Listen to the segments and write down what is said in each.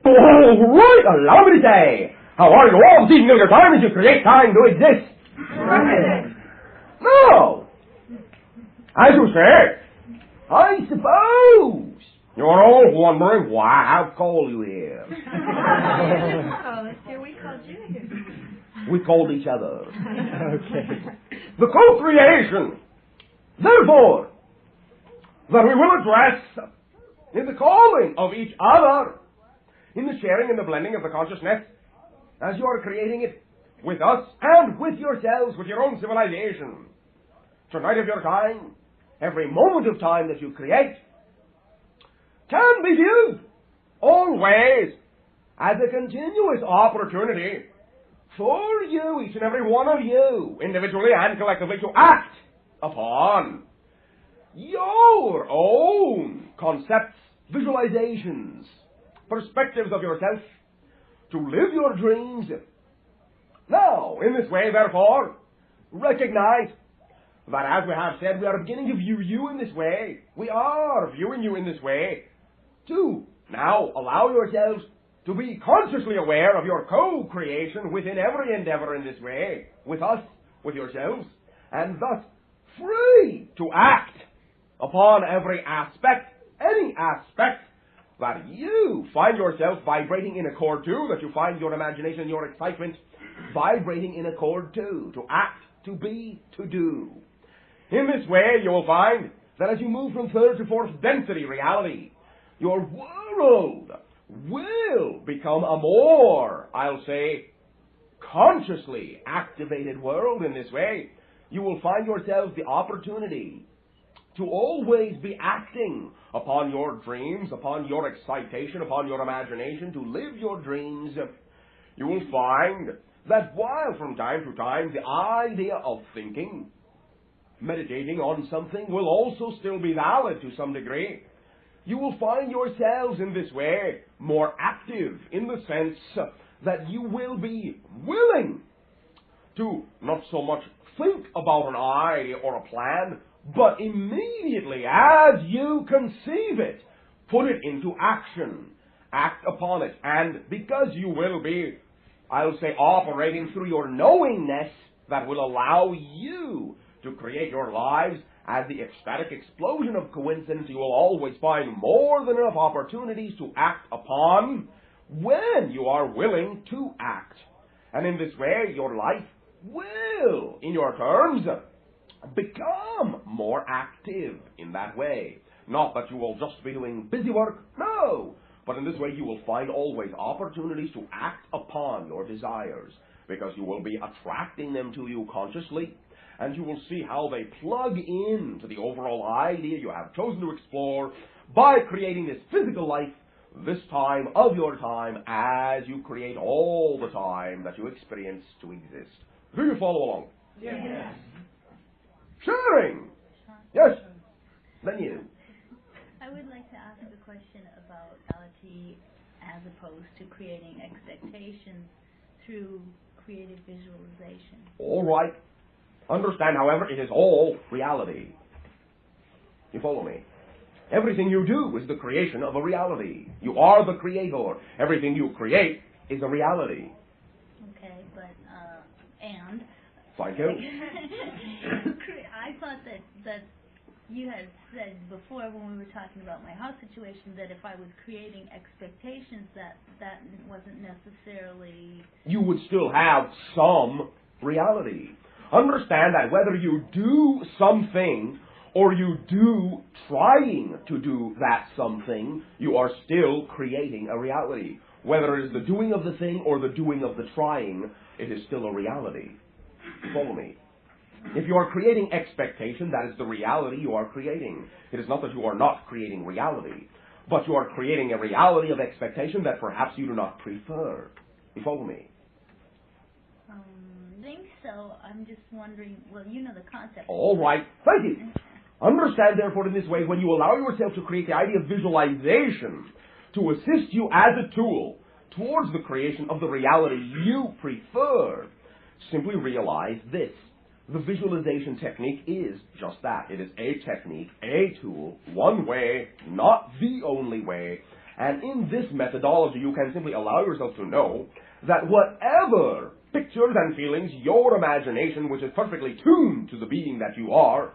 All right, allow me to say, how are you all seeking of your time as you create time to exist? No. As you say, I suppose you're all wondering why I've called you here. We called you here. We called each other. Okay. The co-creation, therefore, that we will address in the calling of each other, in the sharing and the blending of the consciousness, as you are creating it with us and with yourselves, with your own civilization. Tonight of your time, every moment of time that you create, can be viewed always as a continuous opportunity for you, each and every one of you, individually and collectively, to act upon your own concepts, visualizations, perspectives of yourself, to live your dreams. Now, in this way, therefore, recognize that, as we have said, we are beginning to view you in this way. We are viewing you in this way to now allow yourselves to be consciously aware of your co-creation within every endeavor in this way, with us, with yourselves, and thus free to act upon every aspect, any aspect that you find yourself vibrating in accord to, that you find your imagination, your excitement vibrating in accord to act, to be, to do. In this way, you will find that as you move from third to fourth density reality, your world will become a more, I'll say, consciously activated world. In this way, you will find yourselves the opportunity to always be acting upon your dreams, upon your excitation, upon your imagination, to live your dreams. You will find that while from time to time the idea of thinking, meditating on something will also still be valid to some degree, you will find yourselves in this way more active, in the sense that you will be willing to not so much think about an idea or a plan, but immediately, as you conceive it, put it into action, act upon it. And because you will be, I'll say, operating through your knowingness, that will allow you to create your lives as the ecstatic explosion of coincidence, you will always find more than enough opportunities to act upon when you are willing to act. And in this way, your life will, in your terms, become more active in that way. Not that you will just be doing busy work, no, but in this way you will find always opportunities to act upon your desires, because you will be attracting them to you consciously, and you will see how they plug into the overall idea you have chosen to explore by creating this physical life, this time of your time, as you create all the time that you experience to exist. Do you follow along? Yes. Sharing. Yes. Then you. I would like to ask a question about reality as opposed to creating expectations through creative visualization. All right. Understand, however, it is all reality. You follow me? Everything you do is the creation of a reality. You are the creator. Everything you create is a reality. Okay, but, and... Thank you. I thought that you had said before when we were talking about my house situation that if I was creating expectations that wasn't necessarily... You would still have some reality. Understand that whether you do something or you do trying to do that something, you are still creating a reality. Whether it is the doing of the thing or the doing of the trying, it is still a reality. Follow me. If you are creating expectation, that is the reality you are creating. It is not that you are not creating reality, but you are creating a reality of expectation that perhaps you do not prefer. You follow me? I think so. I'm just wondering, well, you know the concept. All right. Thank you. Understand, therefore, in this way, when you allow yourself to create the idea of visualization to assist you as a tool towards the creation of the reality you prefer, simply realize this. The visualization technique is just that. It is a technique, a tool, one way, not the only way, And in this methodology, you can simply allow yourself to know that whatever pictures and feelings your imagination, which is perfectly tuned to the being that you are,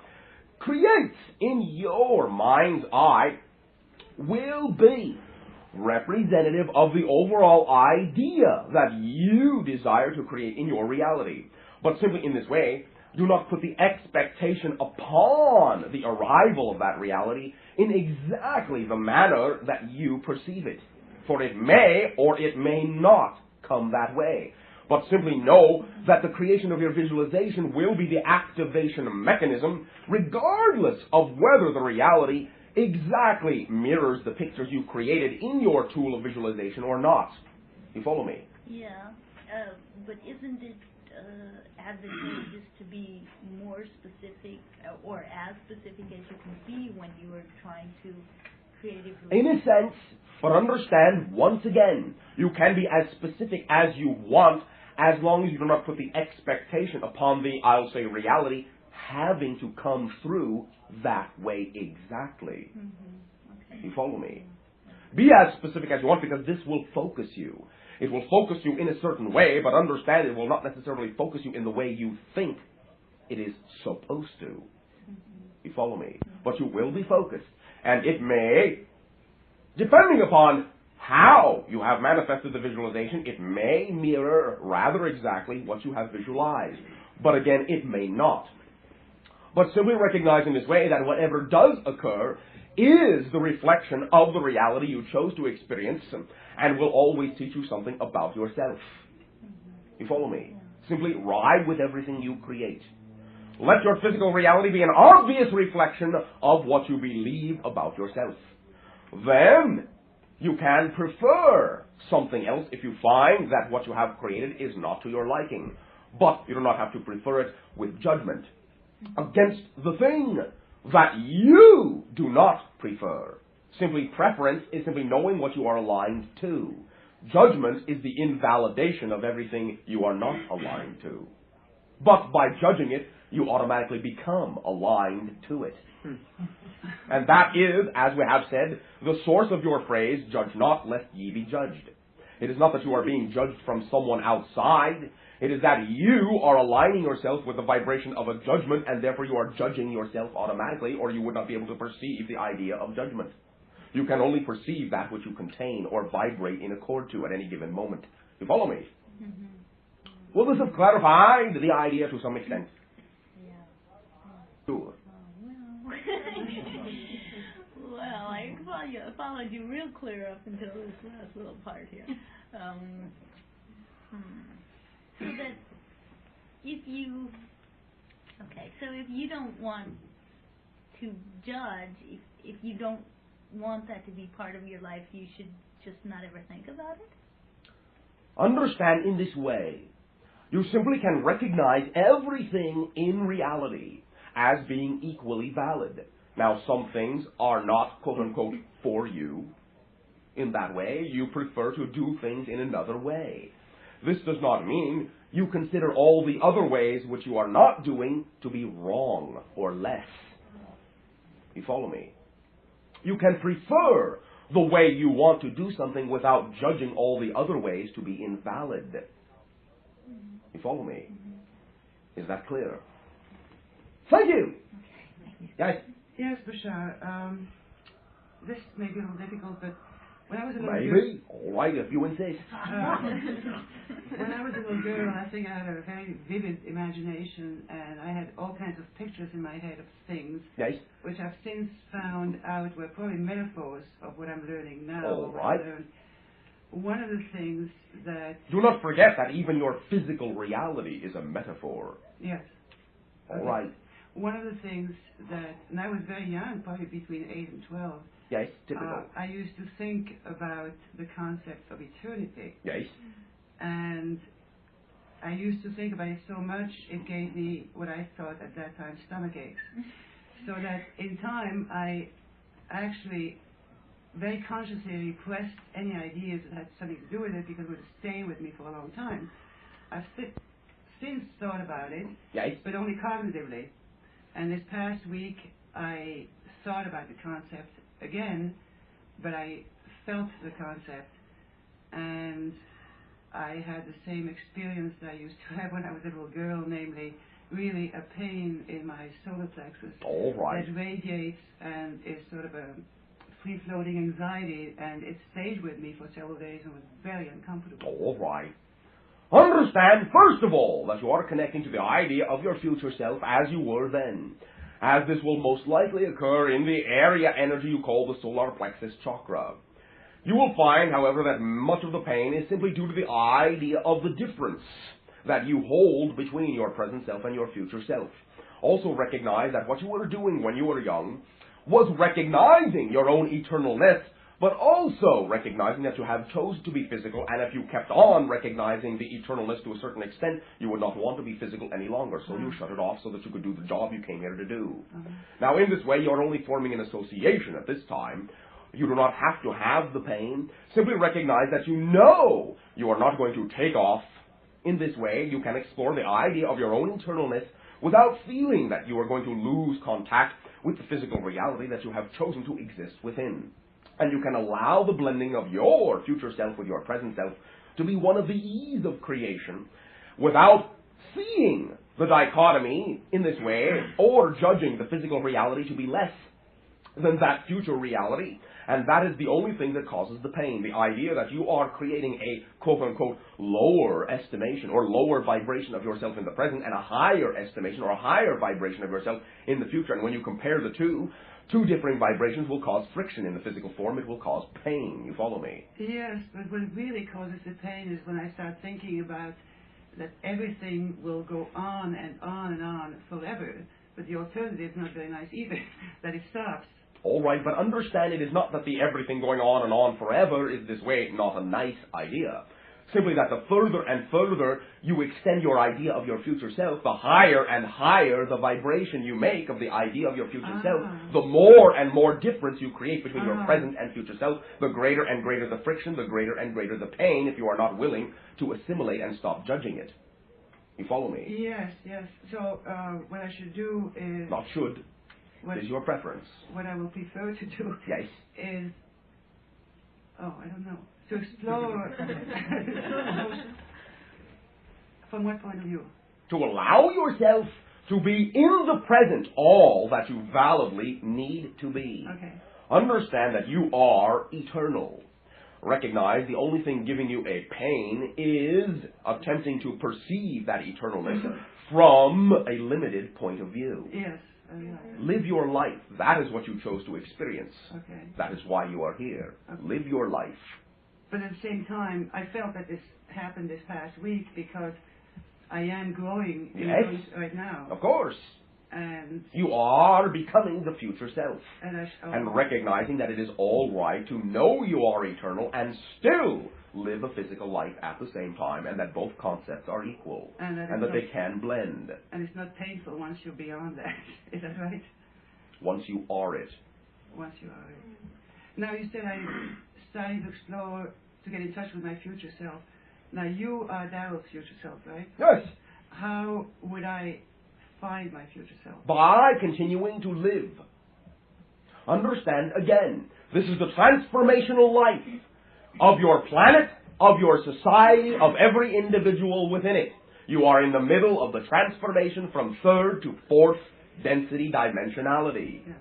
creates in your mind's eye, will be representative of the overall idea that you desire to create in your reality. But simply in this way, do not put the expectation upon the arrival of that reality in exactly the manner that you perceive it. For it may or it may not come that way. But simply know that the creation of your visualization will be the activation mechanism, regardless of whether the reality exactly mirrors the pictures you created in your tool of visualization or not. You follow me? Yeah, but isn't it advantageous to be more specific or as specific as you can be when you are trying to creatively? In a sense, but understand, once again, you can be as specific as you want as long as you do not put the expectation upon the, I'll say, reality having to come through that way exactly. Okay. You follow me? Be as specific as you want, because this will focus you. It will focus you in a certain way, but understand it will not necessarily focus you in the way you think it is supposed to. You follow me? But you will be focused. And it may, depending upon how you have manifested the visualization, it may mirror rather exactly what you have visualized. But again, it may not. But simply recognize in this way that whatever does occur is the reflection of the reality you chose to experience and will always teach you something about yourself. You follow me? Simply ride with everything you create. Let your physical reality be an obvious reflection of what you believe about yourself. Then you can prefer something else if you find that what you have created is not to your liking. But you do not have to prefer it with judgment against the thing that you do not prefer. Simply preference is simply knowing what you are aligned to. Judgment is the invalidation of everything you are not aligned to. But by judging it, you automatically become aligned to it. And that is, as we have said, the source of your phrase, judge not lest ye be judged. It is not that you are being judged from someone outside. It is that you are aligning yourself with the vibration of a judgment, and therefore you are judging yourself automatically, or you would not be able to perceive the idea of judgment. You can only perceive that which you contain or vibrate in accord to at any given moment. You follow me? Mm-hmm. Will this have clarified the idea to some extent? Yeah. Sure. Well, I followed you real clear up until this last little part here. So that if you don't want to judge, if you don't want that to be part of your life, you should just not ever think about it? Understand in this way. You simply can recognize everything in reality as being equally valid. Now, some things are not, quote-unquote, for you in that way. You prefer to do things in another way. This does not mean you consider all the other ways which you are not doing to be wrong or less. You follow me? You can prefer the way you want to do something without judging all the other ways to be invalid. You follow me? Is that clear? Thank you! Yes? Yes, Bashar. This may be a little difficult, but when I was a little Maybe. All right, if you insist. When I was a little girl, I think I had a very vivid imagination, and I had all kinds of pictures in my head of things, Yes? which I've since found out were probably metaphors of what I'm learning now. All right. One of the things that... Do not forget that even your physical reality is a metaphor. Yes. All Okay. right. One of the things that, and I was very young, probably between 8 and 12, Yes, typical. I used to think about the concept of eternity. Yes. And I used to think about it so much, it gave me what I thought at that time stomach aches. So that in time, I actually very consciously repressed any ideas that had something to do with it because it would stay with me for a long time. I've since thought about it, Yes. but only cognitively. And this past week, I thought about the concept again, but I felt the concept, and I had the same experience that I used to have when I was a little girl, namely really a pain in my solar plexus All right. that radiates and is sort of a free-floating anxiety, and it stayed with me for several days and was very uncomfortable. All right. Understand, first of all, that you are connecting to the idea of your future self as you were then, as this will most likely occur in the area energy you call the solar plexus chakra. You will find, however, that much of the pain is simply due to the idea of the difference that you hold between your present self and your future self. Also recognize that what you were doing when you were young was recognizing your own eternalness, but also recognizing that you have chosen to be physical, and if you kept on recognizing the eternalness to a certain extent, you would not want to be physical any longer, so you shut it off so that you could do the job you came here to do. Now, in this way, you're only forming an association at this time. You do not have to have the pain. Simply recognize that you know you are not going to take off. In this way, you can explore the idea of your own eternalness without feeling that you are going to lose contact with the physical reality that you have chosen to exist within. And you can allow the blending of your future self with your present self to be one of the ease of creation without seeing the dichotomy in this way or judging the physical reality to be less than that future reality. And that is the only thing that causes the pain. The idea that you are creating a quote-unquote lower estimation or lower vibration of yourself in the present and a higher estimation or a higher vibration of yourself in the future. And when you compare the two differing vibrations will cause friction in the physical form. It will cause pain. You follow me? Yes, but what really causes the pain is when I start thinking about that everything will go on and on and on forever. But the alternative is not very nice either, that it stops. All right, but understand it is not that the everything going on and on forever is this way not a nice idea. Simply that the further and further you extend your idea of your future self, the higher and higher the vibration you make of the idea of your future self, the more and more difference you create between your present and future self, the greater and greater the friction, the greater and greater the pain if you are not willing to assimilate and stop judging it. You follow me? Yes, yes. So what I should do is... Not should. What is your preference? What I will prefer to do yes. is... Oh, I don't know. To explore from what point of view? To allow yourself to be in the present all that you validly need to be. Okay. Understand that you are eternal. Recognize the only thing giving you a pain is attempting to perceive that eternalness from a limited point of view. Yes. Live your life. That is what you chose to experience. Okay. That is why you are here. Okay. Live your life. But at the same time, I felt that this happened this past week because I am growing in those right now. Of course. And you are becoming the future self. And recognizing that it is all right to know you are eternal and still live a physical life at the same time, and that both concepts are equal. And that they can blend. And it's not painful once you're beyond that. Is that right? Once you are it. Once you are it. Now you said I started to explore, to get in touch with my future self. Now you are Daryl's future self, right? Yes. How would I find my future self? By continuing to live. Understand, again, this is the transformational life of your planet, of your society, of every individual within it. You are in the middle of the transformation from third to fourth density dimensionality. Yes.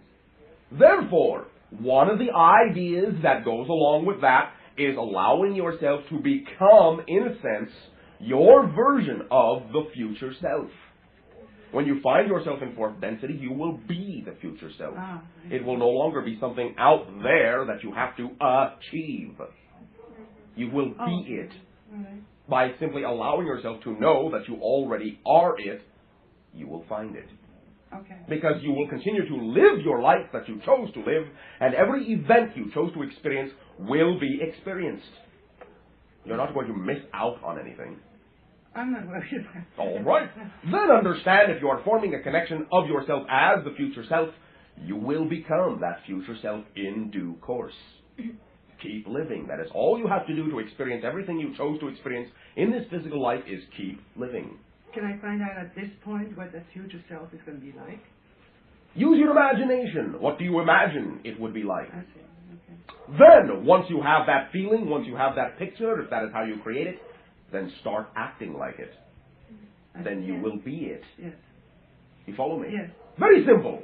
Therefore, one of the ideas that goes along with that is allowing yourself to become, in a sense, your version of the future self. When you find yourself in fourth density, you will be the future self. It will no longer be something out there that you have to achieve. You will be it. Right. By simply allowing yourself to know that you already are it, you will find it. Okay. Because you will continue to live your life that you chose to live, and every event you chose to experience will be experienced. You're not going to miss out on anything. I'm not worried about it. All right. Then understand, if you are forming a connection of yourself as the future self, you will become that future self in due course. Keep living. That is all you have to do to experience everything you chose to experience in this physical life is keep living. Can I find out at this point what that future self is going to be like? Use your imagination. What do you imagine it would be like? I see. Okay. Then, once you have that feeling, once you have that picture, if that is how you create it, then start acting like it. Then you will be it. Yes. You follow me? Yes. Very simple.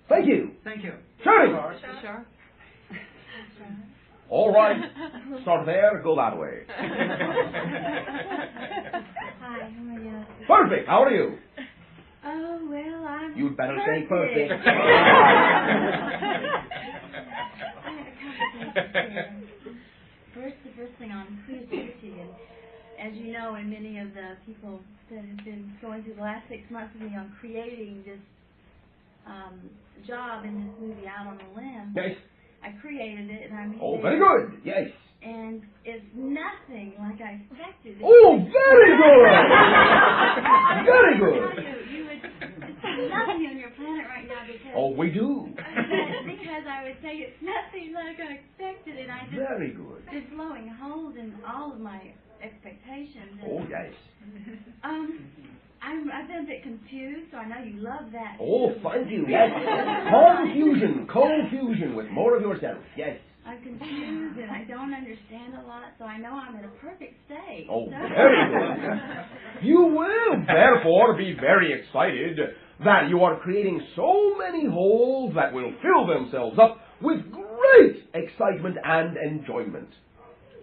Thank you. Thank you. Shirley. Sure. All right. Start there, go that way. Hi, how are you? Perfect. How are you? Oh, well, I'm You'd better say perfect. perfect. I have a couple things here. The first thing on creativity, and as you know, and many of the people that have been going through the last 6 months with me on creating this job in this movie Out on a Limb, Yes. I created it, and I'm Oh, here. very good. Yes. And it's nothing like I expected. Oh, very good. Very I good. tell you would love you on your planet right now because Oh, we do. because I would say it's nothing like I expected, and I just Very good. it's blowing holes in all of my expectations. And, Oh, yes. I've been a bit confused, so I know you love that. Oh, too. thank you. Yes. Confusion with more of yourself. Yes. I'm confused and I don't understand a lot, so I know I'm in a perfect state. Oh, very good. You will, therefore, be very excited that you are creating so many holes that will fill themselves up with great excitement and enjoyment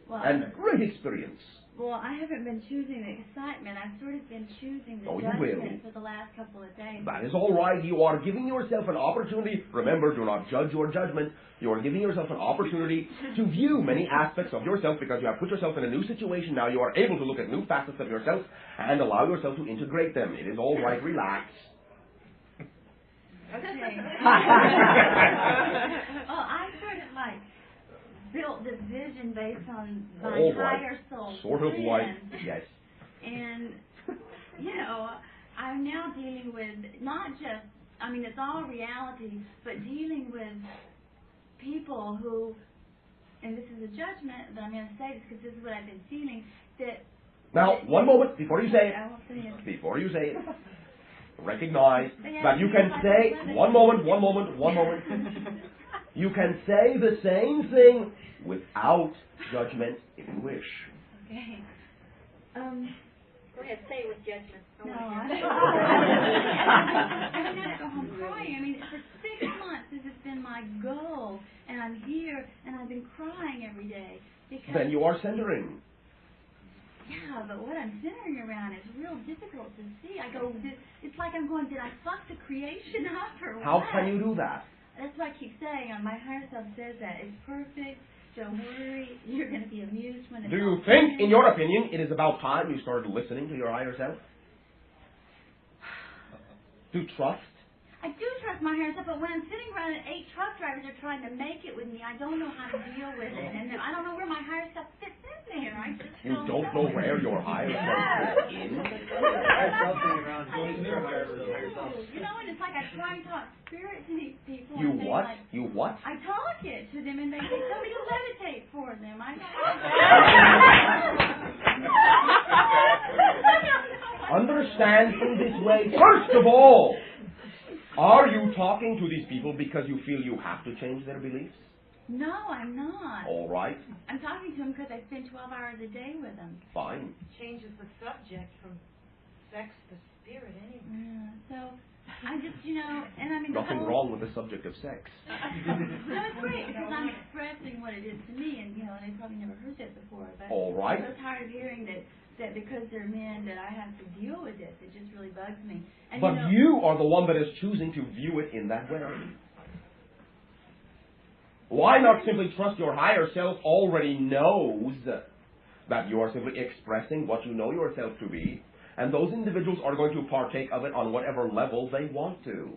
Well, and great experience. Well, I haven't been choosing the excitement. I've sort of been choosing the Oh, you judgment will. for the last couple of days. That is all right. You are giving yourself an opportunity. Remember, do not judge your judgment. You are giving yourself an opportunity to view many aspects of yourself because you have put yourself in a new situation. Now you are able to look at new facets of yourself and allow yourself to integrate them. It is all right. Relax. Okay. Well, I sort of like built this vision based on my All right. higher soul Sort of like, friend. yes. And, you know, I'm now dealing with not just, I mean, it's all reality, but dealing with people who, and this is a judgment, but I'm going to say this because this is what I've been feeling, that... Now, one moment before you say I won't say it. it. Before you say it. Recognize Yeah, that you can say, one moment. You can say the same thing without judgment if you wish. Okay. Go ahead, say it with judgment. No, I don't have to go home crying. I mean, for 6 months this has been my goal, and I'm here, and I've been crying every day because. Then you are centering. Yeah, but what I'm centering around is real difficult to see. I go, it's like I'm going, did I fuck the creation up or How what? can you do that? That's what I keep saying. My higher self says that it's perfect. Don't worry. You're going to be amused when it's Do all you think, in finished. your opinion, it is about time you started listening to your higher self? To trust? I do trust my higher self, but when I'm sitting around and 8 truck drivers are trying to make it with me, I don't know how to deal with it, and I don't know where my higher self fits in there. I just You don't know where your higher self fits in? You know, and it's like I try and talk spirit to these people. You and they what? Like, You what? I talk it to them, and they tell me to meditate for them. I Understand in this way, first of all, are you talking to these people because you feel you have to change their beliefs? No, I'm not. All right, I'm talking to them because I spend 12 hours a day with them. fine. Changes the subject from sex to spirit anyway. Yeah, so I just, you know, and I mean, Nothing the wrong whole, with the subject of sex. No, it's great because I'm expressing what it is to me, and you know, they probably never heard that before. But All right. I'm so tired of hearing that because they're men that I have to deal with this. It just really bugs me. And But you know, you are the one that is choosing to view it in that way. Why not simply trust your higher self already knows that you are simply expressing what you know yourself to be, and those individuals are going to partake of it on whatever level they want to.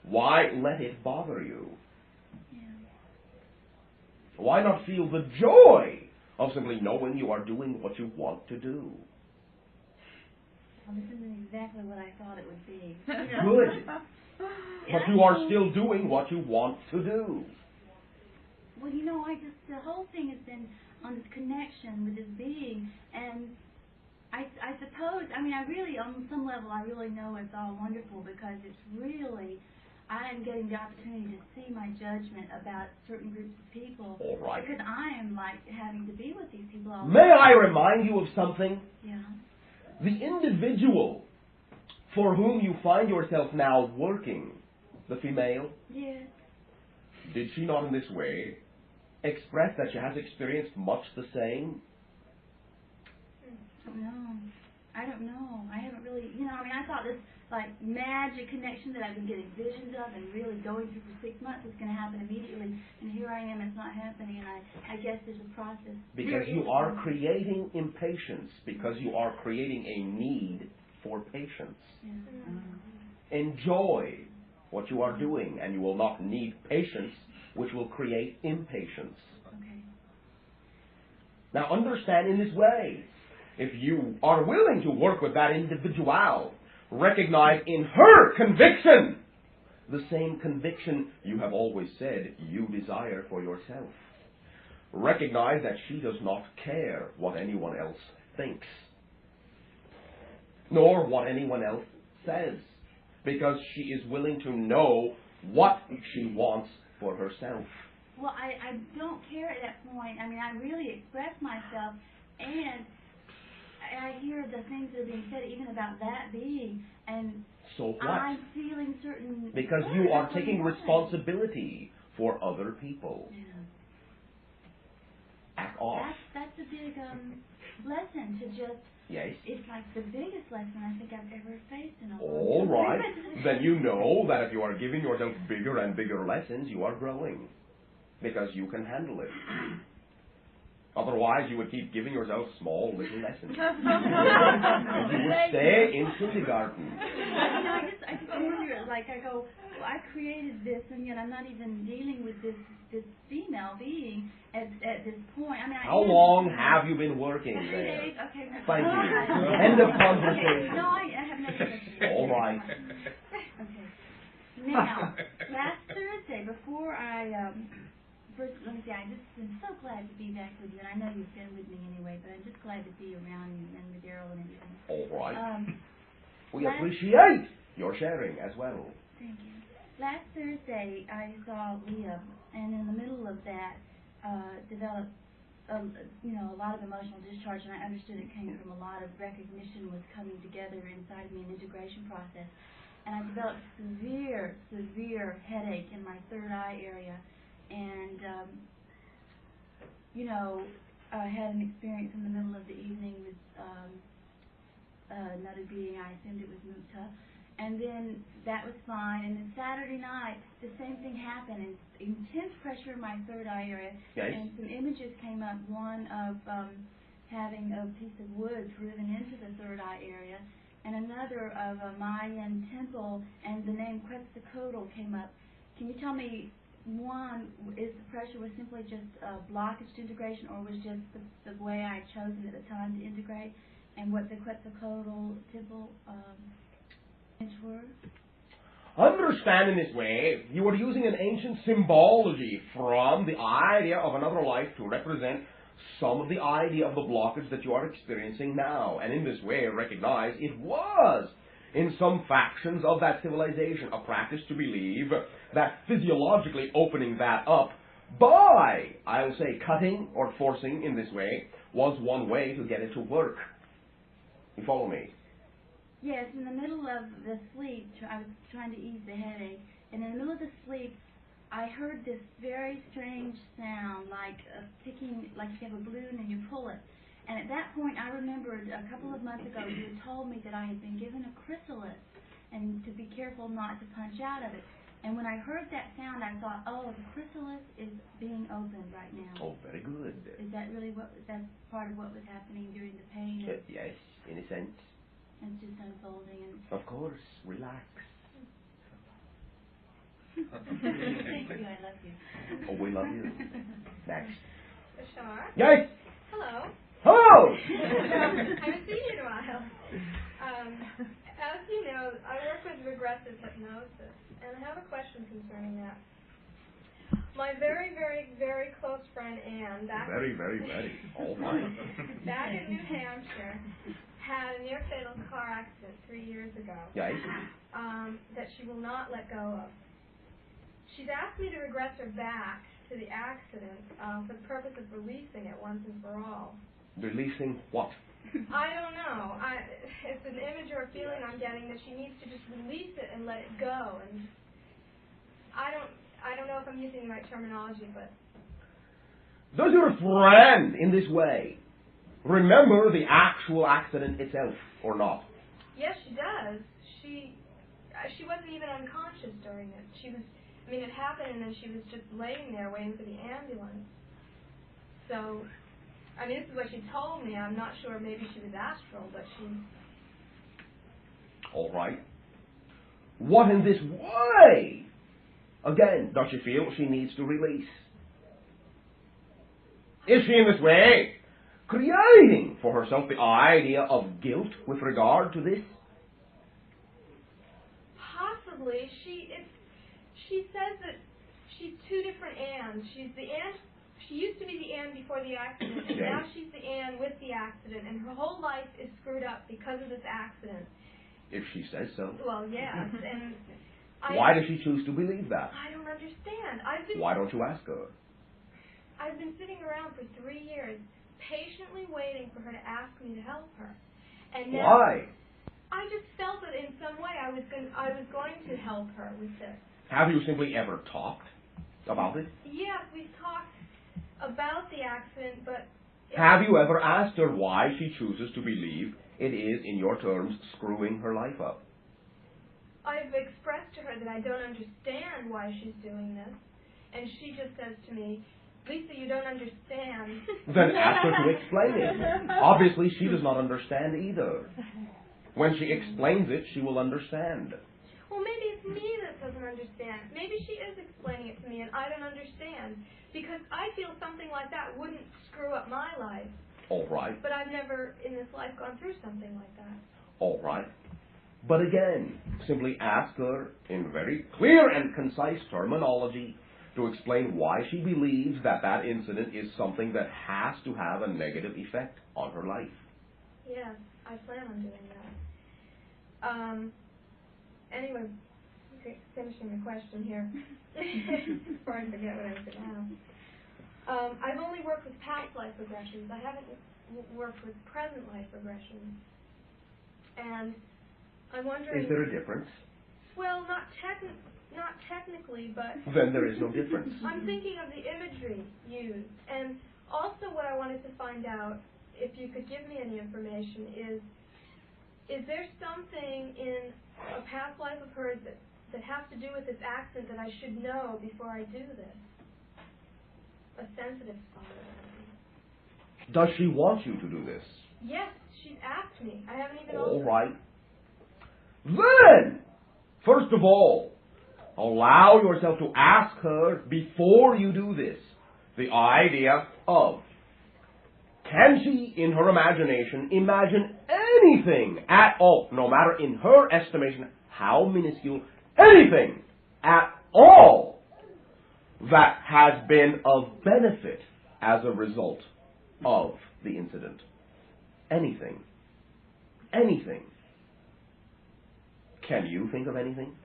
Why let it bother you? yeah. Why not feel the joy of simply knowing you are doing what you want to do? Well, this isn't exactly what I thought it would be. Good. But you are still doing what you want to do. Well, you know, the whole thing has been on this connection with this being, and I suppose, I mean, I really, on some level, I really know it's all wonderful because it's really, I am getting the opportunity to see my judgment about certain groups of people. All right. Because I am like having to be with these people all the May time. I remind you of something? Yeah. The individual for whom you find yourself now working, the female, Yes. did she not in this way express that she has experienced much the same? I don't know. I haven't really, I thought this like magic connection that I've been getting visions of and really going through for 6 months was going to happen immediately, and here I am, it's not happening, and I guess there's a process. Because you are creating impatience, because you are creating a need for patience. Yeah. Enjoy what you are doing, and you will not need patience, which will create impatience. Okay. Now understand in this way, if you are willing to work with that individual, recognize in her conviction the same conviction you have always said you desire for yourself. Recognize that she does not care what anyone else thinks, nor what anyone else says, because she is willing to know what she wants for herself. Well, I don't care at that point. I mean, I really express myself, and I hear the things that are being said even about that being, and so what? I'm feeling certain... Because you are taking responsibility for other people. Yeah. Act off. That's a big lesson to just... Yes. It's like the biggest lesson I think I've ever faced in a All right. Then you know that if you are giving yourself bigger and bigger lessons, you are growing. Because you can handle it. Otherwise, you would keep giving yourself small little lessons. And you would stay in kindergarten. I just wonder, like, I go, well, I created this, and yet I'm not even dealing with this female being at this point. I mean, How long have you been working 3 there? days. Okay. Thank you. End of conversation. Okay. No, I have no question. All right. Okay. Now, last Thursday, before I first, let me say, I just am so glad to be back with you, and I know you've been with me anyway, but I'm just glad to be around you and with Daryl and everything. All right. We last- appreciate your sharing as well. Thank you. Last Thursday, I saw Leah, and in the middle of that, developed, a lot of emotional discharge, and I understood it came from a lot of recognition was coming together inside of me, an integration process. And I developed severe headache in my third eye area. And, I had an experience in the middle of the evening with another being. I assumed it was Mukta. And then that was fine. And then Saturday night, the same thing happened. Intense pressure in my third eye area. Yes. And some images came up, one of having a piece of wood driven into the third eye area, and another of a Mayan temple, and the name Quetzalcoatl came up. Can you tell me, one, is the pressure was simply just a blockage to integration, or was just the way I had chosen at the time to integrate, and what the Quetzalcoatl temple were? Understand in this way, you are using an ancient symbology from the idea of another life to represent some of the idea of the blockage that you are experiencing now. And in this way, recognize it was, in some factions of that civilization, a practice to believe that physiologically opening that up by, I will say, cutting or forcing in this way, was one way to get it to work. You follow me? Yes, in the middle of the sleep, I was trying to ease the headache, and in the middle of the sleep, I heard this very strange sound, like a ticking, like you have a balloon and you pull it. And at that point, I remembered a couple of months ago you had told me that I had been given a chrysalis, and to be careful not to punch out of it. And when I heard that sound, I thought, oh, the chrysalis is being opened right now. Oh, very good. Is that really that's part of what was happening during the pain? Yes, in a sense. It's just unfolding. And Of course, relax. thank you, I love you. Oh, we love you. Next. Bashar? Yes! Hello. Hello! Haven't seen you in a while. As you know, I work with regressive hypnosis, and I have a question concerning that. My very, very, very close friend Anne, back Very. All right. back in New Hampshire, had a near-fatal car accident 3 years ago Yes. that she will not let go of. asked me to regress her back to the accident for the purpose of releasing it once and for all. Releasing what? I don't know. It's an image or a feeling I'm getting that she needs to just release it and let it go. And I don't know if I'm using the right terminology, but... Does your friend, in this way, remember the actual accident itself, or not? Yes, she does. She wasn't even unconscious during it. It happened and then she was just laying there waiting for the ambulance. So, this is what she told me. I'm not sure, maybe she was astral, but she... All right. What in this way, again, does she feel she needs to release? Is she in this way creating for herself the idea of guilt with regard to this? Possibly. She says that she's two different Anns. She's the Ann. She used to be the Ann before the accident, and now she's the Ann with the accident, and her whole life is screwed up because of this accident. If she says so. Well, yes, and why does she choose to believe that? I don't understand. Why don't you ask her? I've been sitting around for 3 years, patiently waiting for her to ask me to help her. And now Why? I just felt that in some way I was going to help her with this. Have you simply ever talked about it? Yes, we've talked about the accident, but... Have you ever asked her why she chooses to believe it is, in your terms, screwing her life up? I've expressed to her that I don't understand why she's doing this, and she just says to me, Lisa, you don't understand. Then ask her to explain it. Obviously, she does not understand either. When she explains it, she will understand. Well, maybe it's me that doesn't understand. Maybe she is explaining it to me and I don't understand. Because I feel something like that wouldn't screw up my life. All right. But I've never in this life gone through something like that. All right. But again, simply ask her in very clear and concise terminology to explain why she believes that that incident is something that has to have a negative effect on her life. Yes, I plan on doing that. Anyway, finishing the question here, before I forget what I was going to ask. I've only worked with past life regressions. I haven't worked with present life regressions. And I'm wondering... Is there a difference? Well, not technically, but... Then there is no difference. I'm thinking of the imagery used. And also what I wanted to find out, if you could give me any information, is there something in a past life of hers that has to do with this accident that I should know before I do this? A sensitive spot or something. Does she want you to do this? Yes, she's asked me. I haven't even... All right. Then, first of all, allow yourself to ask her before you do this the idea of, can she, in her imagination, imagine anything at all, no matter in her estimation how minuscule, anything at all that has been of benefit as a result of the incident? Anything. Anything. Can you think of anything?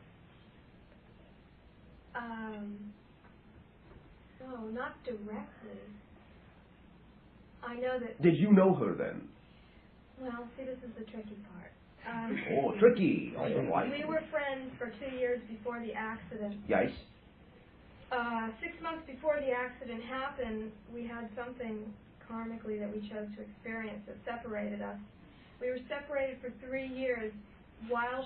No, not directly. I know that... Did you know her then? Well, see, this is the tricky part. Tricky. All right. We were friends for 2 years before the accident. Yes. 6 months before the accident happened, we had something karmically that we chose to experience that separated us. We were separated for 3 years while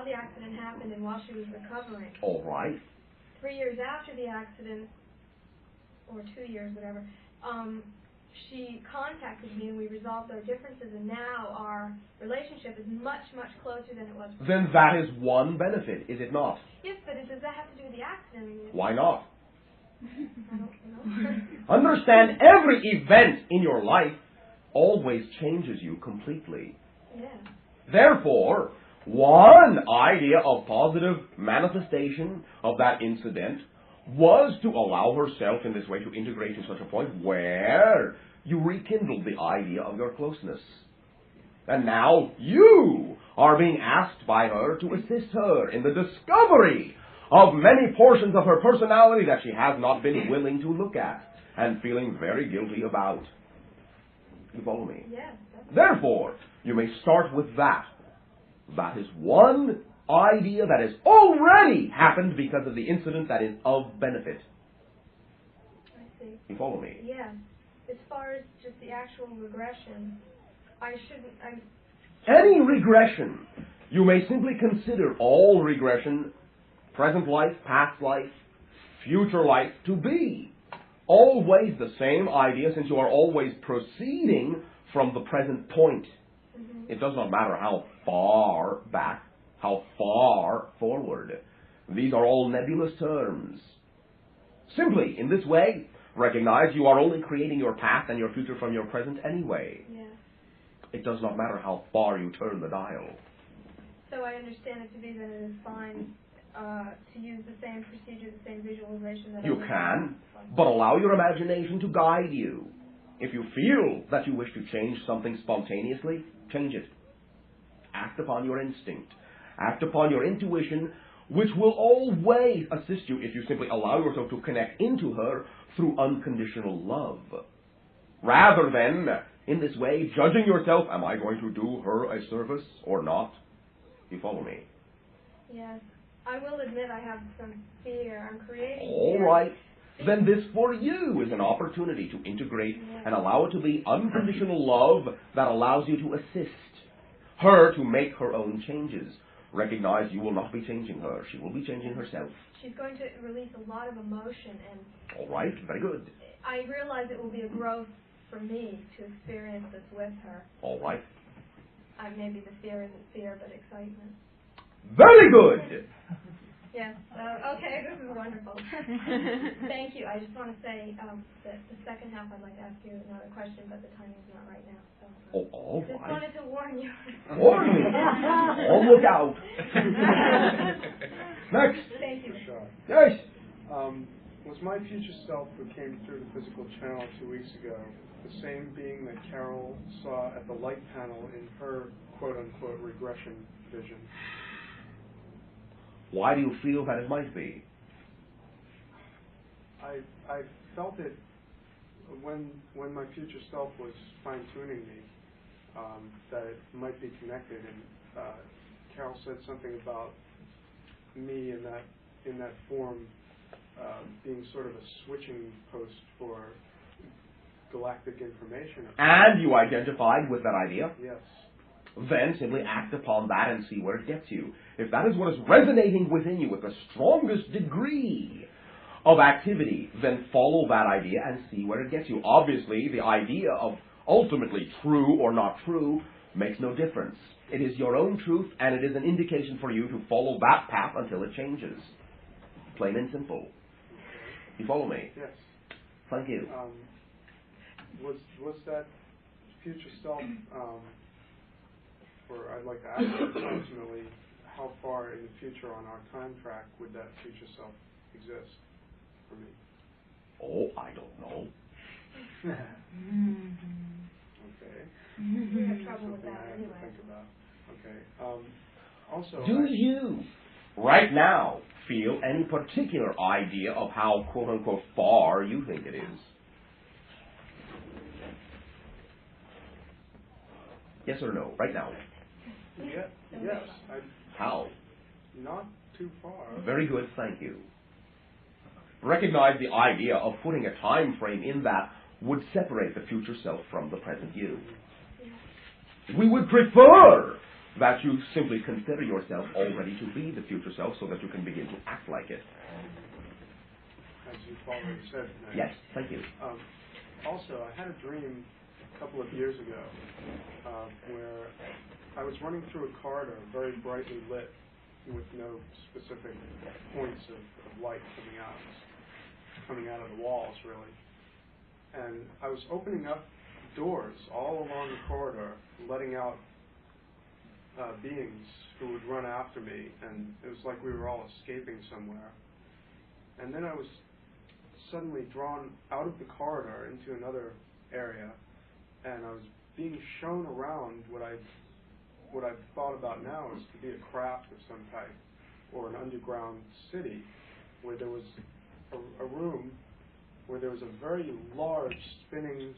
the accident happened and while she was recovering. All right. 3 years after the accident, or 2 years, whatever, she contacted me and we resolved our differences, and now our relationship is much, much closer than it was before. Then that is one benefit, is it not? Yes, but does that have to do with the accident? Why not? I don't know. Understand, every event in your life always changes you completely. Yeah. Therefore, one idea of positive manifestation of that incident was to allow herself in this way to integrate to such a point where you rekindled the idea of your closeness. And now you are being asked by her to assist her in the discovery of many portions of her personality that she has not been willing to look at and feeling very guilty about. You follow me? Yes. Therefore, you may start with that. That is one idea that has already happened because of the incident that is of benefit. I see. You follow me? Yes. As far as just the actual regression, Any regression, you may simply consider all regression, present life, past life, future life, to be always the same idea, since you are always proceeding from the present point. Mm-hmm. It does not matter how far back, how far forward. These are all nebulous terms. Simply, in this way, recognize you are only creating your past and your future from your present anyway. Yes. It does not matter how far you turn the dial. So I understand it to be that it is fine to use the same procedure, the same visualization that You can, but allow your imagination to guide you. If you feel that you wish to change something spontaneously, change it. Act upon your instinct. Act upon your intuition, which will always assist you if you simply allow yourself to connect into her through unconditional love. Rather than, in this way, judging yourself, am I going to do her a service or not? You follow me? Yes. I will admit I have some fear. I'm creating All fear. right. Then this for you is an opportunity to integrate and allow it to be unconditional love that allows you to assist her to make her own changes. Recognize you will not be changing her. She will be changing herself. She's going to release a lot of emotion, and All right. Very good. I realize it will be a growth for me to experience this with her. All right. Maybe the fear isn't fear, but excitement. Very good. Yes. Okay, this is wonderful. Thank you. I just want to say that the second half I'd like to ask you another question, but the timing's not right now. So Oh, all just right. wanted to warn you. Warn me. On look out. Next. Thank you. Bashar. Yes. Was my future self who came through the physical channel 2 weeks ago the same being that Carol saw at the light panel in her quote-unquote regression vision? Why do you feel that it might be? I felt it when my future self was fine-tuning me, that it might be connected, and Carol said something about me in that form being sort of a switching post for galactic information. And you identified with that idea? Yes. Then simply act upon that and see where it gets you. If that is what is resonating within you with the strongest degree of activity, then follow that idea and see where it gets you. Obviously, the idea of ultimately true or not true makes no difference. It is your own truth, and it is an indication for you to follow that path until it changes. Plain and simple. Okay. You follow me? Yes. Thank you. Was that future self, or I'd like to ask you ultimately, how far in the future on our time track would that future self exist for me? Oh, I don't know. Okay. We have trouble with Something that I have anyway. to think about. Okay. Also, Do you, right now, feel any particular idea of how, quote-unquote, far you think it is? Yes or no? Right now. Yes. How? Not too far. Very good, thank you. Recognize the idea of putting a time frame in that would separate the future self from the present you. We would prefer that you simply consider yourself already to be the future self so that you can begin to act like it. As you've already said. Yes, thank you. Also, I had a dream a couple of years ago where I was running through a corridor very brightly lit with no specific points of light coming out of the walls, really. And I was opening up doors all along the corridor, letting out beings who would run after me, and it was like we were all escaping somewhere. And then I was suddenly drawn out of the corridor into another area, and I was being shown around what I thought about now is to be a craft of some type, or an underground city where there was a room where there was a very large spinning,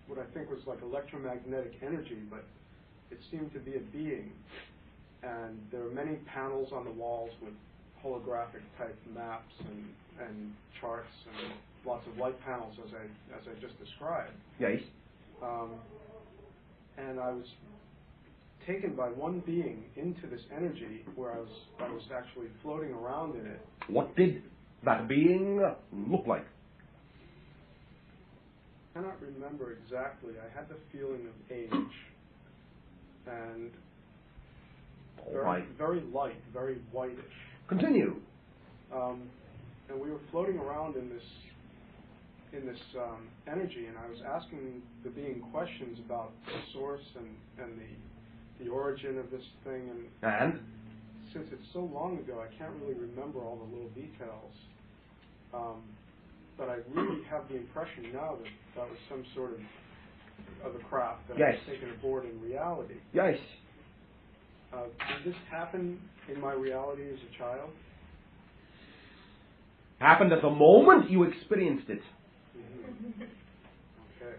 what I think was like electromagnetic energy, but it seemed to be a being. And there were many panels on the walls with holographic type maps and charts and lots of light panels as I just described. Yes. And I was taken by one being into this energy where I was actually floating around in it. What did that being look like? I cannot remember exactly. I had the feeling of age and very light, very whitish. Continue. And we were floating around in this energy, and I was asking the being questions about the source and the origin of this thing. And? Since it's so long ago, I can't really remember all the little details. But I really have the impression now that that was some sort of a craft that I was taken aboard in reality. Yes. Did this happen in my reality as a child? Happened at the moment you experienced it. Mm-hmm. Okay.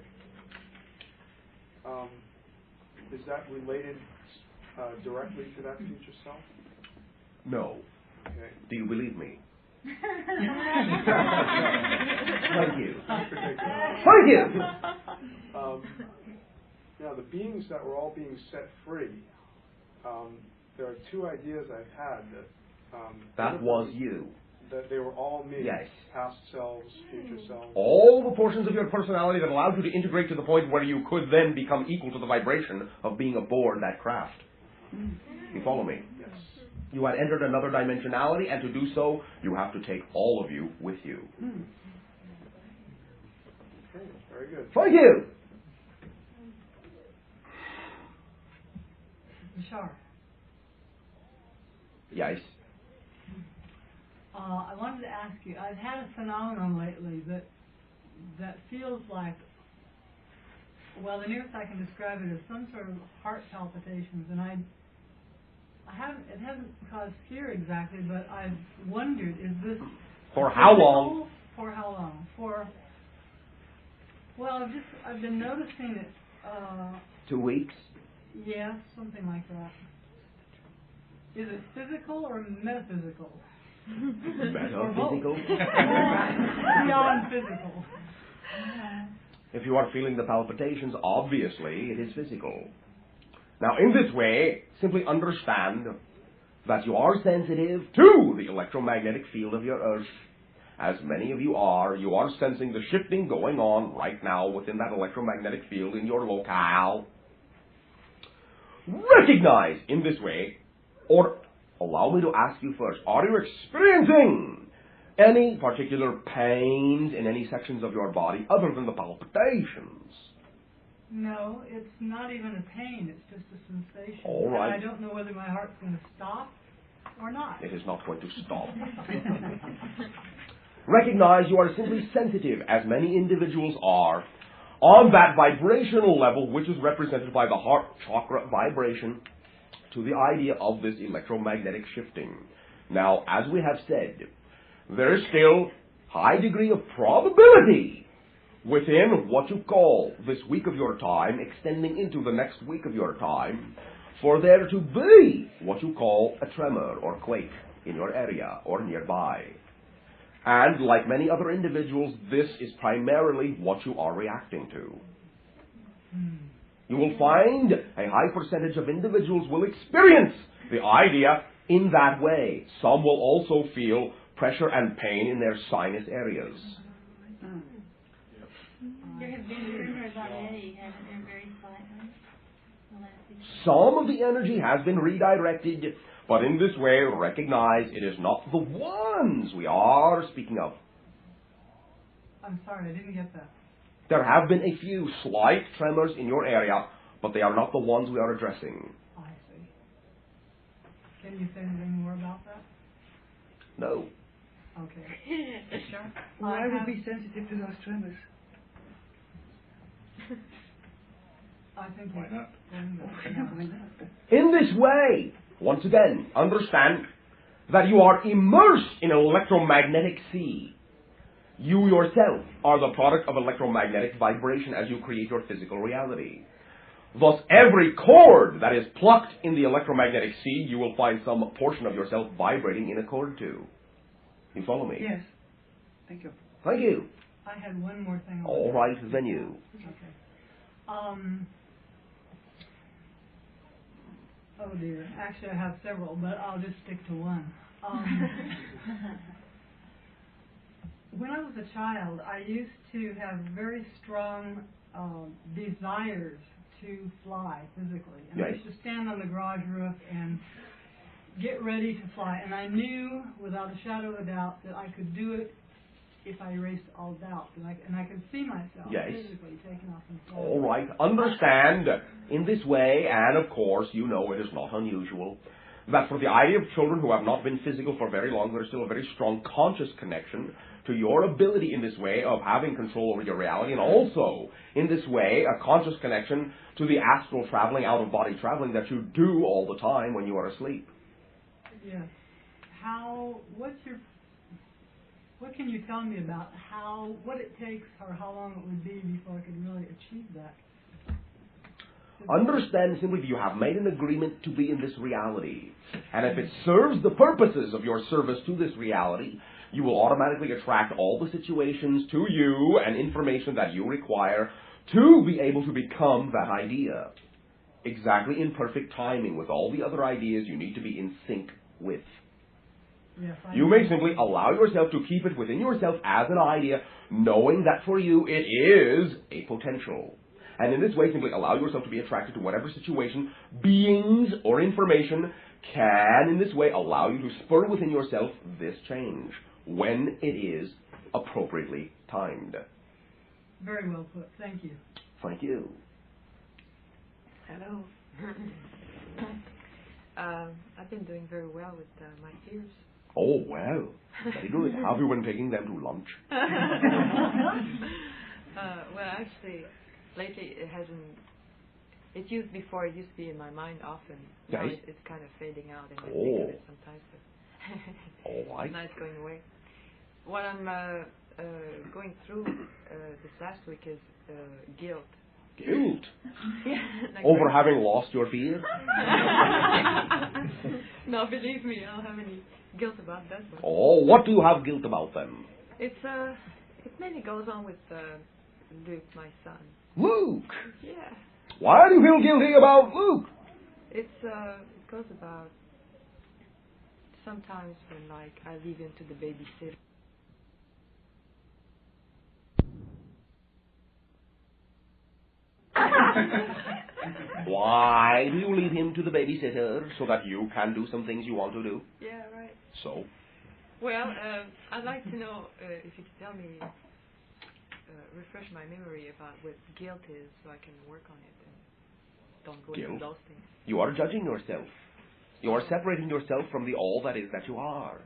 Is that related directly to that future self? No. Okay. Do you believe me? Thank you. Thank you. Now, the beings that were all being set free, there are two ideas I've had that was you. That they were all me. Yes. Past selves, future selves. All the portions of your personality that allowed you to integrate to the point where you could then become equal to the vibration of being aboard that craft. You follow me? Yes. You had entered another dimensionality, and to do so, you have to take all of you with you. Okay, very good. Thank you. Bashar. Yes. I wanted to ask you, I've had a phenomenon lately that feels like, well, the nearest I can describe it is some sort of heart palpitations, and it hasn't caused fear exactly, but I've wondered, is this For how long? For how long? Well, I've been noticing it. 2 weeks? Yeah, something like that. Is it physical or metaphysical? Metaphysical? Beyond physical. If you are feeling the palpitations, obviously it is physical. Now, in this way, simply understand that you are sensitive to the electromagnetic field of your Earth. As many of you are sensing the shifting going on right now within that electromagnetic field in your locale. Recognize in this way, or allow me to ask you first, are you experiencing any particular pains in any sections of your body other than the palpitations? No, it's not even a pain, it's just a sensation. All right. And I don't know whether my heart's going to stop or not. It is not going to stop. Recognize you are simply sensitive, as many individuals are, on that vibrational level, which is represented by the heart chakra vibration, to the idea of this electromagnetic shifting. Now, as we have said, there is still high degree of probability within what you call this week of your time, extending into the next week of your time, for there to be what you call a tremor or quake in your area or nearby. And like many other individuals, this is primarily what you are reacting to. You will find a high percentage of individuals will experience the idea in that way. Some will also feel pressure and pain in their sinus areas. There have been rumors already, haven't there, very slightly? Some of the energy has been redirected, but in this way, recognize it is not the ones we are speaking of. I'm sorry, I didn't get that. There have been a few slight tremors in your area, but they are not the ones we are addressing. I see. Can you say anything more about that? No. Okay. Sure. Why would be sensitive to those tremors? I think Why not? In this way, Once again, understand that you are immersed in an electromagnetic sea. You yourself are the product of electromagnetic vibration as you create your physical reality. Thus, every chord that is plucked in the electromagnetic sea, you will find some portion of yourself vibrating in accord to. You follow me? Yes. Thank you. Thank you. I had one more thing. All right, then you. Okay. Oh dear. Actually, I have several, but I'll just stick to one. When I was a child, I used to have very strong desires to fly physically. And I used to stand on the garage roof and get ready to fly. And I knew without a shadow of a doubt that I could do it if I erased all doubt. And I could see myself physically taking off and flying. All right. Understand in this way, and of course, you know it is not unusual, that for the idea of children who have not been physical for very long, there is still a very strong conscious connection to your ability in this way of having control over your reality, and also, in this way, a conscious connection to the astral traveling, out-of-body traveling that you do all the time when you are asleep. Yes. What can you tell me about what it takes or how long it would be before I could really achieve that? Understand simply that you have made an agreement to be in this reality. And if it serves the purposes of your service to this reality, you will automatically attract all the situations to you and information that you require to be able to become that idea. Exactly in perfect timing with all the other ideas you need to be in sync with. Yes, you may simply allow yourself to keep it within yourself as an idea, knowing that for you it is a potential. And in this way, simply allow yourself to be attracted to whatever situation, beings, or information can, in this way, allow you to spur within yourself this change when it is appropriately timed. Very well put. Thank you. Thank you. Hello. I've been doing very well with my fears. Oh, well. Very good. How have you been taking them to lunch? Well, actually, lately it hasn't. It used to be in my mind often. Now Yes. it's kind of fading out, and I think of it sometimes. But All right. now it's going away. What I'm going through this last week is guilt. Guilt? Like Over having lost your fear? No, believe me, I don't have any guilt about that. But Oh, what do you have guilt about then? it mainly goes on with Luke, my son. Luke! Yeah. Why do you feel guilty about Luke? It goes about sometimes when I leave him to the babysitter. Why do you leave him to the babysitter so that you can do some things you want to do? Yeah, right. So? Well, I'd like to know if you could tell me, refresh my memory about what guilt is so I can work on it and don't go into those things. You are judging yourself. You are separating yourself from the all that is that you are.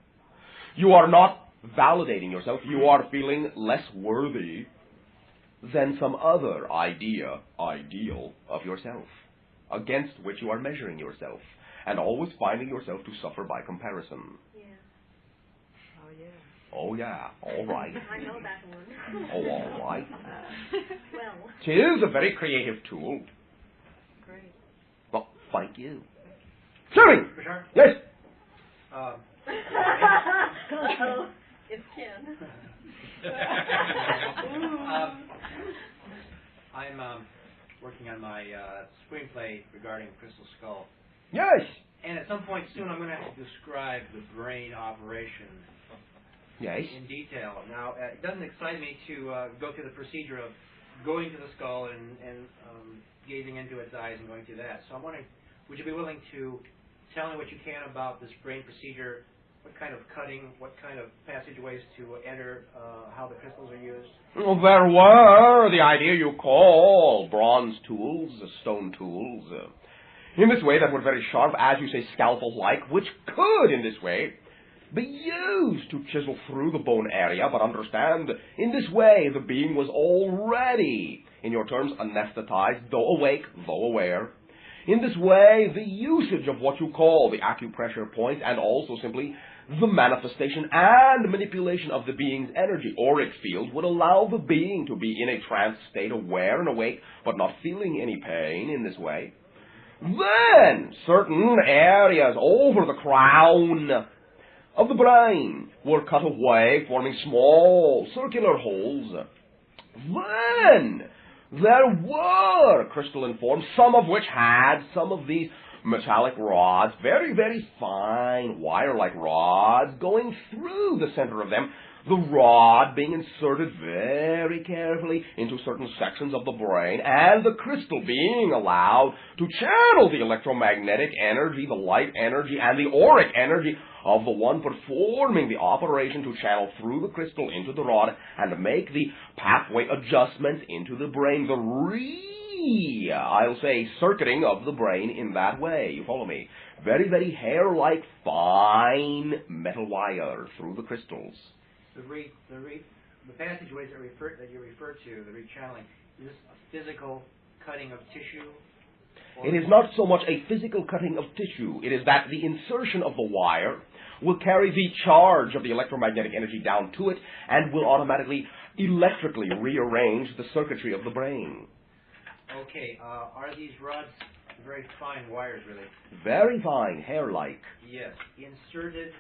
You are not validating yourself. You are feeling less worthy than some other ideal of yourself, against which you are measuring yourself, and always finding yourself to suffer by comparison. Yeah. Oh, yeah. Oh, yeah. All right. I know that one. Oh, all right. Well. Tis a very creative tool. Great. Well, thank you. Sherry! Bashar? Yes? Uh-oh. It's Ken. I'm working on my screenplay regarding Crystal Skull. Yes. And at some point soon I'm going to have to describe the brain operation Yes. in detail. Now, it doesn't excite me to go through the procedure of going to the skull and gazing into its eyes and going through that. So I'm wondering, would you be willing to tell me what you can about this brain procedure, what kind of cutting, what kind of passageways to enter, how the crystals are used? Well, there were the idea you call bronze tools, stone tools, in this way that were very sharp, as you say, scalpel-like, which could, in this way, be used to chisel through the bone area, but understand, in this way, the being was already, in your terms, anesthetized, though awake, though aware. In this way, the usage of what you call the acupressure points and also simply the manifestation and manipulation of the being's energy, auric field, would allow the being to be in a trance state, aware and awake, but not feeling any pain in this way. Then, certain areas over the crown of the brain were cut away, forming small circular holes. Then, there were crystalline forms, some of which had some of these metallic rods, very, very fine wire-like rods, going through the center of them, the rod being inserted very carefully into certain sections of the brain, and the crystal being allowed to channel the electromagnetic energy, the light energy, and the auric energy of the one performing the operation to channel through the crystal into the rod and make the pathway adjustments into the brain, I'll say, circuiting of the brain in that way. You follow me? Very, very hair-like fine metal wire through the crystals. The passageways that you refer to, the rechanneling, is this a physical cutting of tissue? It is not so much a physical cutting of tissue. It is that the insertion of the wire will carry the charge of the electromagnetic energy down to it and will automatically electrically rearrange the circuitry of the brain. Okay, are these rods very fine wires, really? Very fine, hair-like. Yes. Inserted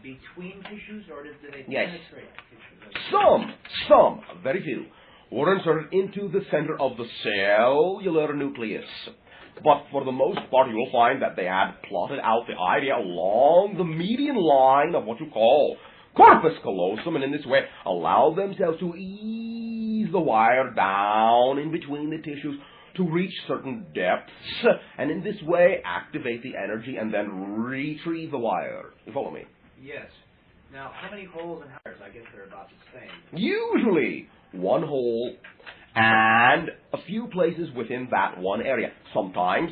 between tissues, or do they yes. penetrate tissues? Some, very few, were inserted into the center of the cellular nucleus. But for the most part, you will find that they had plotted out the idea along the median line of what you call corpus callosum, and in this way allow themselves to ease the wire down in between the tissues to reach certain depths, and in this way activate the energy and then retrieve the wire. You follow me? Yes. Now, how many holes and wires? I guess they're about the same. Usually one hole and a few places within that one area. Sometimes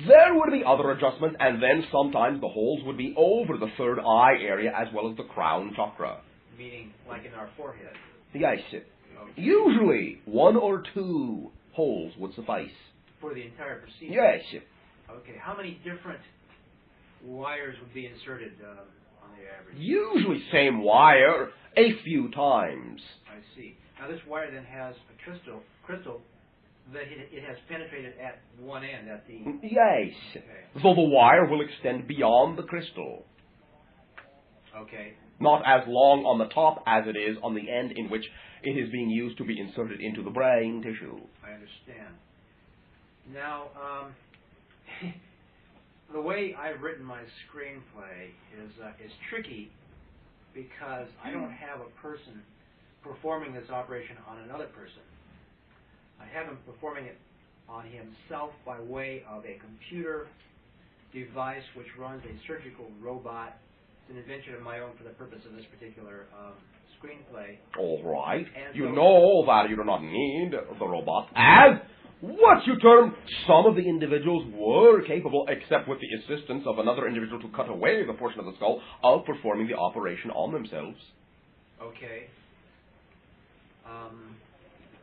there would be other adjustments, and then sometimes the holes would be over the third eye area as well as the crown chakra. Meaning, like in our forehead? Yes. Okay. Usually one or two holes would suffice. For the entire procedure? Yes. Okay. How many different wires would be inserted on the average? Usually same wire a few times. I see. Now this wire then has a crystal that it has penetrated at one end, at the... Yes. Okay. So the wire will extend beyond the crystal. Okay. Not as long on the top as it is on the end in which it is being used to be inserted into the brain tissue. I understand. Now, the way I've written my screenplay is tricky because I don't have a person performing this operation on another person. I have him performing it on himself by way of a computer device which runs a surgical robot. It's an invention of my own for the purpose of this particular screenplay. All right. And You so know that you do not need the robot, as what you term some of the individuals were capable, except with the assistance of another individual to cut away the portion of the skull, of performing the operation on themselves. Okay.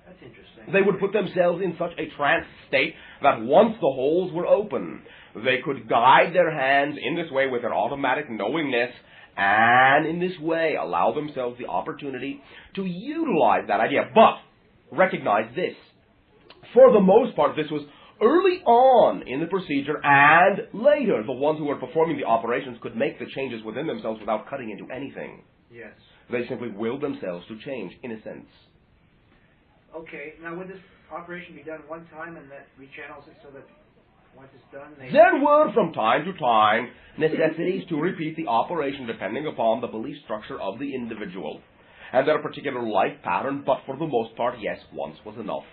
That's interesting. They would put themselves in such a trance state that once the holes were open, they could guide their hands in this way with their automatic knowingness, and in this way allow themselves the opportunity to utilize that idea. But recognize this. For the most part, this was early on in the procedure, and later the ones who were performing the operations could make the changes within themselves without cutting into anything. Yes. They simply willed themselves to change, in a sense. Okay. Now, would this operation be done one time and that rechannels it so that once it's done, There were, from time to time, necessities to repeat the operation depending upon the belief structure of the individual and their particular life pattern, but for the most part, yes, once was enough.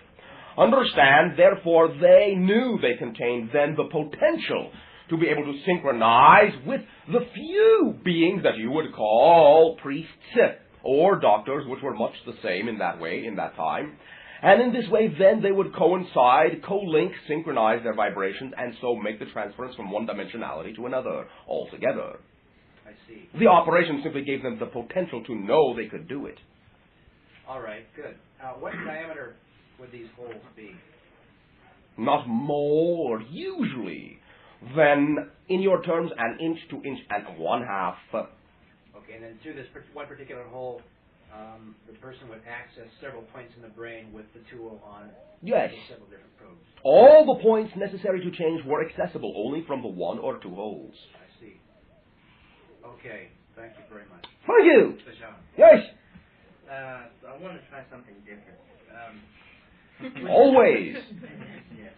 Understand, therefore, they knew they contained then the potential to be able to synchronize with the few beings that you would call priests or doctors, which were much the same in that way, in that time. And in this way, then, they would coincide, co-link, synchronize their vibrations, and so make the transference from one dimensionality to another altogether. I see. The operation simply gave them the potential to know they could do it. All right, good. What diameter would these holes be? not more, usually, than, in your terms, an inch to inch and 1/2. Okay, and then through this one particular hole, the person would access several points in the brain with the tool on it. Yes. With several different probes. All the points necessary to change were accessible only from the 1 or 2 holes. I see. Okay, thank you very much. Thank you. Bashar. Yes. I want to try something different. Always. Yes.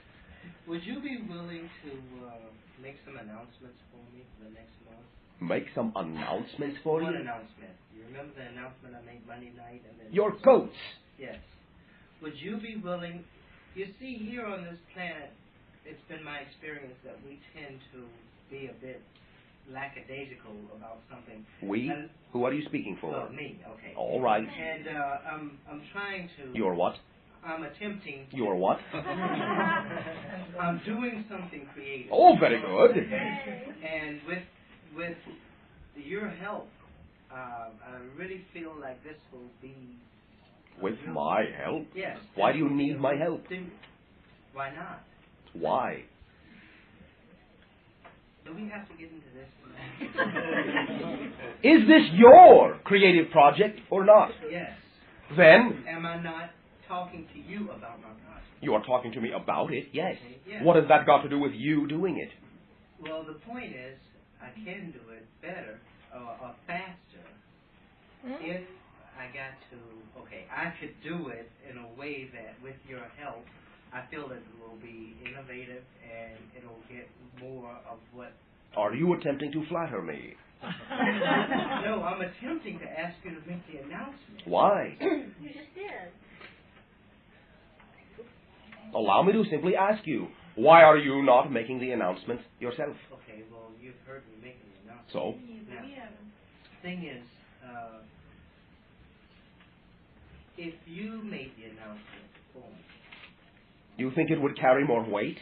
Would you be willing to make some announcements for me for the next month? Make some announcements for One you? announcement. You remember the announcement I made Monday night? And then Your coats. Yes. Would you be willing? You see, here on this planet, it's been my experience that we tend to be a bit lackadaisical about something. We? And, Who are you speaking for? well, me. Okay. All right. And I'm trying to. You're what? I'm attempting. You're what? I'm doing something creative. Oh, very good. And with your help, I really feel like this will be. With my help? Yes. Why do you need my help? Why not? Why? Do we have to get into this? Is this your creative project or not? Yes. Then Am I not talking to you about my project? you are talking to me about it, yes. Okay, yes. What has that got to do with you doing it? Well, the point is, I can do it better or faster if I got to. Okay, I could do it in a way that, with your help, I feel that it will be innovative and it'll get more of what. Are you attempting to flatter me? No, I'm attempting to ask you to make the announcement. Why? You just did. Allow me to simply ask you, why are you not making the announcement yourself? Okay, well, you've heard me making the announcement. So? Now, the thing is, if you made the announcement for me, You think it would carry more weight?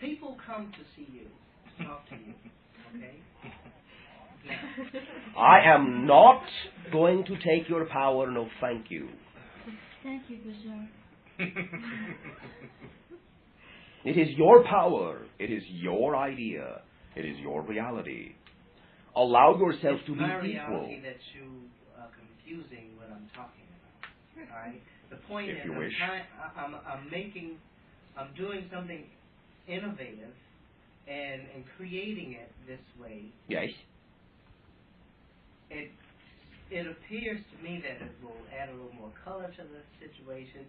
people come to see you, to talk to you, okay? Now, I am not going to take your power, no thank you. Thank you, Bashar. It is your power. It is your idea. It is your reality. Allow yourself it's to be my equal. reality that you are confusing what I'm talking about, all right? The point If is, you wish. I'm doing something innovative and creating it this way. Yes? It appears to me that it will add a little more color to the situation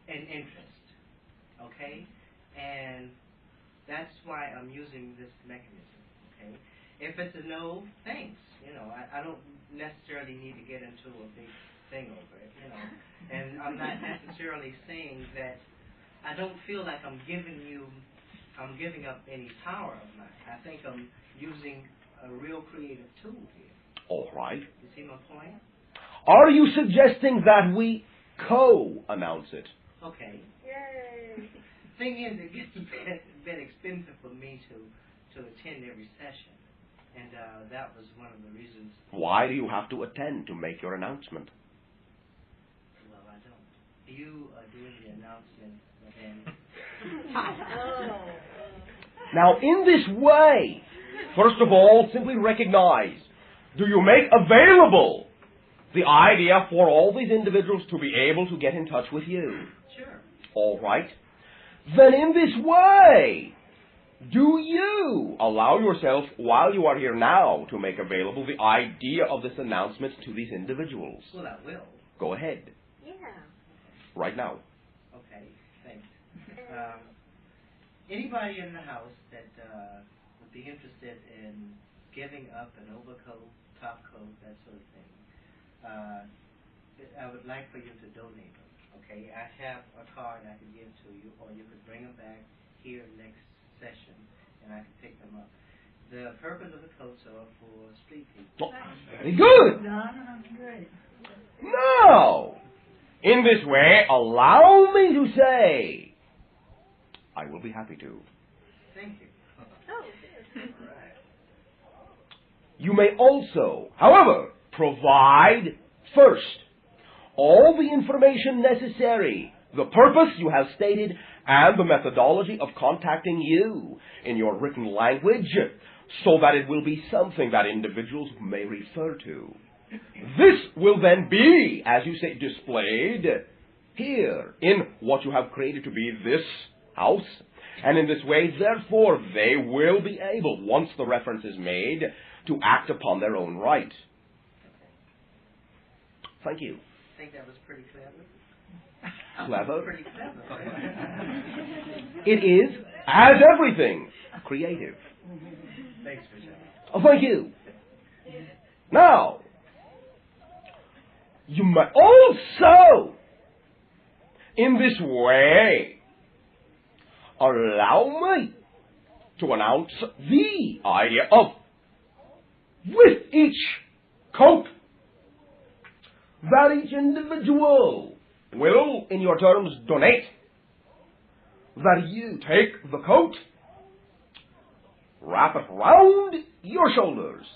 and interest, okay? And that's why I'm using this mechanism, okay? If it's a no, thanks. You know, I don't necessarily need to get into a big thing over it, you know. And I'm not necessarily saying that I don't feel like I'm giving up any power of mine. I think I'm using a real creative tool here. All right. You see my point? Are you suggesting that we co-announce it? Okay. Yay. Thing is, it gets a bit expensive for me to attend every session, and that was one of the reasons. Why do you have to attend to make your announcement? Well, I don't. You are doing the announcement, and Now, in this way, first of all, simply recognize, do you make available the idea for all these individuals to be able to get in touch with you? sure. All right. Then in this way, do you allow yourself, while you are here now, to make available the idea of this announcement to these individuals? Well, I will. Go ahead. Yeah. Right now. Okay, thanks. Anybody in the house that would be interested in giving up an overcoat, top coat, that sort of thing, I would like for you to donate them. Okay, I have a card I can give to you, or you could bring them back here next session, and I can pick them up. The purpose of the coats are for street people. Oh, very good. Great. Now, in this way, allow me to say, I will be happy to. Thank you. Right. You may also, however, provide first all the information necessary the purpose you have stated, and the methodology of contacting you in your written language, so that it will be something that individuals may refer to. This will then be, as you say, displayed here in what you have created to be this house. And in this way, therefore, they will be able, once the reference is made, to act upon their own right. Thank you. I think that was pretty clever. Clever? Pretty clever. It is, as everything, creative. Thanks, Bashar. Oh, thank you. Now, you may also, in this way, allow me to announce the idea of, with each coat, that each individual will, in your terms, donate, that you take the coat, wrap it round your shoulders,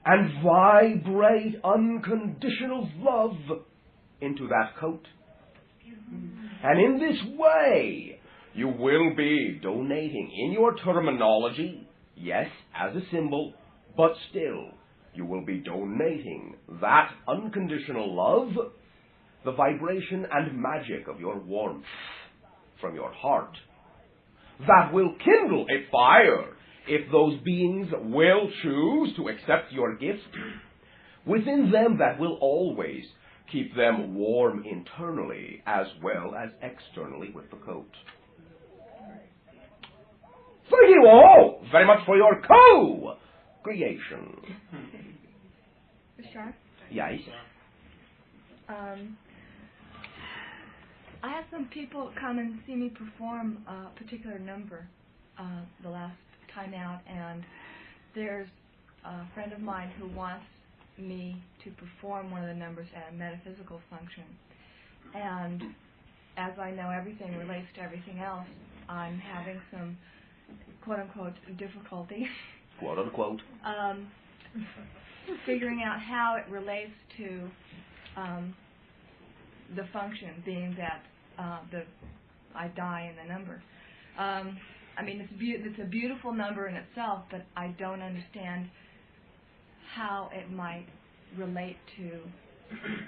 and vibrate unconditional love into that coat. And in this way, you will be donating in your terminology, yes, as a symbol, but still, you will be donating that unconditional love, the vibration and magic of your warmth from your heart, that will kindle a fire if those beings will choose to accept your gift within them, that will always keep them warm internally as well as externally with the coat. Thank you all very much for your co-creation. Bashar? Yes? I had some people come and see me perform a particular number the last time out, and there's a friend of mine who wants me to perform one of the numbers at a metaphysical function. And as I know everything relates to everything else, I'm having some quote-unquote difficulty. Quote-unquote. Figuring out how it relates to the function, being that I die in the number. I mean, it's a beautiful number in itself, but I don't understand how it might relate to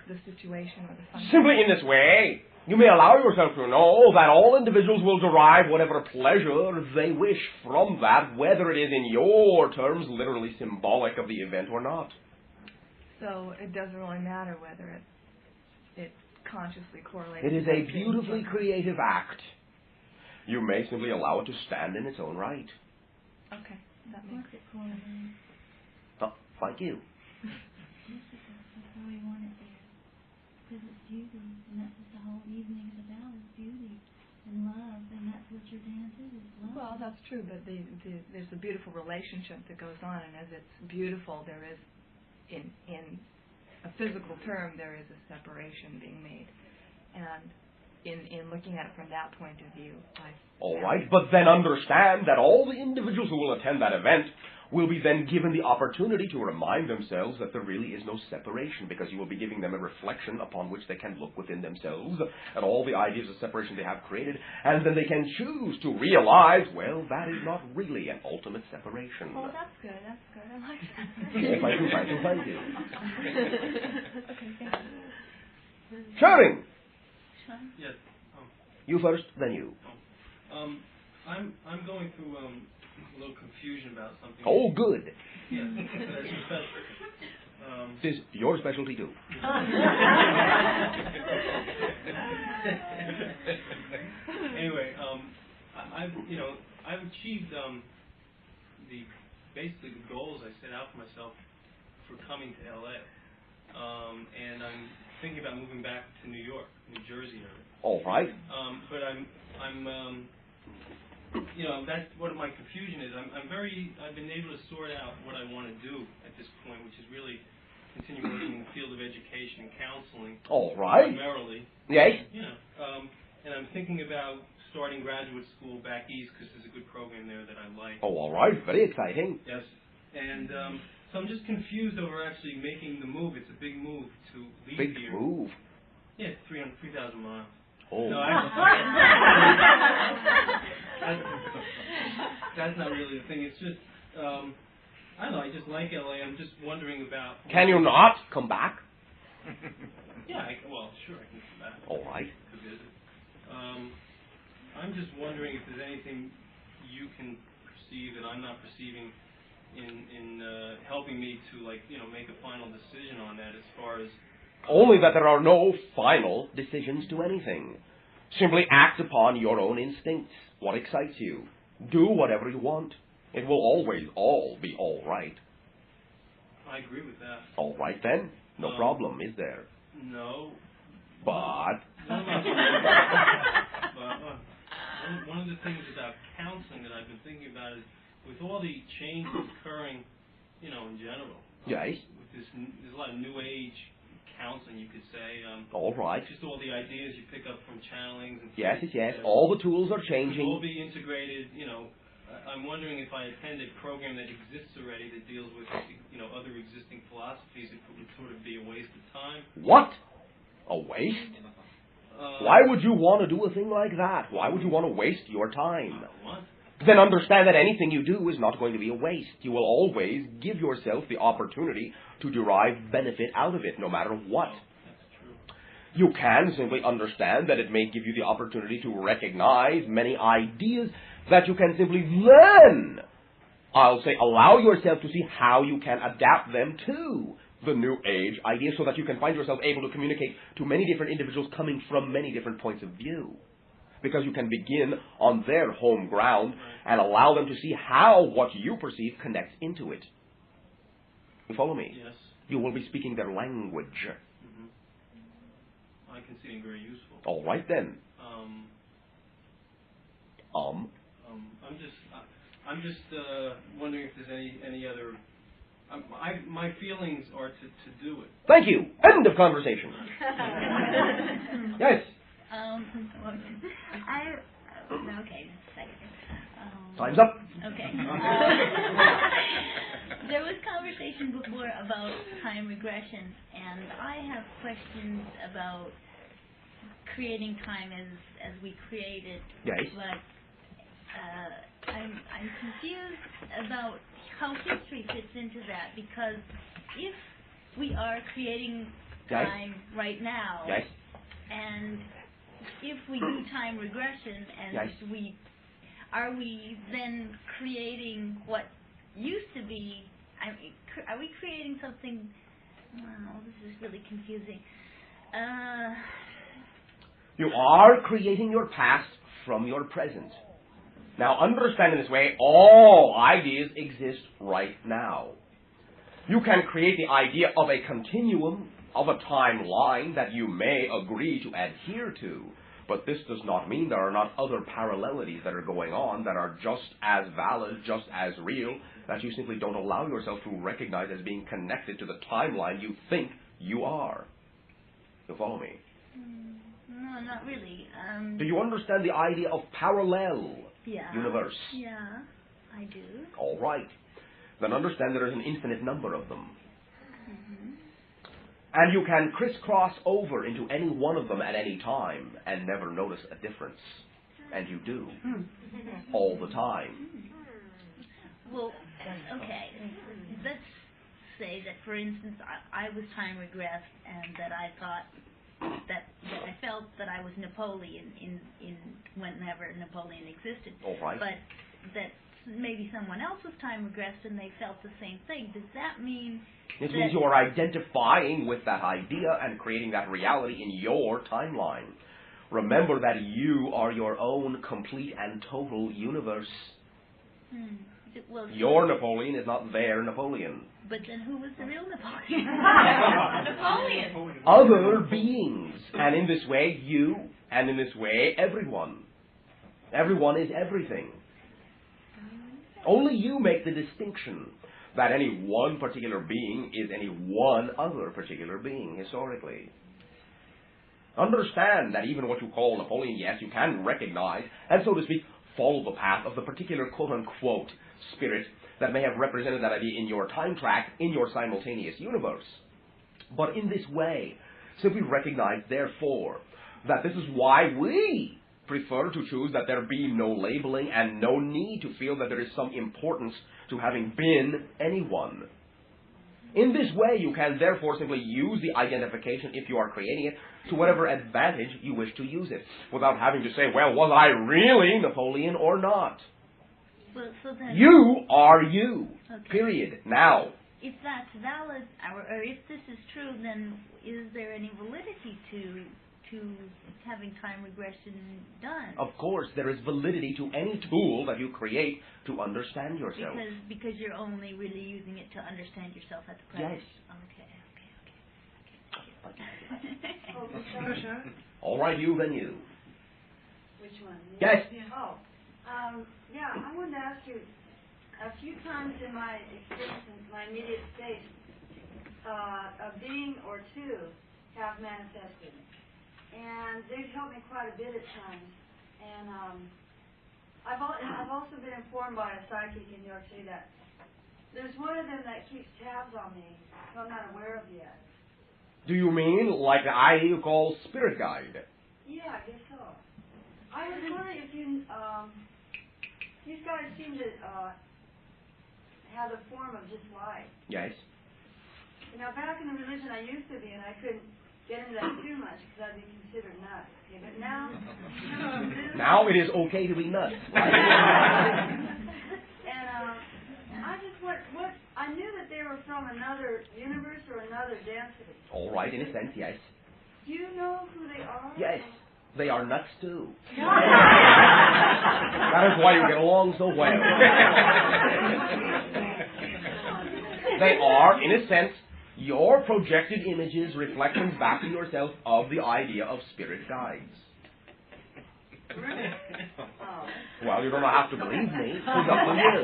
the situation or the function. Simply in this way, you may allow yourself to know that all individuals will derive whatever pleasure they wish from that, whether it is in your terms literally symbolic of the event or not. So it doesn't really matter whether it consciously correlates. It is a beautifully creative act. You may simply allow it to stand in its own right. Okay, that makes it cool. Oh, thank you. That's how we want it there. Because it's beauty, and that's what the whole evening is about, is beauty and love, and that's what your dance is love. Well, that's true, but there's a beautiful relationship that goes on, and as it's beautiful, there is, in a physical term, there is a separation being made. And in looking at it from that point of view, all right, but then understand that all the individuals who will attend that event will be then given the opportunity to remind themselves that there really is no separation, because you will be giving them a reflection upon which they can look within themselves at all the ideas of separation they have created, and then they can choose to realize, well, that is not really an ultimate separation. Oh, that's good. I like that. Yes, thank you. Okay, thank you. Sharing. Yes. You first, then you. I'm going through a little confusion about something. Oh, good. Yes. This is your specialty too. Anyway, I've achieved basically the goals I set out for myself for coming to LA, and I'm thinking about moving back to New York, New Jersey area. All right. But I'm that's what my confusion is. I've been able to sort out what I want to do at this point, which is really continue working in the field of education and counseling. All right. Primarily. Yes. And I'm thinking about starting graduate school back east because there's a good program there that I like. Oh, all right. Very exciting. Yes. And so I'm just confused over actually making the move. It's a big move to leave here. Big move. Yeah, 3,000 miles. Oh. No, that's not really the thing. It's just, I don't know, I just like LA. I'm just wondering about... Can you not come back? Yeah, well, sure, I can come back. All right. To visit. I'm just wondering if there's anything you can perceive that I'm not perceiving in helping me to, like, make a final decision on that as far as... Only that there are no final decisions to anything. Simply act upon your own instincts. What excites you? Do whatever you want. It will always all be all right. I agree with that. All right then. No problem, is there? No. But... One of the things about counseling that I've been thinking about is with all the changes occurring, in general. Yes. With there's a lot of new age counseling, you could say. All right. Just all the ideas you pick up from channelings and yes. All the tools are changing. Could all be integrated. I'm wondering if I attend a program that exists already that deals with other existing philosophies, it would sort of be a waste of time. What? A waste? Why would you want to do a thing like that? Why would you want to waste your time? What? Then understand that anything you do is not going to be a waste. You will always give yourself the opportunity to derive benefit out of it, no matter what. That's true. You can simply understand that it may give you the opportunity to recognize many ideas that you can simply then, I'll say, allow yourself to see how you can adapt them to the new age ideas so that you can find yourself able to communicate to many different individuals coming from many different points of view. Because you can begin on their home ground and allow them to see how what you perceive connects into it. You follow me? Yes. You will be speaking their language. Mm-hmm. I can see it very useful. All right then. I'm just wondering if there's any other. My feelings are to do it. Thank you. End of conversation. Yes. Okay, just a second. Time's up. Okay. There was conversation before about time regression, and I have questions about creating time as we create it. Yes. But I'm confused about how history fits into that, because if we are creating time right now, and if we do time regression, and are we then creating what used to be? Are we creating something? Oh, this is really confusing. You are creating your past from your present. Now, understand in this way, all ideas exist right now. You can create the idea of a continuum, of a timeline that you may agree to adhere to, but this does not mean there are not other parallelities that are going on that are just as valid, just as real, that you simply don't allow yourself to recognize as being connected to the timeline you think you are. You follow me? No, not really. Do you understand the idea of parallel universe? Yeah, I do. All right. Then understand there is an infinite number of them. Mm-hmm. And you can crisscross over into any one of them at any time and never notice a difference. And you do. All the time. Well, okay. Let's say that, for instance, I was time regressed and that I thought that I felt that I was Napoleon in whenever Napoleon existed. All right. But that maybe someone else was time regressed and they felt the same thing. Does that mean... It means you are identifying with that idea and creating that reality in your timeline. Remember that you are your own complete and total universe. Well, your Napoleon is not their Napoleon. But then who was the real Napoleon? Napoleon. Other beings. And in this way, you, and in this way, everyone. Everyone is everything. Only you make the distinction that any one particular being is any one other particular being, historically. Understand that even what you call Napoleon, yes, you can recognize, and so to speak, follow the path of the particular quote-unquote spirit that may have represented that idea in your time track, in your simultaneous universe. But in this way, Simply recognize, therefore, that this is why we prefer to choose that there be no labeling and no need to feel that there is some importance to having been anyone. In this way, you can therefore simply use the identification, if you are creating it, to whatever advantage you wish to use it, without having to say, well, was I really Napoleon or not? Well, so then You are you. Okay. Period. Now. If that's valid, or if this is true, then is there any validity to having time regression done? Of course, there is validity to any tool that you create to understand yourself. Because you're only really using it to understand yourself at the present. Yes. Okay. All right, you, then you. Which one? Yes. Oh, yeah, I wanted to ask you, a few times in my experience, in my immediate state, a being or two have manifested. And they've helped me quite a bit at times. And I've also been informed by a psychic in New York City that there's one of them that keeps tabs on me, who I'm not aware of yet. Do you mean like I call spirit guide? Yeah, I guess so. I was wondering if you, these guys seem to have the form of just light. Yes. Now, back in the religion I used to be, and I couldn't get into that too much because I'd be considered nuts. Okay, but now, Now it is okay to be nuts. Right? And I just what I knew that they were from another universe or another density. All right, in a sense, yes. Do you know who they are? Yes. They are nuts too. That is why you get along so well. They are, in a sense, your projected images, reflections back to yourself of the idea of spirit guides. Well, you don't have to believe me. It's up to you.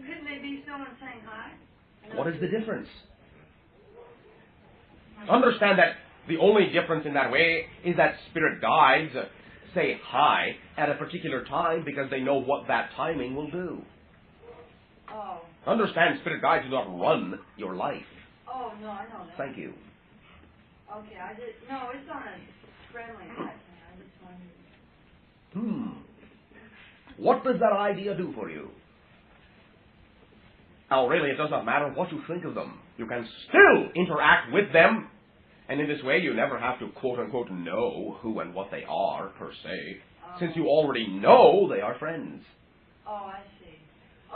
Couldn't they be someone saying hi? What is the difference? Understand that the only difference in that way is that spirit guides say hi at a particular time because they know what that timing will do. Oh. Understand, spirit guides do not run your life. Oh, no, I know that. Thank you. Okay, no, it's on a friendly type thing. I just wanted. What does that idea do for you? Now, really, it does not matter what you think of them. You can still interact with them, and in this way, you never have to quote-unquote know who and what they are, per se, since you already know they are friends. Oh, I see.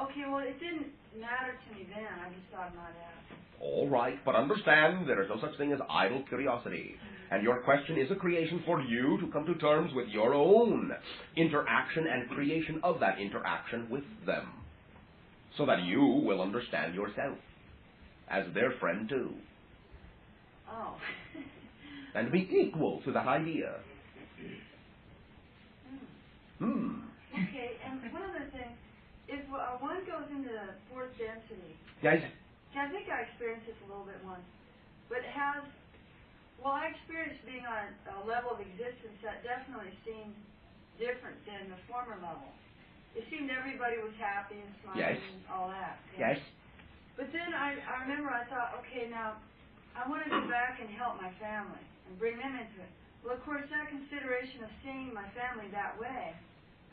Okay, well, it didn't matter to me then. I just thought I might ask. All right, but understand there is no such thing as idle curiosity. And your question is a creation for you to come to terms with your own interaction and creation of that interaction with them, so that you will understand yourself as their friend too. Oh. And be equal to that idea. Okay, and one other thing. If one goes into the fourth density, Yes. I think I experienced this a little bit once, but I experienced being on a level of existence that definitely seemed different than the former level. It seemed everybody was happy and smiling and all that. Yes. But then I remember I thought, okay, now I want to go back and help my family and bring them into it. Well, of course, that consideration of seeing my family that way,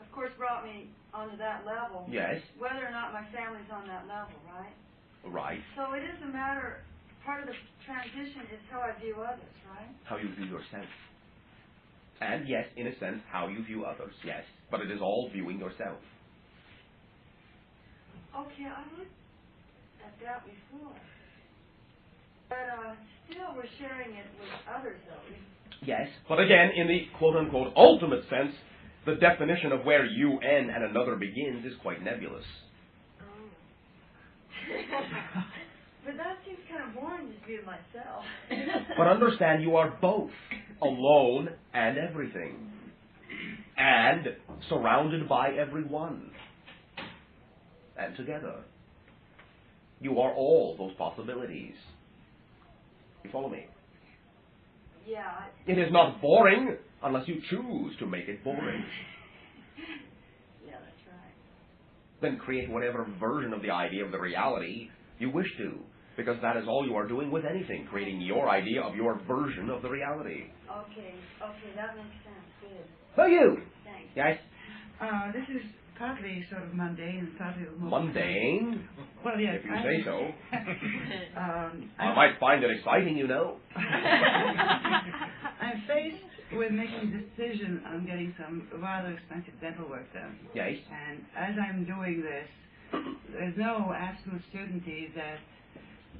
of course, brought me onto that level. Yes. Whether or not my family's on that level, right? Right. So it is a matter, part of the transition is how I view others, right? How you view yourself. And yes, in a sense, how you view others, yes. But it is all viewing yourself. Okay, I looked at that before. But still we're sharing it with others, though. Yes, but again, in the quote-unquote ultimate sense, the definition of where you end and another begins is quite nebulous. But that seems kind of boring to view myself. But understand, you are both alone and everything, and surrounded by everyone, and together. You are all those possibilities. You follow me? Yeah. It is not boring unless you choose to make it boring. Yeah, that's right. Then create whatever version of the idea of the reality you wish to. Because that is all you are doing with anything, creating your idea of your version of the reality. Okay, that makes sense. Good. So you? Thanks. Yes? This is partly sort of mundane and partly more... Mundane? Well, yes. If you say so. I I'm might find it exciting, you know. I'm faced with making a decision on getting some rather expensive dental work done. Yes? And as I'm doing this, there's no absolute certainty that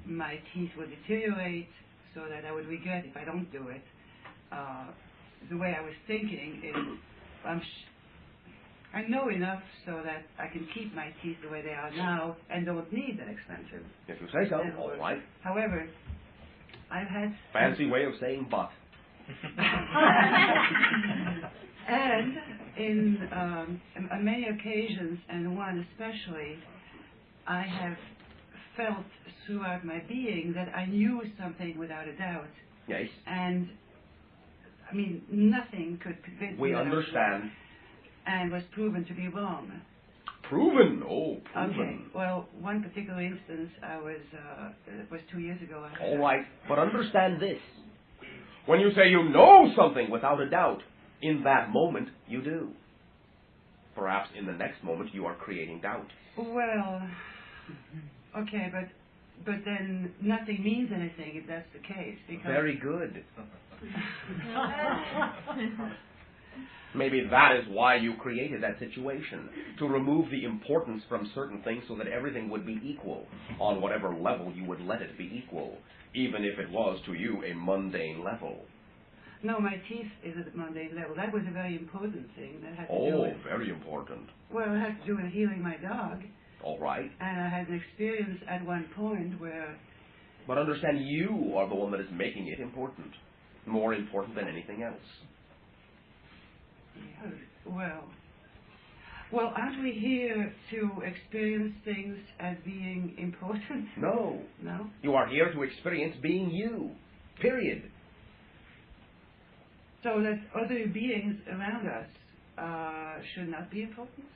my teeth will deteriorate so that I would regret if I don't do it. The way I was thinking is I know enough so that I can keep my teeth the way they are now and don't need that expensive. If you say so, dental all work. right. However, I've had... Fancy way of saying but. And on many occasions, and one especially, I have felt throughout my being that I knew something without a doubt. Yes. And, I mean, nothing could convince me. We understand. And was proven to be wrong. Proven? Oh, proven. Okay. Well, one particular instance, it was 2 years ago. All right, but understand this. When you say you know something without a doubt, in that moment you do. Perhaps in the next moment you are creating doubt. Well, okay, but then nothing means anything if that's the case. Because Very good. Maybe that is why you created that situation, to remove the importance from certain things so that everything would be equal, on whatever level you would let it be equal, even if it was to you a mundane level. No, my teeth is at a mundane level. That was a very important thing. That had to do with... very important. Well, it had to do with healing my dog. All right. And I had an experience at one point where... But understand, you are the one that is making it important. More important than anything else. Well, aren't we here to experience things as being important? No. No? You are here to experience being you. Period. So that other beings around us should not be important?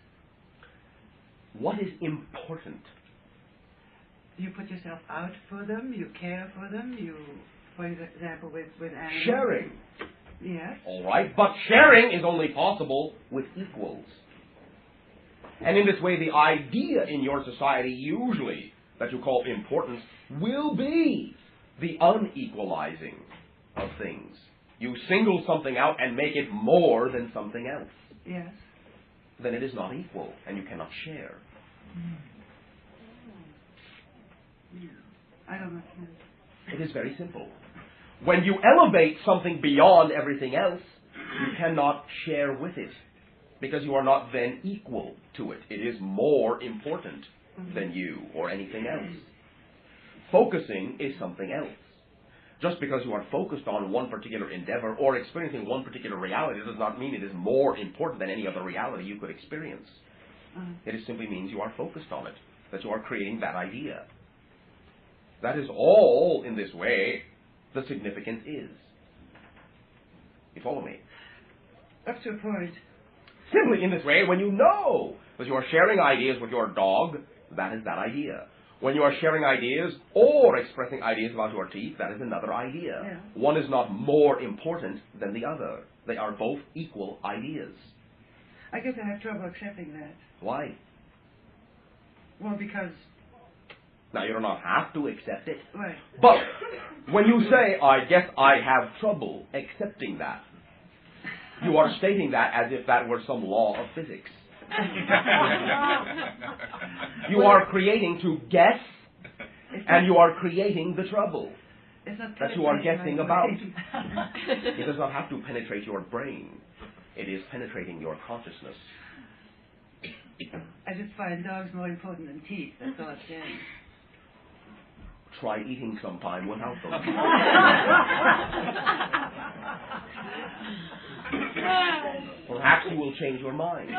What is important? You put yourself out for them, you care for them, you, for example, with animals. Sharing. Yes. All right, but sharing is only possible with equals. And in this way, the idea in your society usually that you call importance will be the unequalizing of things. You single something out and make it more than something else. Yes. Then it is not equal, and you cannot share. I don't know. It is very simple. When you elevate something beyond everything else, you cannot share with it, because you are not then equal to it. It is more important than you or anything else. Focusing is something else. Just because you are focused on one particular endeavor or experiencing one particular reality does not mean it is more important than any other reality you could experience. It simply means you are focused on it, that you are creating that idea. That is all, in this way, the significance is. You follow me? Up to a point. Simply in this way, when you know that you are sharing ideas with your dog, that is that idea. When you are sharing ideas or expressing ideas about your teeth, that is another idea. Yeah. One is not more important than the other. They are both equal ideas. I guess I have trouble accepting that. Why? Well, because... Now, you do not have to accept it. Right. But when you say, I guess I have trouble accepting that, you are stating that as if that were some law of physics. You are creating to guess, and you are creating the trouble that you are guessing about. It does not have to penetrate your brain. It is penetrating your consciousness. I just find dogs more important than teeth. That's all I'm saying. Try eating sometime without them. Perhaps you will change your mind.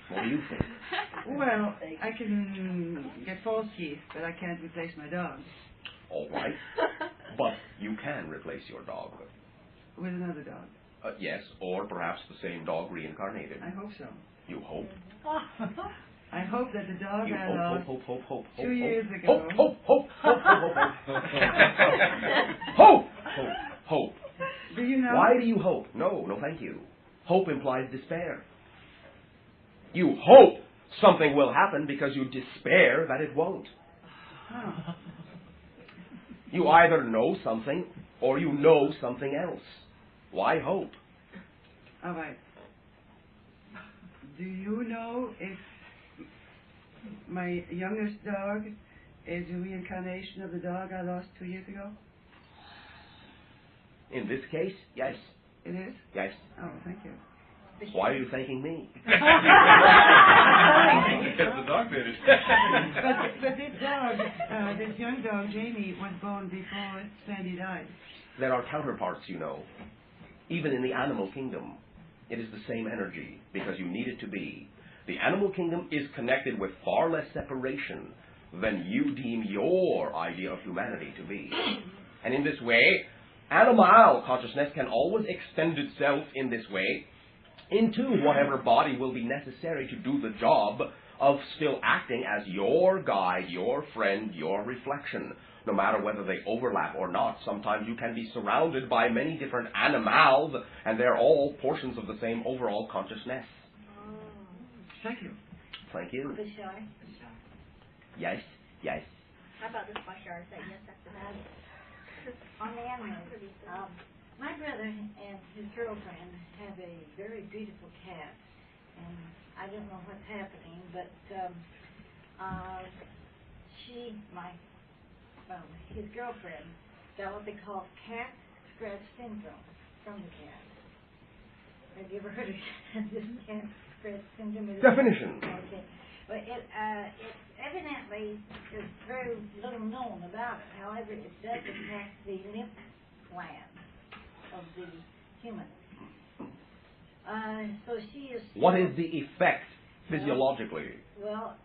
What do you think? Well, I can get false teeth, but I can't replace my dog. All right. But you can replace your dog. With another dog. Yes, or perhaps the same dog reincarnated. I hope so. You hope? I hope hope that the dog I lost Hope, 2 years ago. Hope. Do you know? Why do you hope? No, thank you. Hope implies despair. You hope something will happen because you despair that it won't. Oh. You either know something or you know something else. Why hope? All right. Do you know if my youngest dog is a reincarnation of the dog I lost 2 years ago? In this case, yes. It is? Yes. Oh, thank you. Why are you thanking me? Because the dog did it. But this dog, this young dog, Jamie, was born before Sandy died. There are counterparts, you know. Even in the animal kingdom, it is the same energy, because you need it to be. The animal kingdom is connected with far less separation than you deem your idea of humanity to be. And in this way, animal consciousness can always extend itself in this way into whatever body will be necessary to do the job of still acting as your guide, your friend, your reflection, no matter whether they overlap or not. Sometimes you can be surrounded by many different animals, and they're all portions of the same overall consciousness. Thank you. Thank you. Bashar. Yes. How about this, Bashar? Say yes after that. On the animals, my brother and his girlfriend have a very beautiful cat, and I don't know what's happening, but his girlfriend got what they call cat scratch syndrome from the cat. Have you ever heard of this cat scratch syndrome? Definition. Okay. Well, it evidently is very little known about it. However, it does attack the lymph gland of the human. So she is. What is the effect physiologically? Well,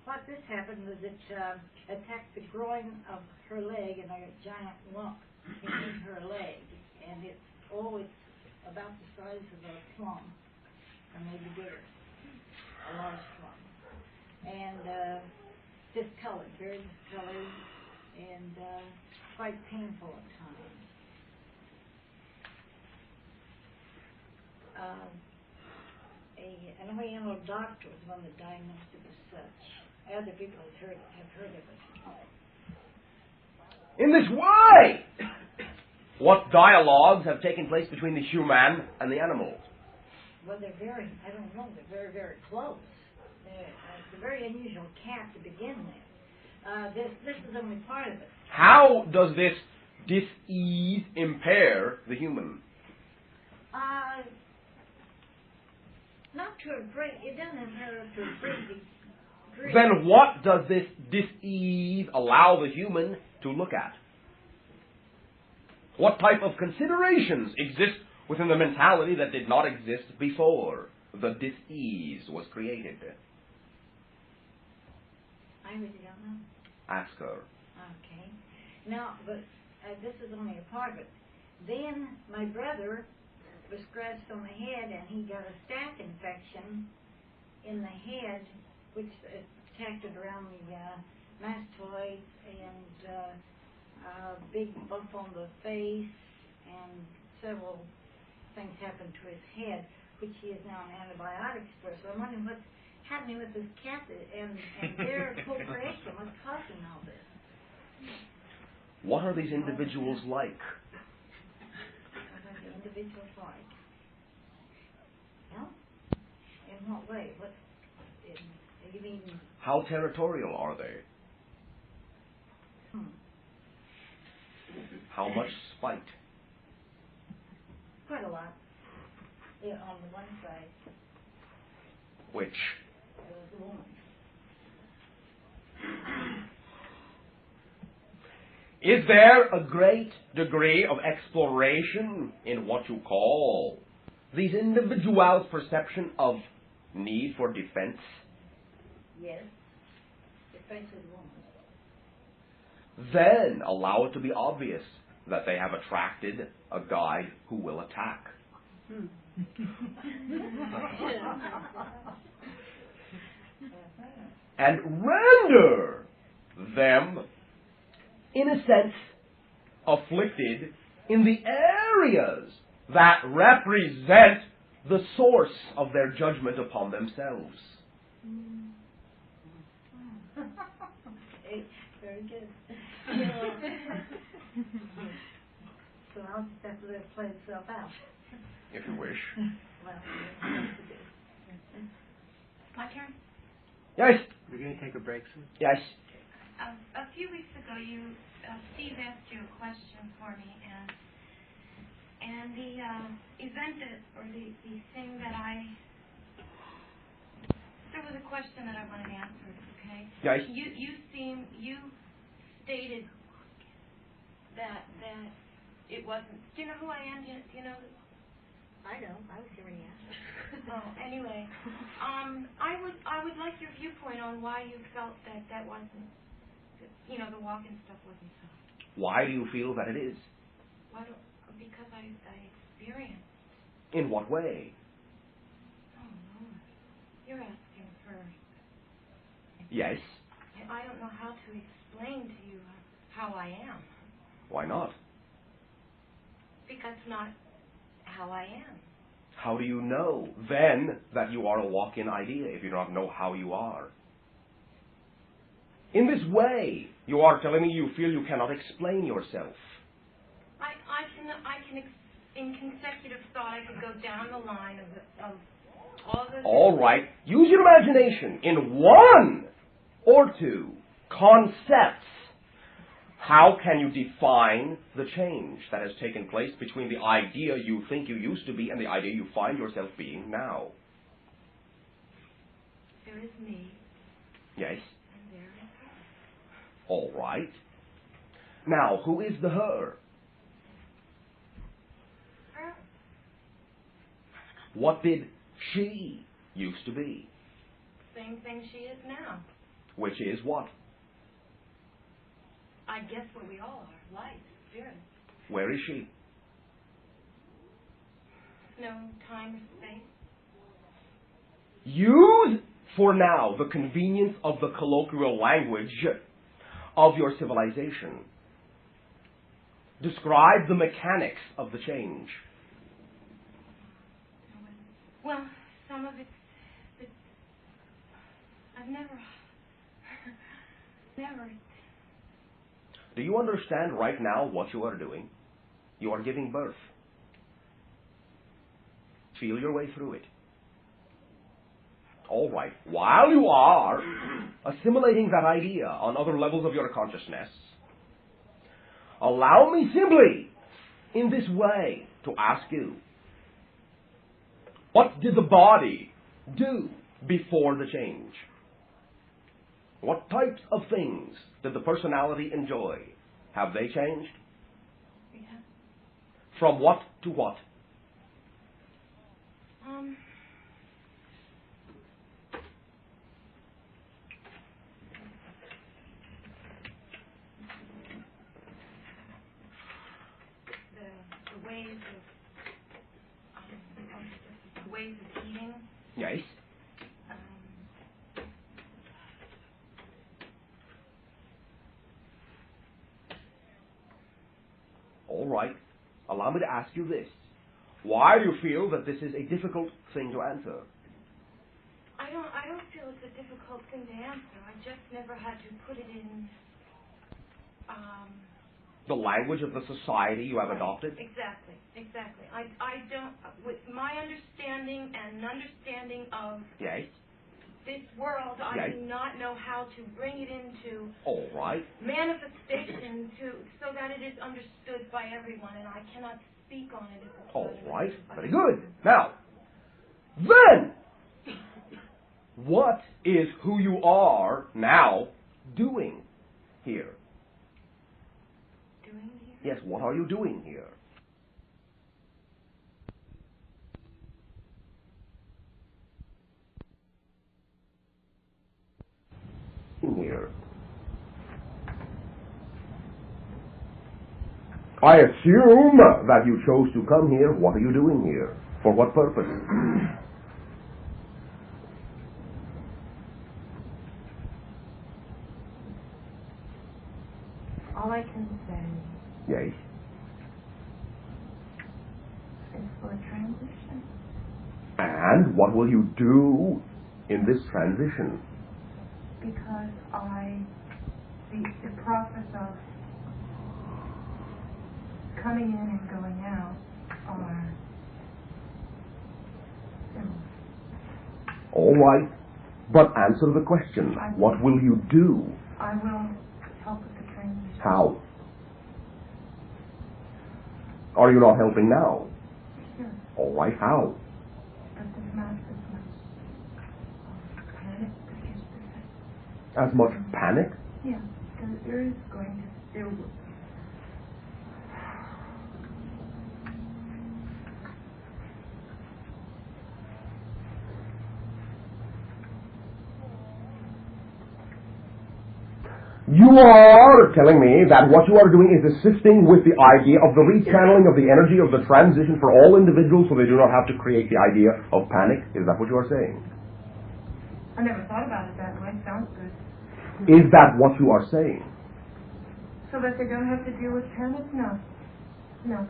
what this happened was it attacked the groin of her leg and a giant lump in her leg, and it's about the size of a plum, or maybe bigger, a large plum, and discolored, very discolored, and quite painful at times. An Oriental doctor was one that diagnosed it as such. Other people have heard of it. In this way, what dialogues have taken place between the human and the animals? Well, they're very very, very close. It's a very unusual cat to begin with. This is only part of it. How does this dis-ease impair the human? Not to a great, it doesn't impair to a great degree. Then what does this dis-ease allow the human to look at? What type of considerations exist within the mentality that did not exist before the dis-ease was created? I really don't know. Ask her. Okay. Now, but this is only a part of it. Then my brother was scratched on the head, and he got a staph infection in the head, which attacked it around the mastoid, and a big bump on the face, and several things happened to his head, which he is now on antibiotics for. So I'm wondering what's happening with this cat and their co-creation. What's causing all this? What are these individuals like? What are the individuals like? Well, in what way? You mean? How territorial are they? How much spite? Quite a lot. Yeah, on the one side. Which? It was the woman. Is there a great degree of exploration in what you call these individuals' perception of need for defense? Yes. Especially the woman. Then allow it to be obvious that they have attracted a guide who will attack. and render them, in a sense, afflicted in the areas that represent the source of their judgment upon themselves. Very good. So I'll just have to let it play itself out. If you wish. Well, My turn? Yes. We're going to take a break soon. Yes. A few weeks ago, Steve asked you a question for me, and the event or the thing that there was a question that I wanted answered. Okay. Yes. You stated that it wasn't. Do you know who I am? Do you know? I know. I was hearing you. Oh, anyway, I would like your viewpoint on why you felt that wasn't, the walk-in stuff wasn't so. Why do you feel that it is? Because I experienced. In what way? Oh, Lord. You're asking first. Yes. I don't know how to explain to you how I am. Why not? Because not how I am. How do you know, then, that you are a walk-in idea if you do not know how you are? In this way, you are telling me you feel you cannot explain yourself. In consecutive thought, I could go down the line of all the... All right. Use your imagination. In one or two concepts, how can you define the change that has taken place between the idea you think you used to be and the idea you find yourself being now? There is me. Yes. And there is her. All right. Now, who is the her? Her. What did she used to be? Same thing she is now. Which is what? I guess what we all are. Light, spirit. Where is she? No time or space. Use, for now, the convenience of the colloquial language of your civilization. Describe the mechanics of the change. Well, some of it's I've never. Do you understand right now what you are doing? You are giving birth. Feel your way through it. All right. While you are assimilating that idea on other levels of your consciousness, allow me simply, in this way, to ask you, what did the body do before the change? What types of things did the personality enjoy? Have they changed? Yeah. From what to what? The ways of eating. Yes. All right. Allow me to ask you this. Why do you feel that this is a difficult thing to answer? I don't feel it's a difficult thing to answer. I just never had to put it in the language of the society you have adopted? Exactly. I don't, with my understanding and understanding of yes. this world, I yes. do not know how to bring it into all right. manifestation so that it is understood by everyone, and I cannot speak on it. All right. Very good. Now, then, what is who you are now doing here? Doing here? Yes, what are you doing here? Here. I assume that you chose to come here. What are you doing here? For what purpose? All I can say Yes. is for a transition. And what will you do in this transition? Because the process of coming in and going out are similar. All right, but answer the question. What will you do? I will help with the transition. How? Are you not helping now? Sure. All right, how? But there's not as much panic. As much panic? Yeah, there is going to. There will. You are telling me that what you are doing is assisting with the idea of the rechanneling of the energy of the transition for all individuals so they do not have to create the idea of panic? Is that what you are saying? I never thought about it that way. Sounds good. Is that what you are saying? So that they don't have to deal with panic? No. No.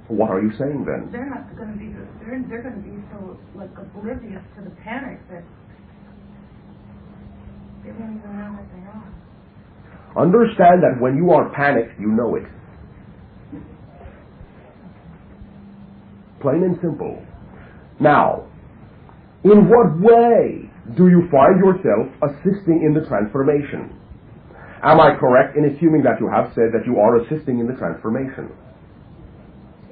What are you saying then? They're not going to be. They're going to be so like oblivious to the panic that they won't even know what they are. Understand that when you are panicked, you know it. Plain and simple. Now, in what way do you find yourself assisting in the transformation? Am I correct in assuming that you have said that you are assisting in the transformation?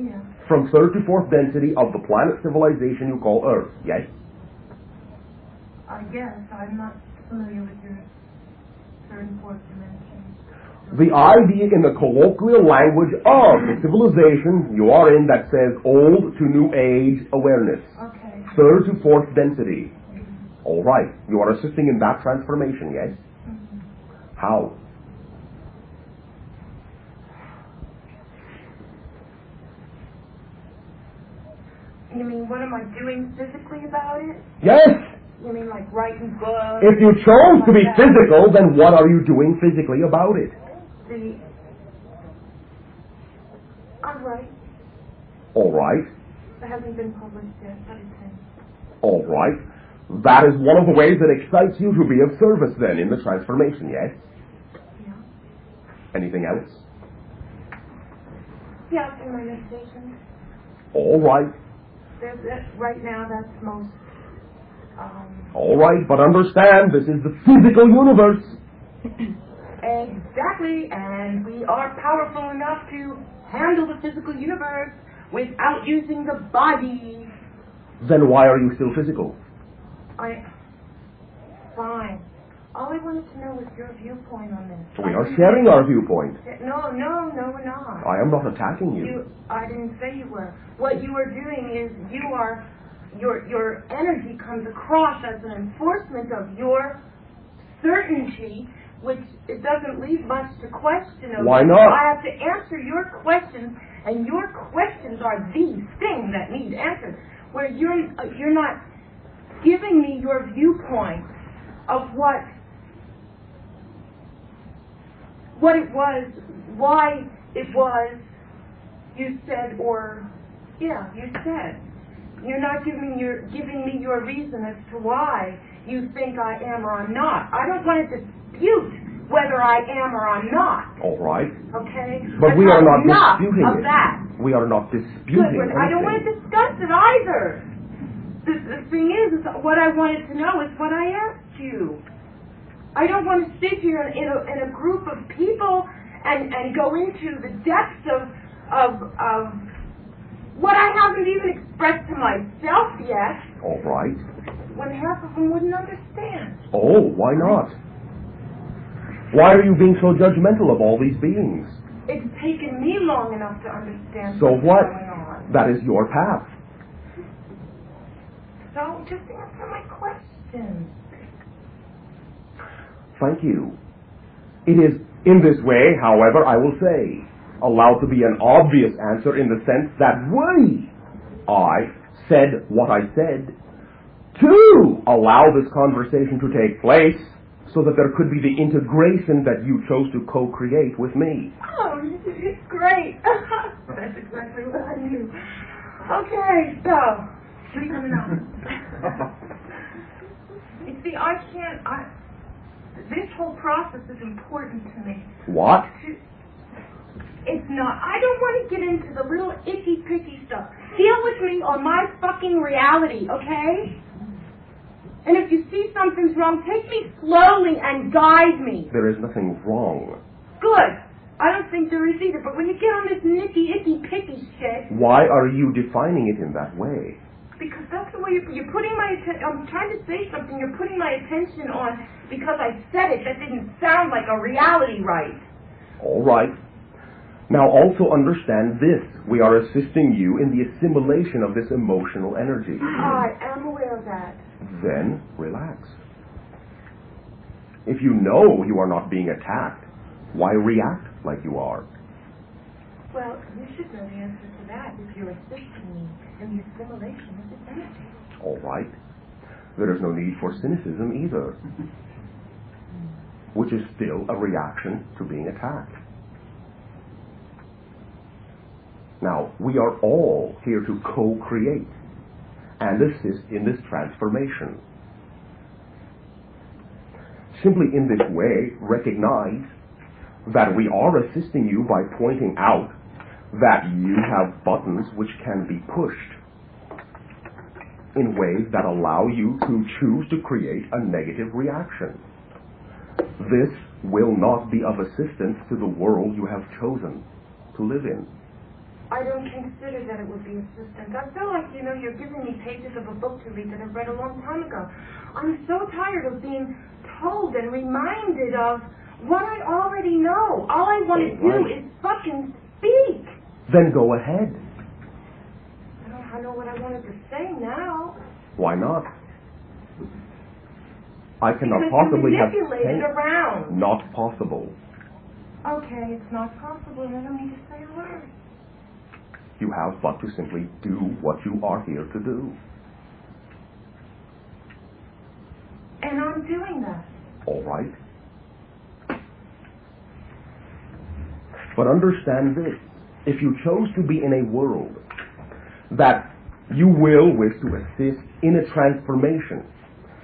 Yeah. From third to fourth density of the planet civilization you call Earth, yes? I guess I'm not familiar with your third and fourth dimension. The idea in the colloquial language of the civilization you are in that says old to new age awareness. Okay. Third to fourth density. All right. You are assisting in that transformation, yes? Mm-hmm. How? You mean, what am I doing physically about it? Yes! You mean like writing books? If you chose to be physical, then what are you doing physically about it? I'm right. All right. It hasn't been published yet, but it's in. All right. That is one of the ways that excites you to be of service then in the transformation, yes? Yeah. Anything else? Yeah, in my meditation. All right. Right now, that's most. All right, but understand, this is the physical universe. Exactly, and we are powerful enough to handle the physical universe without using the body. Then why are you still physical? Fine. All I wanted to know was your viewpoint on this. We are sharing our viewpoint. No, we're not. I am not attacking you. I didn't say you were. What you are doing is your energy comes across as an enforcement of your certainty, which it doesn't leave much to question over. Why not? I have to answer your questions, and your questions are the thing that need answered. Where you're not giving me your viewpoint of what it was, why it was, you said. You're not giving me your reason as to why you think I am or I'm not. I don't want to dispute whether I am or I'm not. All right. Okay? But we are not disputing of it. that. We are not disputing Good. I don't want to discuss it either. The thing is what I wanted to know is what I asked you. I don't want to sit here in a group of people and go into the depths of what I haven't even expressed to myself yet. All right. When half of them wouldn't understand. Oh, why not? Why are you being so judgmental of all these beings? It's taken me long enough to understand So what's what? going on. That is your path. So just answer my question. Thank you. It is in this way, however, I will say, allowed to be an obvious answer in the sense that I said what I said to allow this conversation to take place so that there could be the integration that you chose to co-create with me. Oh, it's great. That's exactly what I knew. Okay, so, what are you coming up? You see, this whole process is important to me. What? It's not. I don't want to get into the little icky-picky stuff. Deal with me on my fucking reality, okay? And if you see something's wrong, take me slowly and guide me. There is nothing wrong. Good. I don't think there is either, but when you get on this nicky, icky-picky shit... Why are you defining it in that way? Because that's the way you're putting my attention... I'm trying to say something. You're putting my attention on because I said it. That didn't sound like a reality right. All right. Now also understand this. We are assisting you in the assimilation of this emotional energy. I am aware of that. Then relax. If you know you are not being attacked, why react like you are? Well, you should know the answer to that if you're assisting me in the assimilation of this energy. All right. There is no need for cynicism either, which is still a reaction to being attacked. Now, we are all here to co-create and assist in this transformation. Simply in this way, recognize that we are assisting you by pointing out that you have buttons which can be pushed in ways that allow you to choose to create a negative reaction. This will not be of assistance to the world you have chosen to live in. I don't consider that it would be assistance. I feel like, you're giving me pages of a book to read that I've read a long time ago. I'm so tired of being told and reminded of what I already know. All I want to do is fucking speak. Then go ahead. I know what I wanted to say now. Why not? I cannot because possibly you have manipulated around. Not possible. Okay, it's not possible, and I don't need to say a word. You have but to simply do what you are here to do. And I'm doing that. All right. But understand this. If you chose to be in a world that you will wish to assist in a transformation,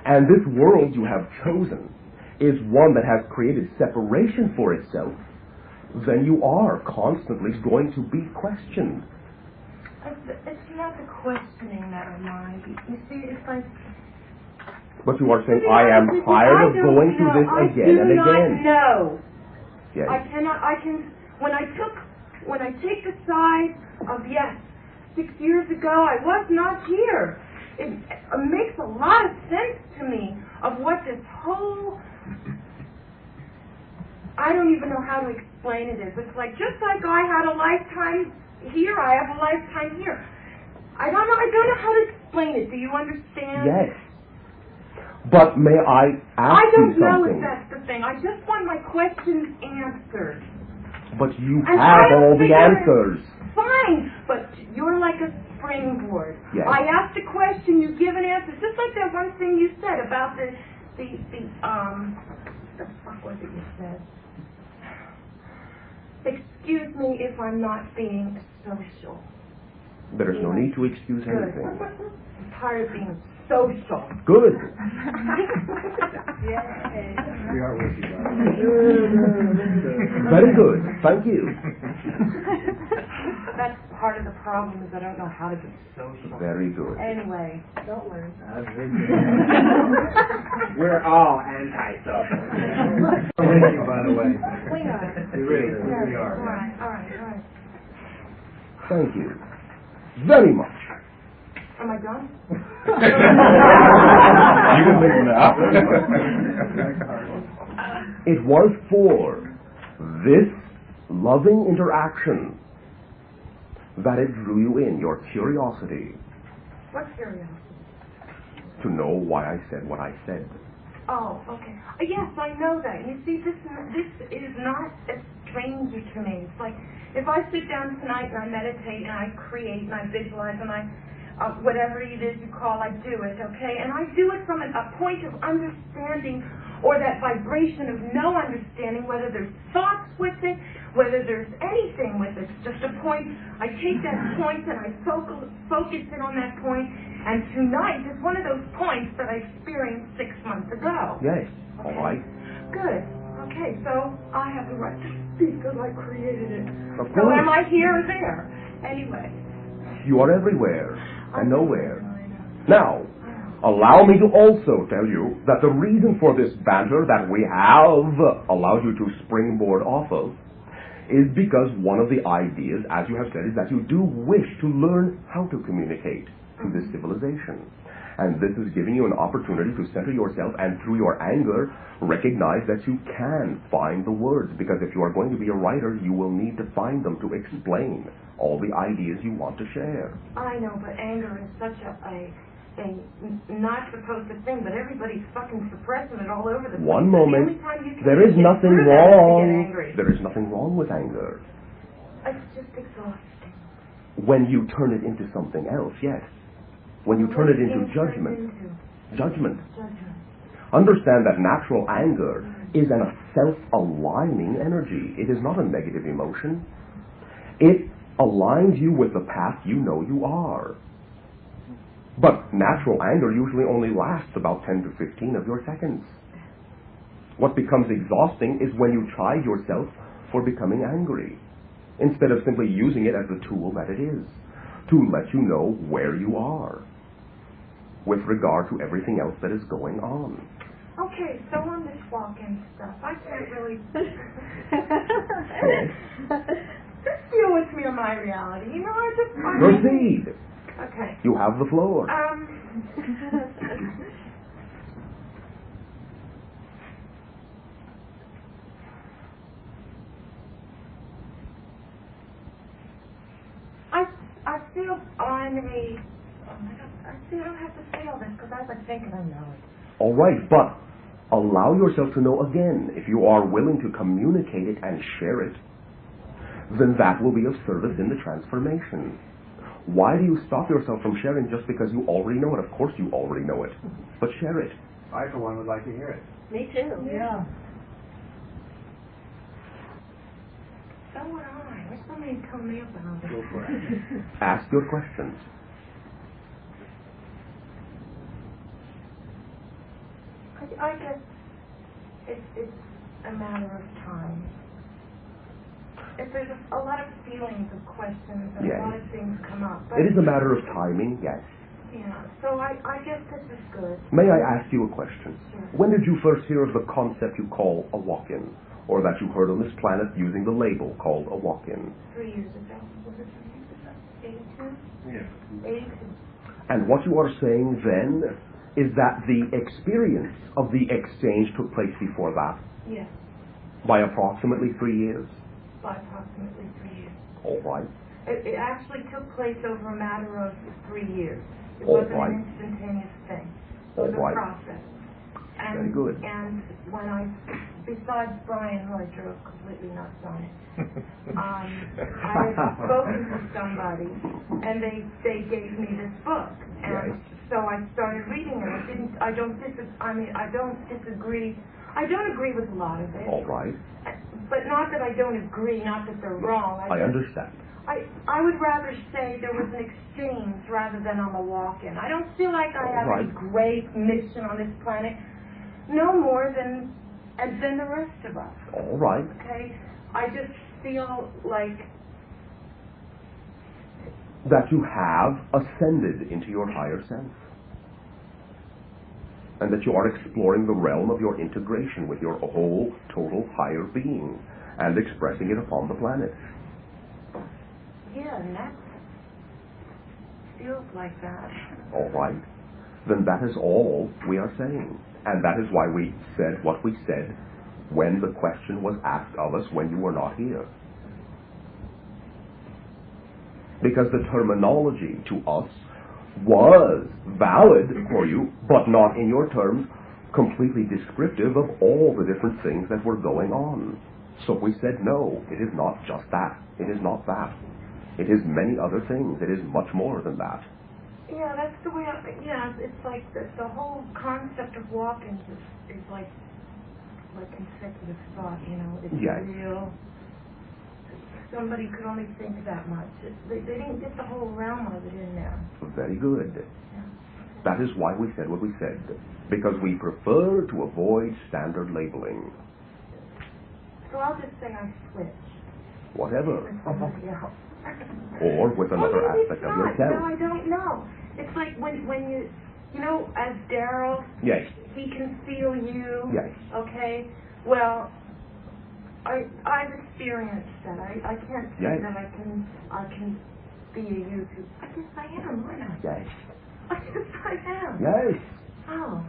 and this world you have chosen is one that has created separation for itself, then you are constantly going to be questioned. It's not the questioning that I mind. You see, it's like... But you are saying, I am tired of going through this again and again. No. Yes. When I take the side of, 6 years ago, I was not here. It makes a lot of sense to me of what this whole... I don't even know how to explain it is. It's like, just like I had a lifetime here, I have a lifetime here. I don't know how to explain it. Do you understand? Yes. But may I ask you something? I don't know if that's the thing. I just want my questions answered. But you have all the answers. Fine, but you're like a springboard. Yes. I asked a question, you give an answer. Just like that one thing you said about the fuck was it you said? Excuse me if I'm not being social. There is no need to excuse anything. I'm tired of being social. Good. Yay. We are with you, Very good. Thank you. That's part of the problem is I don't know how to be social. Very good. Anyway, don't worry. We're all anti-social. We're with you, by the way. We are. We really are. All right. Thank you. Very much. Am I done? You can leave now. It was for this loving interaction that it drew you in, your curiosity. What curiosity? To know why I said what I said. Oh, okay. Yes, I know that. You see, this is not a stranger to me. It's like if I sit down tonight and I meditate and I create and I visualize and I whatever it is you call, I do it, okay? And I do it from a point of understanding or that vibration of no understanding, whether there's thoughts with it, whether there's anything with it. It's just a point. I take that point and I focus in on that point, and tonight is one of those points that I experienced 6 months ago. Yes. Okay. All right. Good. Okay, so I have the right to speak because I created it. Of So course. am I here or there? Anyway. You are everywhere and nowhere. Now, allow me to also tell you that the reason for this banter that we have allowed you to springboard off of is because one of the ideas, as you have said, is that you do wish to learn how to communicate to this civilization. And this is giving you an opportunity to center yourself and through your anger recognize that you can find the words, because if you are going to be a writer, you will need to find them to explain all the ideas you want to share. I know, but anger is such a not supposed to thing, but everybody's fucking suppressing it all over the place. One moment. The only time you can There is get nothing through that is to get wrong. angry. There is nothing wrong with anger. It's just exhausting. When you turn it into something else, yes. When you turn it into judgment. Judgment. Understand that natural anger is a self-aligning energy. It is not a negative emotion. It aligns you with the path you know you are. But natural anger usually only lasts about 10 to 15 of your seconds. What becomes exhausting is when you chide yourself for becoming angry, instead of simply using it as the tool that it is, to let you know where you are with regard to everything else that is going on. Okay, so on this walk-in stuff, I can't really just deal with me or my reality. You know, Proceed. Okay. You have the floor. I feel I'm a... I don't have to say all this because I've been thinking I know it. All right, but allow yourself to know again. If you are willing to communicate it and share it, then that will be of service in the transformation. Why do you stop yourself from sharing just because you already know it? Of course you already know it, but share it. I, for one, would like to hear it. Me too. Yeah. So would I. Wish somebody told me about it. Go for it. Ask your questions. I guess it's a matter of time. If there's a lot of feelings of questions and Yes. a lot of things come up. But It is a matter of timing, yes. Yeah, so I guess this is good. May I ask you a question? Sure. When did you first hear of the concept you call a walk-in, or that you heard on this planet using the label called a walk-in? 3 years ago. Was it 3 years ago? 82? Yeah. 82. And what you are saying then is that the experience of the exchange took place before that, Yes, by approximately 3 years? by approximately 3 years. All right. It actually took place over a matter of 3 years. It All wasn't right. an instantaneous thing. It All was a right. process. And, Very good. And when besides Brian, who I drove completely nuts on it, I had spoken to somebody, and they gave me this book, and Yes. so I started reading it. I don't disagree. I don't agree with a lot of it. All right. But not that I don't agree, not that they're wrong. I understand. I would rather say there was an exchange rather than I'm a walk-in. I don't feel like I have a great mission on this planet, no more than the rest of us. All right. Okay? I just feel like... That you have ascended into your higher self. And that you are exploring the realm of your integration with your whole, total higher being and expressing it upon the planet. Yeah, and that feels like that. All right. Then that is all we are saying. And that is why we said what we said when the question was asked of us when you were not here. Because the terminology to us was valid for you, but not in your terms completely descriptive of all the different things that were going on. So we said, no, it is not just that. It is not that. It is many other things. It is much more than that. Yeah, that's the way it's like the whole concept of walk-ins is like consecutive thought, you know. It's Yes. real. Somebody could only think that much. They didn't get the whole realm of it in there. Very good. That is why we said what we said, because we prefer to avoid standard labeling. So I'll just say I switch. Whatever. With somebody else. Or with another Well, maybe aspect it's of not. yourself. No, I don't know. It's like when you know, as Daryl, Yes. he can feel you. Yes. Okay. Well, I've experienced that. I can't say Yes. that I can be a you too. I guess I am, aren't I? Yes. I guess I am. Yes. Oh.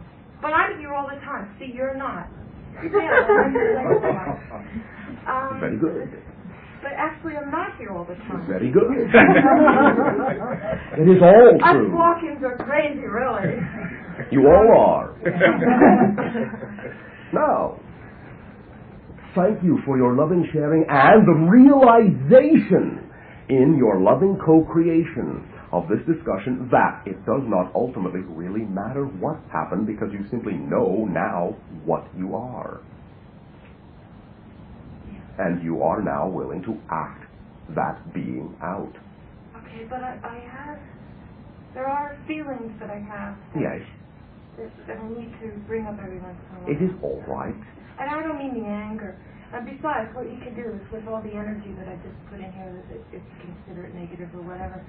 But I'm here all the time. See, you're not. Yeah. Very good. But actually, I'm not here all the time. Very good. It is all Us true. walk-ins are crazy, really. You all are. Now, thank you for your loving sharing and the realization in your loving co-creation of this discussion that it does not ultimately really matter what happened because you simply know now what you are. And you are now willing to act that being out. Okay, but there are feelings that I have. Yes. That I need to bring up every once in a while. It is all right. And I don't mean the anger. And besides, what you can do is with all the energy that I just put in here, if you consider it negative or whatever,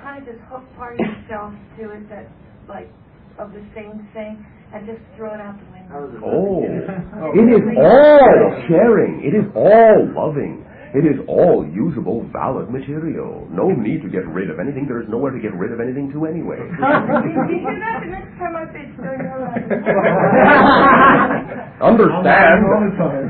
kind of just hook part of yourself to it that's like of the same thing and just throw it out the window. Oh, it is all sharing. It is all loving. It is all usable, valid material. No need to get rid of anything. There is nowhere to get rid of anything to anyway. You do that the next time I bitch, so you're right. Understand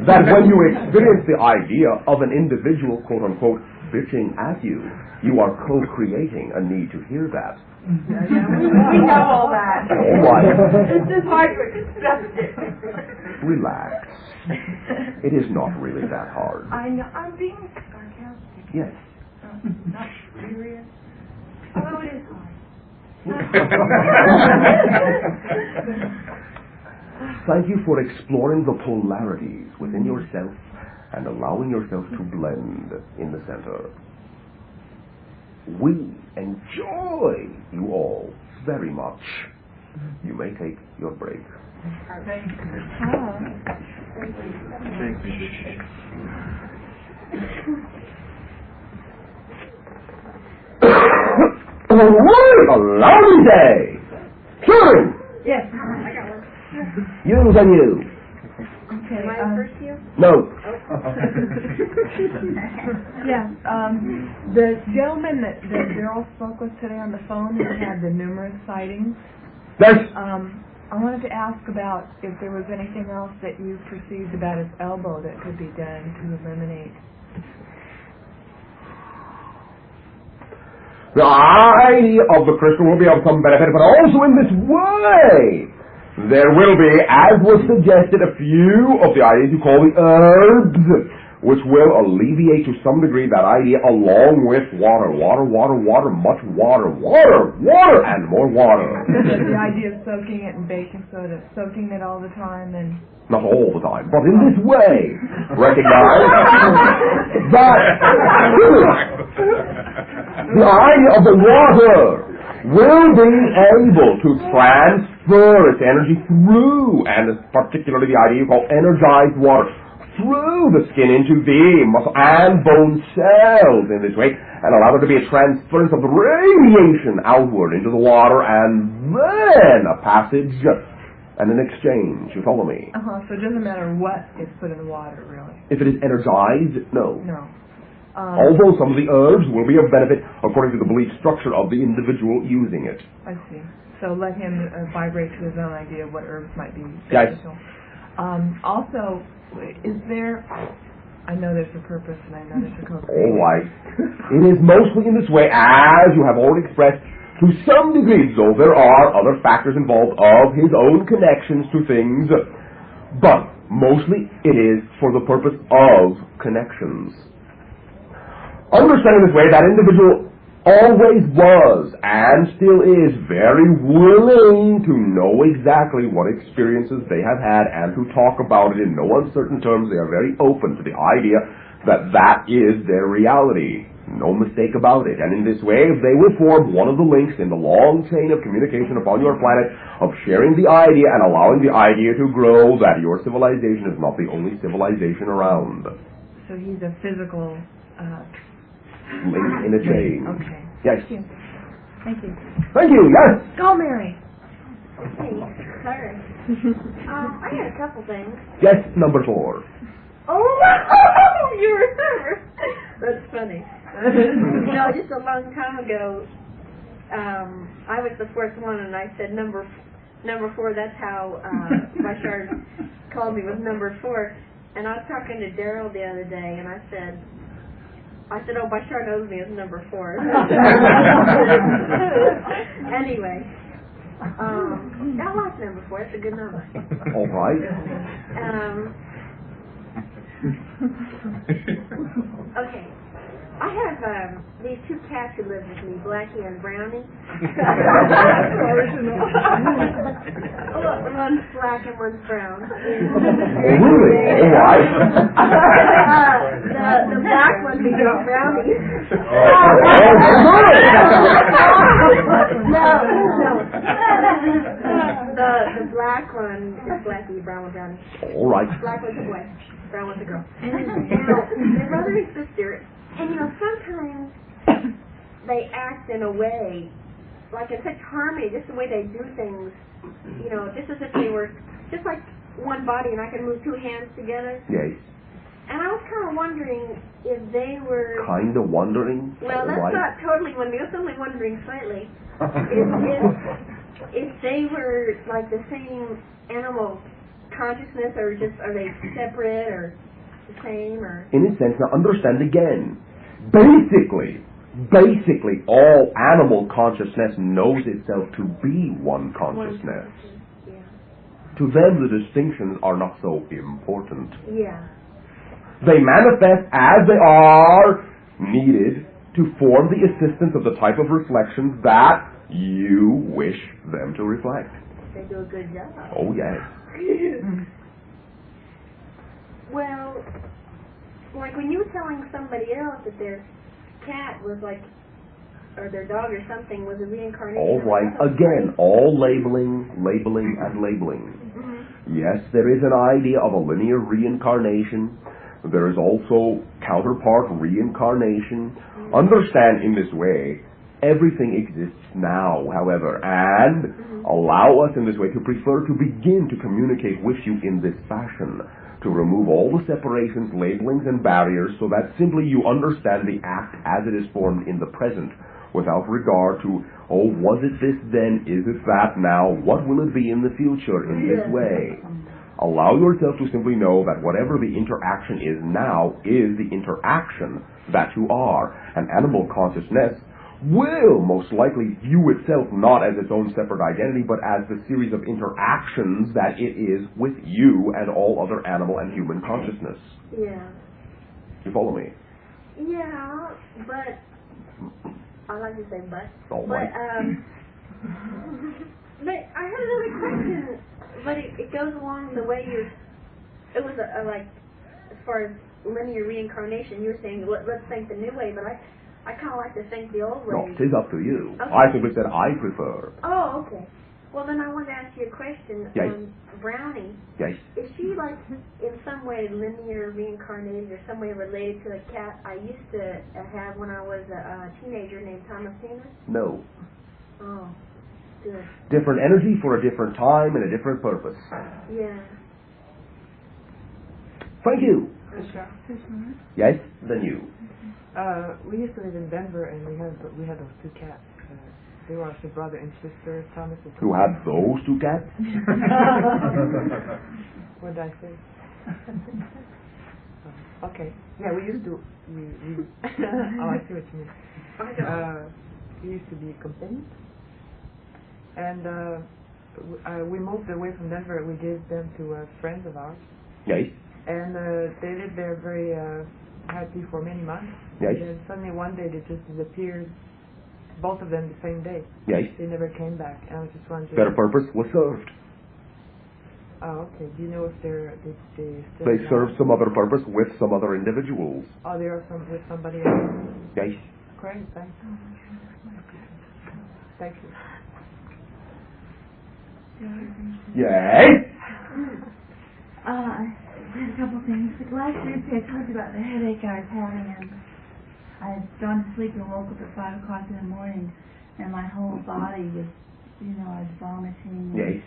that when you experience the idea of an individual, quote-unquote, bitching at you, you are co-creating a need to hear that. We know all that. All right. It's just hard to accept it. Relax. It is not really that hard. I know. I'm being sarcastic. Yes. Not serious. Although it is hard. Thank you for exploring the polarities within yourself and allowing yourself to blend in the center. We enjoy you all very much. You may take your break. Thank you. A lovely day! Sure! Yes. I got one. You and you. Okay. Am I first to you? No. Yeah. The gentleman that Daryl spoke with today on the phone who had the numerous sightings. Yes. I wanted to ask about if there was anything else that you perceived about his elbow that could be done to eliminate. The idea of the crystal will be of some benefit, but also in this way. There will be, as was suggested, a few of the ideas you call the herbs, which will alleviate to some degree that idea along with water, much water, and more water. The idea of soaking it in baking soda, soaking it all the time and... Not all the time, but in this way. Recognize that the idea of the water will be able to transfer its energy through, and particularly the idea you call energized water, through the skin into the muscle and bone cells in this way, and allow there to be a transference of the radiation outward into the water, and then a passage and an exchange. You follow me? So it doesn't matter what is put in the water, really. If it is energized, no. No. Although some of the herbs will be of benefit according to the belief structure of the individual using it. I see. So let him vibrate to his own idea of what herbs might be Yes. beneficial. Also, is there... I know there's a purpose, and I know there's a co-creation. All right. It is mostly in this way, as you have already expressed, to some degree, though there are other factors involved of his own connections to things, but mostly it is for the purpose of connections. Understanding this way, that individual always was and still is very willing to know exactly what experiences they have had and to talk about it in no uncertain terms. They are very open to the idea that that is their reality. No mistake about it. And in this way, they will form one of the links in the long chain of communication upon your planet of sharing the idea and allowing the idea to grow that your civilization is not the only civilization around. So he's a physical Link in a chain. Okay. Yes. Thank you. Thank you. Yes. Go, Mary. Hey, sorry. I had a couple things. Yes, number 4. Oh, you remember? That's funny. You know, just a long time ago, I was the fourth one, and I said number 4. That's how Bashar called me, was number 4. And I was talking to Daryl the other day, and I said, oh, Bashar knows me as number 4. Anyway, I like number 4. It's a good number. All right. Okay. I have these 2 cats who live with me, Blackie and Brownie. One's black and one's brown. Really? All right. The black one becomes Brownie. The black one is Blackie, brown one Brownie. All right. Black one's a boy, brown one's a girl. They're brother and sister. And you know, sometimes they act in a way, like in such harmony, just the way they do things, you know, just as if they were just like one body and I can move 2 hands together. Yes. And I was kind of wondering if they were... Kind of wondering? Well, that's right. not totally wondering. I was only wondering slightly. if they were like the same animal consciousness, or just are they separate, or the same, or... In a sense, now understand again. Basically, all animal consciousness knows itself to be one consciousness. Yeah. To them, the distinctions are not so important. Yeah. They manifest as they are needed to form the assistance of the type of reflections that you wish them to reflect. They do a good job. Oh, yes. Well, like when you were telling somebody else that their cat was like, or their dog or something was a reincarnation. All right. Again, all labeling. Mm-hmm. Yes, there is an idea of a linear reincarnation. There is also counterpart reincarnation. Mm-hmm. Understand in this way, everything exists now, however, and allow us in this way to prefer to begin to communicate with you in this fashion, to remove all the separations, labelings, and barriers so that simply you understand the act as it is formed in the present, without regard to, oh, was it this then, is it that now, what will it be in the future in this way. Allow yourself to simply know that whatever the interaction is now is the interaction that you are. And animal consciousness will most likely view itself not as its own separate identity, but as the series of interactions that it is with you and all other animal and human consciousness. Yeah. You follow me? Yeah, but I like to say but. All right. But I have another question. But it goes along the way it was like, as far as linear reincarnation, you were saying, let's think the new way, but I kind of like to think the old way. No, it is up to you. Okay. I simply said I prefer. Oh, okay. Well, then I want to ask you a question Yes. on Brownie. Yes. Is she, like, in some way linear reincarnated or some way related to a cat I used to have when I was a teenager named Thomasina? No. Oh, good. Different energy for a different time and a different purpose. Yeah. Thank you. Yes, then you. We used to live in Denver, and we had those 2 cats. They were also brother and sister, Thomas and Who had those 2 cats? What did I say? Okay. Yeah, we used to. Oh, I see what you mean. We used to be companions, and we moved away from Denver. We gave them to friends of ours. Yes. And they lived there very happy for many months. Yes. And then suddenly one day they just disappeared both of them the same day. Yes. They never came back. And I was just wondering. Their purpose was served. Oh, okay. Do you know if they still? They served some other purpose with some other individuals. Oh, they are with somebody else. Yes. Great. Thanks. Thank you. Yes. There's a couple things. Last Tuesday I told you about the headache I was having, and I had gone to sleep and woke up at 5 o'clock in the morning, and my whole body was, I was vomiting. Yes.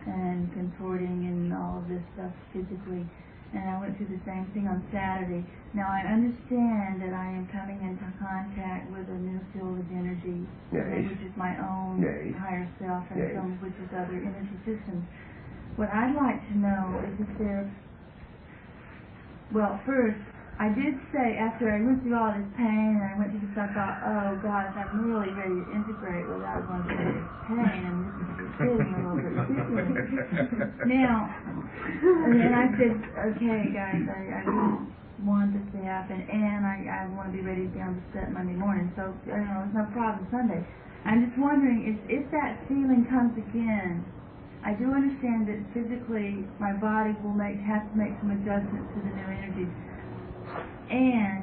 And contorting and all of this stuff physically. And I went through the same thing on Saturday. Now I understand that I am coming into contact with a new field of energy, which is my own higher self, and some of which is other energy systems. What I'd like to know is if there, well, first, I did say after I went through all this pain and I went through this, I thought, oh gosh, I'm really ready to integrate without going through this pain, and this is getting a little bit ridiculous. Now, and then I said, okay guys, I really want this to happen, and I want to be ready to be on the set Monday morning, so, there's no problem Sunday. I'm just wondering, if that feeling comes again, I do understand that physically my body will have to make some adjustments to the new energy. And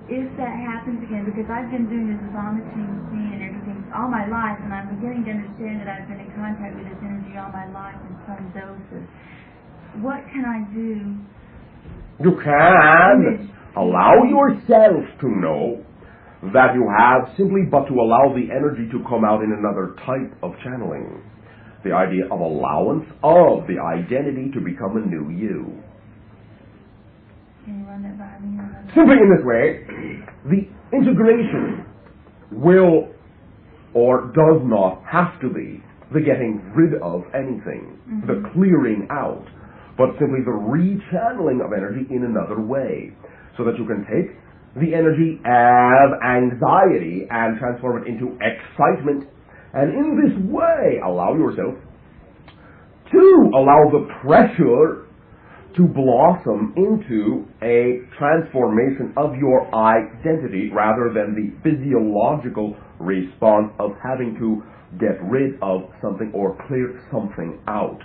if that happens again, because I've been doing this vomiting routine and everything all my life, and I'm beginning to understand that I've been in contact with this energy all my life in some doses, what can I do? You can allow yourself to know that you have simply but to allow the energy to come out in another type of channeling. The idea of allowance of the identity to become a new you. Can you run that by me? Simply in this way, the integration will or does not have to be the getting rid of anything, the clearing out, but simply the rechanneling of energy in another way, so that you can take the energy of anxiety and transform it into excitement, and in this way allow yourself to allow the pressure to blossom into a transformation of your identity rather than the physiological response of having to get rid of something or clear something out.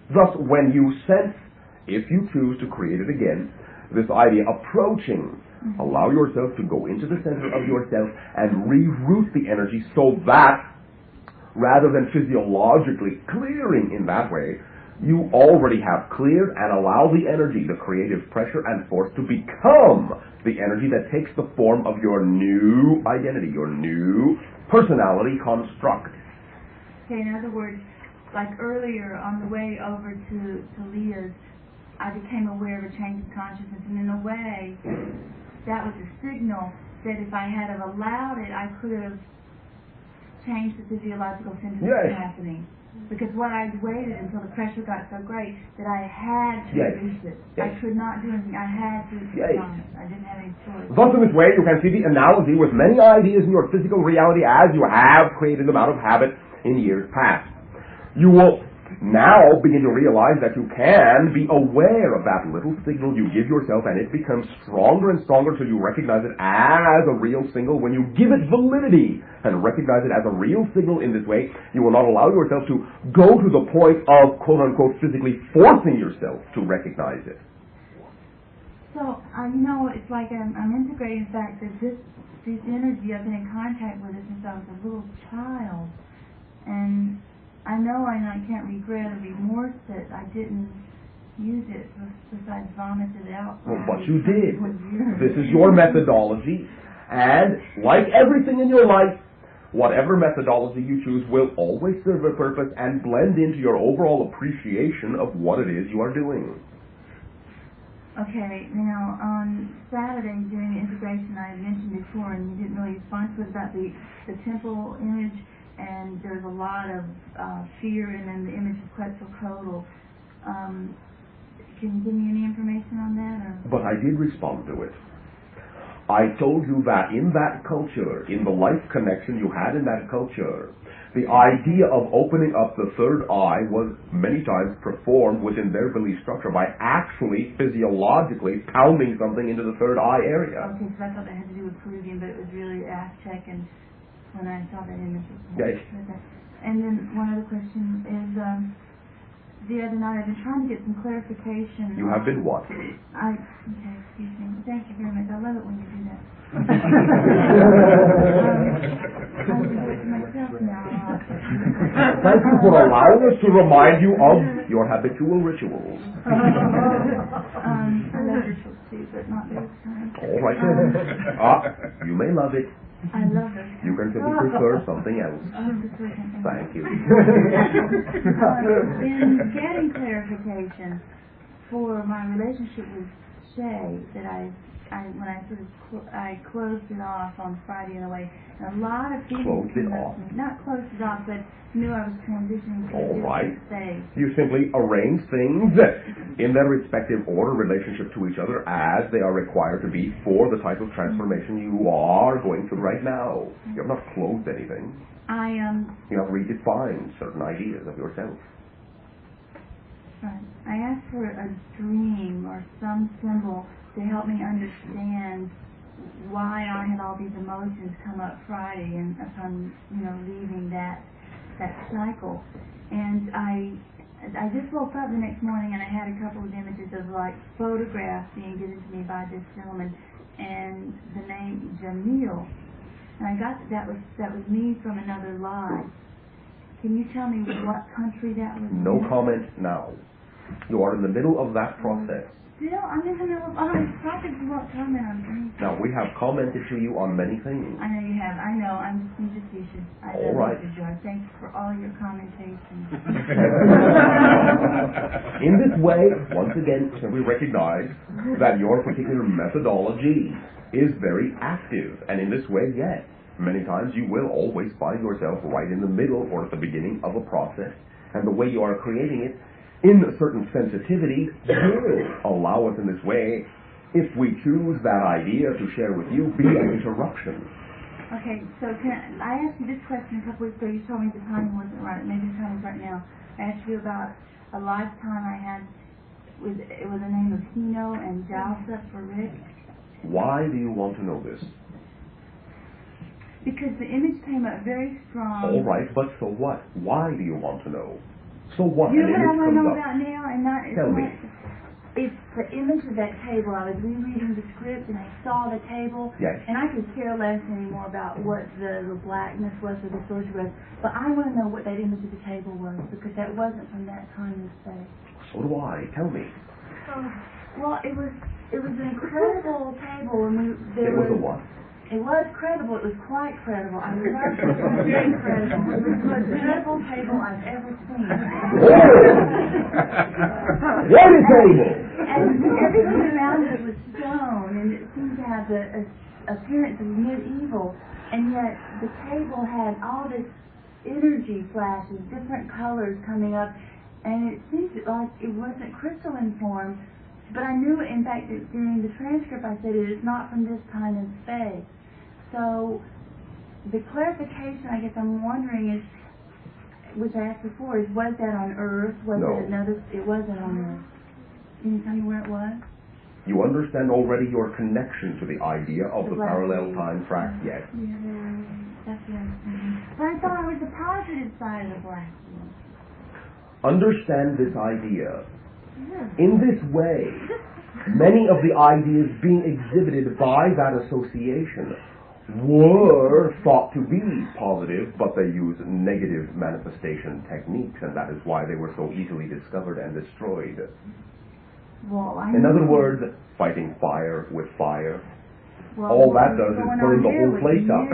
Thus, when you sense, if you choose to create it again, this idea approaching, allow yourself to go into the center of yourself and reroute the energy so that, rather than physiologically clearing in that way, you already have cleared and allow the energy, the creative pressure and force to become the energy that takes the form of your new identity, your new personality construct. Okay, in other words, like earlier on the way over to Leah's, I became aware of a change in consciousness, and in a way, that was a signal that if I had have allowed it, I could have changed the physiological symptoms that were happening. Because what I waited until the pressure got so great that I had to reduce it. I could not do anything. I had to respond. I didn't have any choice. Thus, in this way, you can see the analogy with many ideas in your physical reality as you have created them out of habit in years past. You will now begin to realize that you can be aware of that little signal you give yourself, and it becomes stronger and stronger till you recognize it as a real signal. When you give it validity and recognize it as a real signal in this way, you will not allow yourself to go to the point of quote-unquote physically forcing yourself to recognize it. So, it's like I'm integrating the fact that this energy I've been in contact with it since I was a little child, and I know I can't regret or remorse that I didn't use it besides vomit it out. Well, but you did. This is your methodology, and like everything in your life, whatever methodology you choose will always serve a purpose and blend into your overall appreciation of what it is you are doing. Okay, now on Saturday during the integration I mentioned before, and you didn't really respond to it, about the temple image, and there's a lot of fear, and then the image is Quetzalcoatl. Can you give me any information on that? Or? But I did respond to it. I told you that in that culture, in the life connection you had in that culture, the idea of opening up the third eye was many times performed within their belief structure by actually physiologically pounding something into the third eye area. Okay, so I thought that had to do with Peruvian, but it was really ass check, and when I saw that image. Yes. And then one other question is, the other night I've been trying to get some clarification. You have been what? Okay, excuse me. Thank you very much. I love it when you do that. I'm myself now. Thank you for allowing us to remind you of your habitual rituals. I love rituals too, but not this time. All right then. You may love it. I love it. You can simply prefer something else. Thank you. In getting clarification for my relationship with Shay, that when I sort of I closed it off on Friday in a way, and a lot of people Closed it off? Not closed it off, but knew I was transitioning to a different stage. You simply arrange things in their respective order relationship to each other as they are required to be for the type of transformation you are going through right now. You have not closed anything. You have redefined certain ideas of yourself. Right. I asked for a dream or some symbol to help me understand why I had all these emotions come up Friday and upon leaving that cycle. And I just woke up the next morning and I had a couple of images of like photographs being given to me by this gentleman and the name Jamil. And I got that was me from another life. Can you tell me what country that was? No comment now. You are in the middle of that process. Still, I'm in the middle of all these projects. You won't comment on things. Now, we have commented to you on many things. I know you have. I know. I'm just facetious. All right. Mr. George. Thanks for all your commentations. In this way, once again, we recognize that your particular methodology is very active. And in this way, yes, many times you will always find yourself right in the middle or at the beginning of a process. And the way you are creating it in a certain sensitivity will allow us in this way, if we choose that idea to share with you, be an interruption. Okay, so I asked you this question a couple weeks ago. You told me the timing wasn't right. Maybe the timing's right now. I asked you about a lifetime I had with the name of Hino and Jalsa for Rick. Why do you want to know this? Because the image came up very strong. All right, but so what? Why do you want to know? So what? You know an what I image want to know comes up. about now? And not, Tell me. It's the image of that table. I was rereading the script and I saw the table. Yes. And I could care less anymore about what the blackness was or the sorcery was. But I want to know what that image of the table was, because that wasn't from that time and space. So do I. Tell me. Well, it was an incredible table, and It was a what? It was credible. It was quite credible. I loved it. It was very credible. It was the most credible table I've ever seen. What a table! And everything around it was stone, and it seemed to have the appearance of medieval. And yet the table had all this energy flashes, different colors coming up, and it seemed like it wasn't crystalline form. But I knew, in fact, that during the transcript I said it is not from this time and space. So the clarification, I guess I'm wondering is, which I asked before, is was that on Earth? Was it another? It wasn't on Earth. Can you tell me where it was? You understand already your connection to the idea of the parallel time track, yes? Yeah, that's the understanding. But I thought it was the positive side of the black hole. Understand this idea. In this way, many of the ideas being exhibited by that association were thought to be positive, but they use negative manifestation techniques, and that is why they were so easily discovered and destroyed. Well, in other words, fighting fire with fire. Well, all that does is burn the whole place up.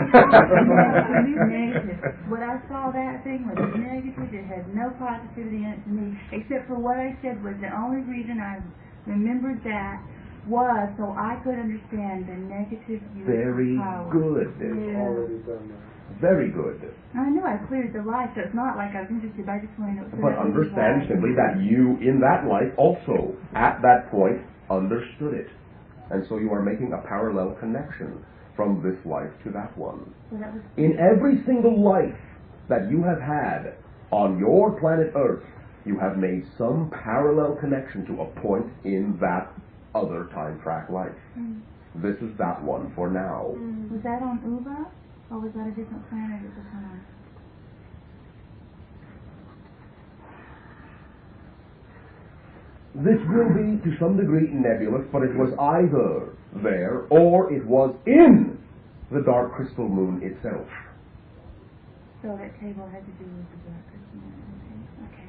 Negative. When I saw that thing was negative, it had no positivity in it to me, except for what I said was the only reason I remembered that was so I could understand the negative use Very of power. good. Already done that. Very good. I knew I cleared the light, so it's not like I was interested, but I just wanted to know. But understand simply that you, in that life, also, at that point, understood it. And so you are making a parallel connection from this life to that one. In every single life that you have had on your planet Earth, you have made some parallel connection to a point in that other time track life. This is that one for now. Was that on Uva, or was that a different planet at the time? This will be, to some degree, nebulous, but it was either there or it was in the dark crystal moon itself. So that table had to do with the dark crystal moon. Okay.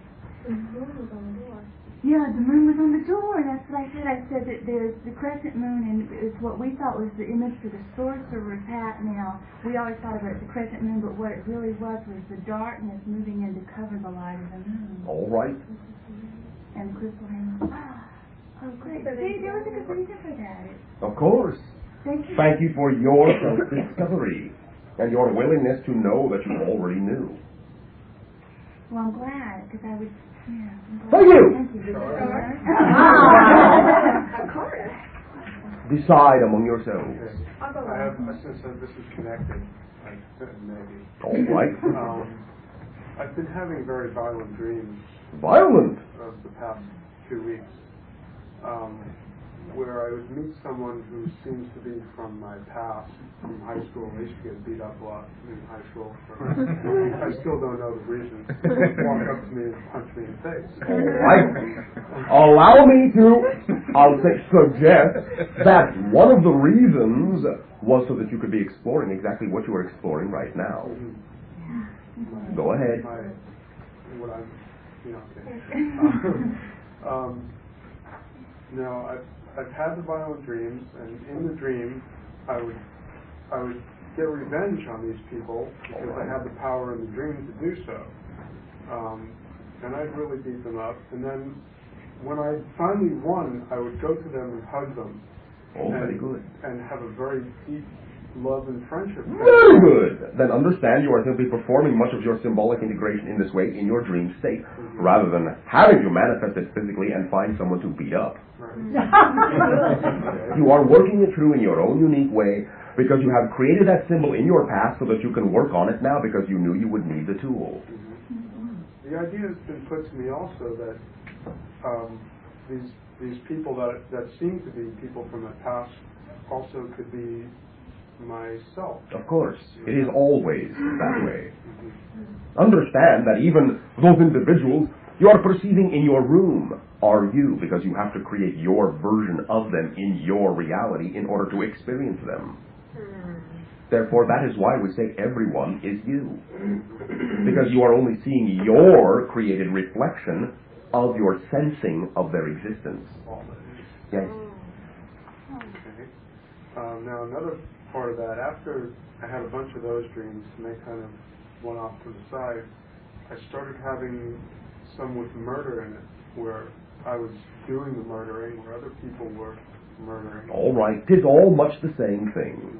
The moon was on the door. Yeah, the moon was on the door. That's what I said. I said that there's the crescent moon, and it's what we thought was the image for the sorcerer's hat. Now, we always thought of it as the crescent moon, but what it really was the darkness moving in to cover the light of the moon. All right. And the crystal hand. Oh, great. See, there was a good reason for that. Of course. Thank you. Thank you for your self-discovery and your willingness to know that you already knew. Well, I'm glad, because I would... Yeah, Thank you. Thank you. Decide among yourselves. I have a sense that this is connected, maybe. All right. I've been having very violent dreams. Violent? Of the past 2 weeks, where I would meet someone who seems to be from my past, from high school. I used to get beat up a lot in high school. I still don't know the reason. Walk up to me and punch me in the face. Allow me to, suggest that one of the reasons was so that you could be exploring exactly what you are exploring right now. Go ahead. No, I've had the violent dreams, and in the dream, I would get revenge on these people because I had the power in the dream to do so. And I'd really beat them up. And then when I finally won, I would go to them and hug them. Very good. And have a very deep love and friendship. Very good. Then understand you are simply performing much of your symbolic integration in this way in your dream state, rather than having to manifest it physically and find someone to beat up. You are working it through in your own unique way because you have created that symbol in your past so that you can work on it now because you knew you would need the tool. The idea has been put to me also that these people that seem to be people from the past also could be myself. Of course. It is always that way. Understand that even those individuals you are perceiving in your room are you, because you have to create your version of them in your reality in order to experience them. Therefore, that is why we say everyone is you. Because you are only seeing your created reflection of your sensing of their existence. Yes? Okay. Now, another part of that, after I had a bunch of those dreams, and they kind of went off to the side, I started having some with murder in it, where I was doing the murdering, where other people were murdering. All right. 'Tis all much the same thing.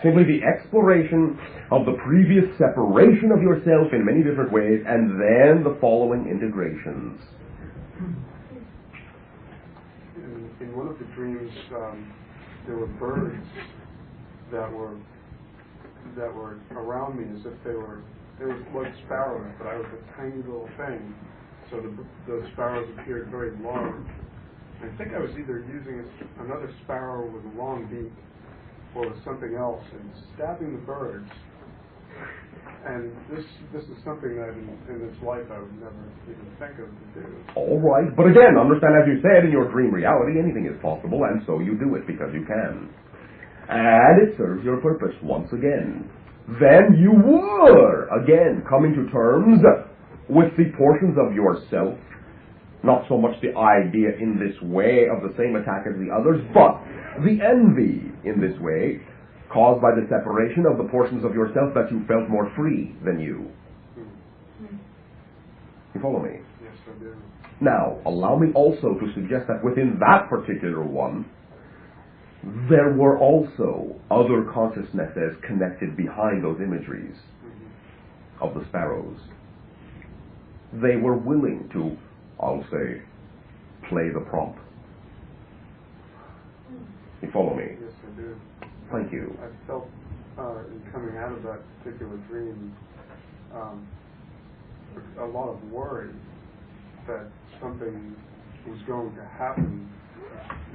Simply the exploration of the previous separation of yourself in many different ways, and then the following integrations. In one of the dreams, there were birds that were around me as if they were like sparrows, but I was a tiny little thing. So the sparrows appeared very large. I think I was either using another sparrow with a long beak or something else and stabbing the birds. And this is something that in this life I would never even think of to do. All right. But again, understand, as you said, in your dream reality, anything is possible, and so you do it because you can. And it serves your purpose once again. Then you were, again, coming to terms with the portions of yourself, not so much the idea in this way of the same attack as the others, but the envy in this way, caused by the separation of the portions of yourself that you felt more free than you. You follow me? Yes, I do. Now, allow me also to suggest that within that particular one, there were also other consciousnesses connected behind those imageries of the sparrows. They were willing to, I'll say, play the prop. You follow me? Yes, I do. Thank you. I felt in coming out of that particular dream a lot of worry that something was going to happen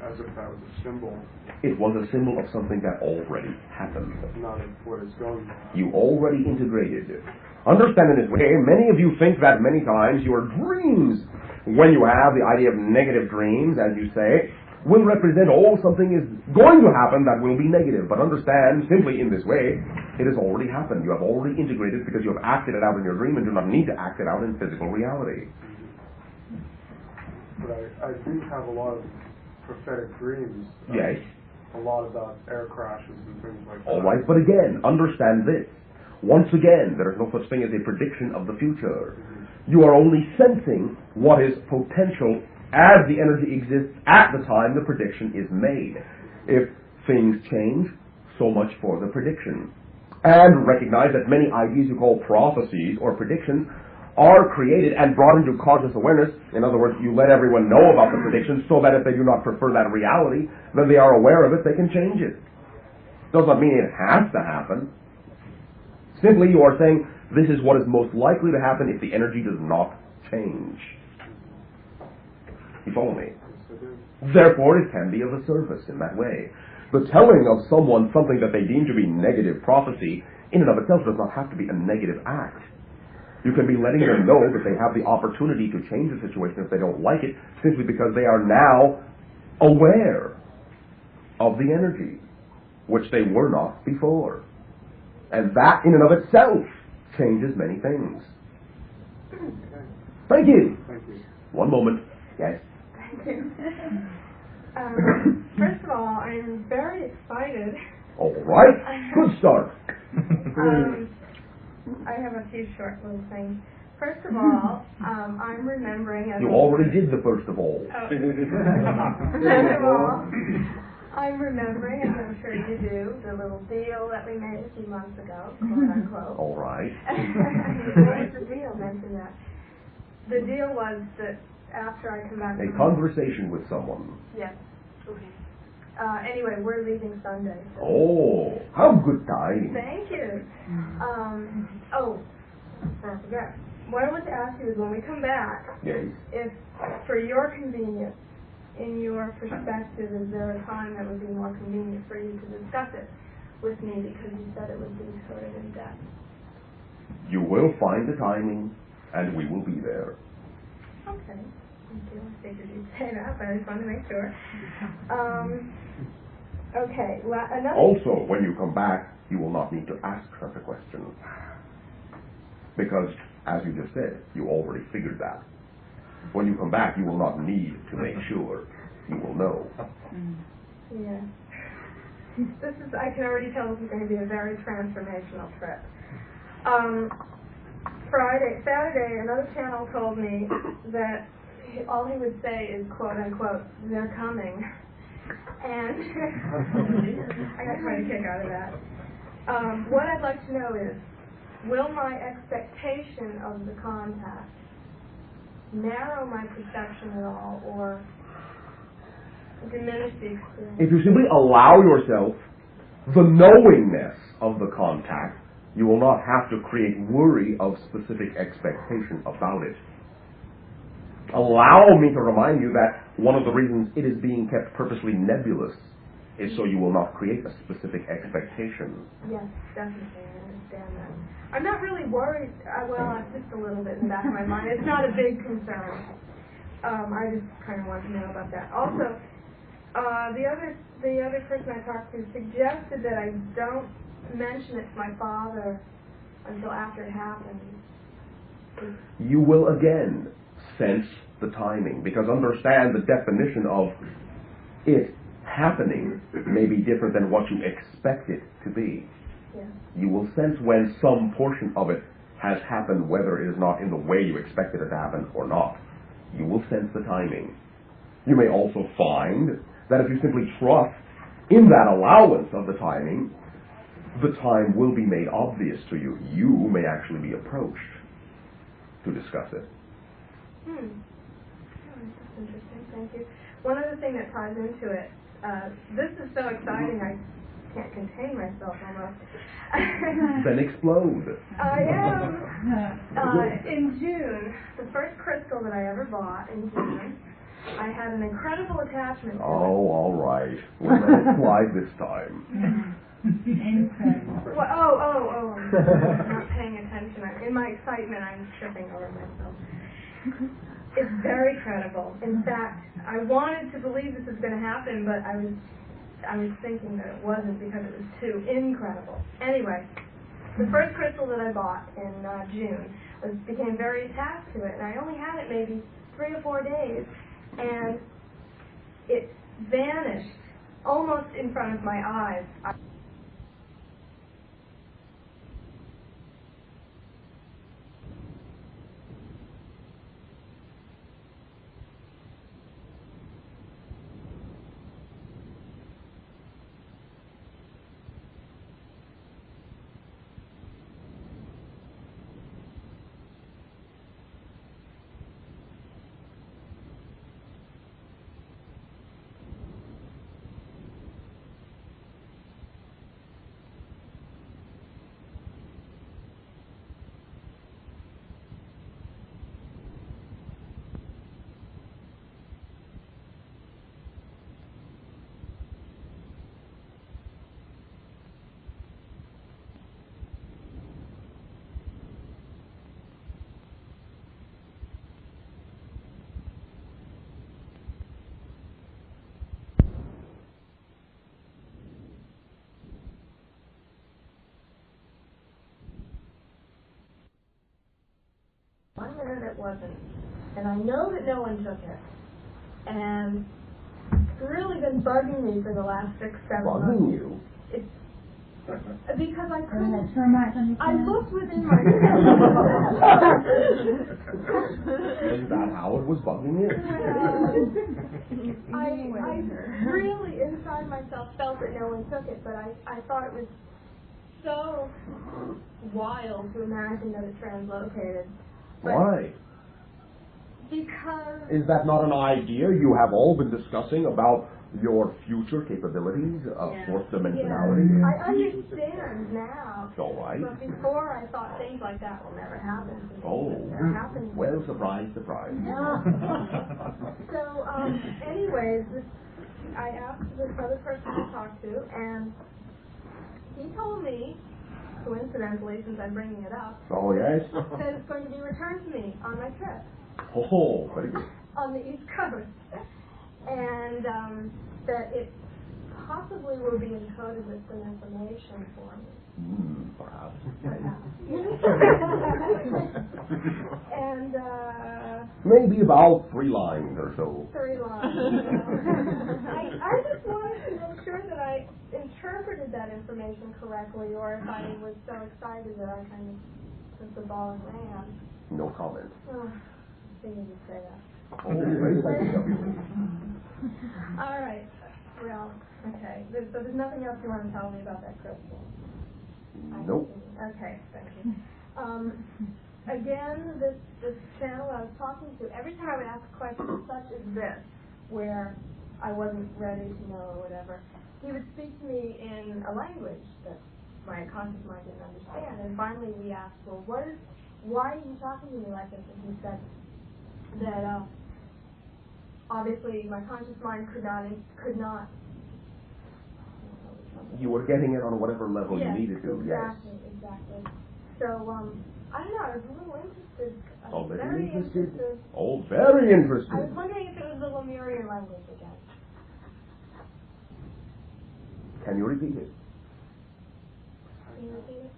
as if that was a symbol. It was a symbol of something that already happened. Not of what is going to happen. You already integrated it. Understand in this way, many of you think that many times your dreams, when you have the idea of negative dreams, as you say, will represent, oh, something is going to happen that will be negative. But understand, simply in this way, it has already happened. You have already integrated because you have acted it out in your dream and do not need to act it out in physical reality. But I do have a lot of prophetic dreams. Yes. A lot about air crashes and things like that. All right, but again, understand this. Once again, there is no such thing as a prediction of the future. You are only sensing what is potential as the energy exists at the time the prediction is made. If things change, so much for the prediction. And recognize that many ideas you call prophecies or predictions are created and brought into conscious awareness. In other words, you let everyone know about the prediction so that if they do not prefer that reality, then they are aware of it, they can change it. Does not mean it has to happen. Simply you are saying this is what is most likely to happen if the energy does not change. You follow me? Therefore, it can be of a service in that way. The telling of someone something that they deem to be negative prophecy in and of itself does not have to be a negative act. You can be letting them know that they have the opportunity to change the situation if they don't like it, simply because they are now aware of the energy, which they were not before. And that in and of itself changes many things. Thank you. Thank you. One moment. Yes. Thank you. First of all, I'm very excited. All right. Good start. I have a few short little things. First of all, I'm remembering... You already did the first of all. Oh. First of all, I'm remembering, as I'm sure you do, the little deal that we made a few months ago, quote unquote. All right. What was the deal? Mention that. The deal was that after I come back... A conversation with someone. Yes. Okay. Anyway, we're leaving Sunday. So. Oh, how good time. Thank you. I forgot. What I want to ask you is when we come back, yes, if for your convenience, in your perspective, is there a time that would be more convenient for you to discuss it with me, because you said it would be sort of in depth? You will find the timing, and we will be there. Okay. Thank you. I figured you'd say that, but I just wanted to make sure. Okay. Also, when you come back, you will not need to ask such a question. Because, as you just said, you already figured that. When you come back, you will not need to make sure. You will know. Yeah. I can already tell this is going to be a very transformational trip. Saturday, another channel told me that all he would say is, quote unquote, they're coming. And I got quite a kick out of that. What I'd like to know is, will my expectation of the contact narrow my perception at all, or diminish the experience? If you simply allow yourself the knowingness of the contact, you will not have to create worry of specific expectation about it. Allow me to remind you that one of the reasons it is being kept purposely nebulous is so you will not create a specific expectation. Yes, definitely, I understand that. I'm not really worried. It's just a little bit in the back of my mind. It's not a big concern. I just kind of want to know about that. Also, the other person I talked to suggested that I don't mention it to my father until after it happens. You will again sense the timing, because understand the definition of it happening may be different than what you expect it to be. Yeah. You will sense when some portion of it has happened, whether it is not in the way you expected it to happen or not. You will sense the timing. You may also find that if you simply trust in that allowance of the timing, the time will be made obvious to you. You may actually be approached to discuss it. Oh, that's interesting. Thank you. One other thing that ties into it, this is so exciting I can't contain myself almost. Then explode. I am. In June, the first crystal that I ever bought in June I had an incredible attachment to Oh, all right. We'll let it slide this time. Well, I'm not paying attention. In my excitement, I'm tripping over myself. It's very credible. In fact, I wanted to believe this was going to happen, but I was thinking that it wasn't because it was too incredible. Anyway, the first crystal that I bought in June became very attached to it, and I only had it maybe 3 or 4 days, and it vanished almost in front of my eyes. One minute it wasn't, and I know that no one took it, and it's really been bugging me for the last 6, 7 months. Bugging you? It's because I couldn't. I looked within myself. Is that how it was bugging you? I really inside myself felt that no one took it, but I thought it was so wild to imagine that it translocated. Why? Because... Is that not an idea you have all been discussing about your future capabilities of fourth dimensionality? Yeah. I understand now. All right. But before I thought things like that will never happen to me. Oh. They're happening. Well, surprise, surprise. So, anyways, I asked this other person to talk to, and he told me, coincidentally, since I'm bringing it up, oh, yes? that it's going to be returned to me on my trip. Oh, very good. On the East Coast. And that it possibly will be encoded with some information for me. Perhaps. And maybe about 3 lines or so. 3 lines. I just wanted to make sure that I interpreted that information correctly, or if I was so excited that I kind of took the ball in my hand. No comment. I think you would say that. Oh, very nice of you. All right. Well, okay. So there's nothing else you want to tell me about that crystal? Nope. Okay, thank you. Again, this channel I was talking to, every time I would ask questions such as this, where I wasn't ready to know or whatever, he would speak to me in a language that my conscious mind didn't understand. And finally we asked, well, why are you talking to me like this? And he said that obviously my conscious mind could not. You were getting it on whatever level you needed to, exactly, yes. Exactly. So, I don't know, I was a little interested. Oh, very interested. Oh, very interested. I was wondering if it was the Lemurian language again. Can you repeat it? Can you repeat it?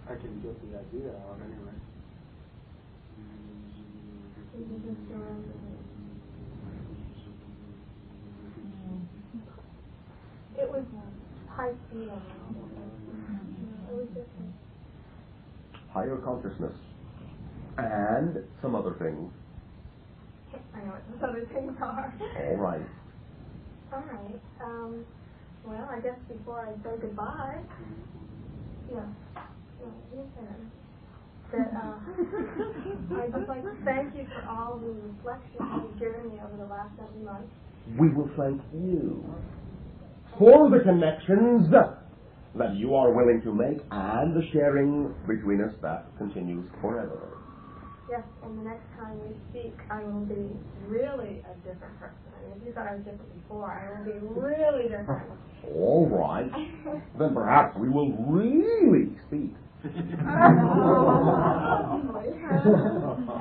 I can get the idea out anyway. It was high speed. It was different. Higher consciousness. And some other things. I know what those other things are. All right. All right. Well, I guess before I say goodbye, that I'd just like to thank you for all the reflections you've given me over the last 7 months. We will thank you for the connections that you are willing to make and the sharing between us that continues forever. Yes, and the next time we speak, I will be really a different person. I mean, if you thought I was different before, I will be really different. All right. Then perhaps we will really speak.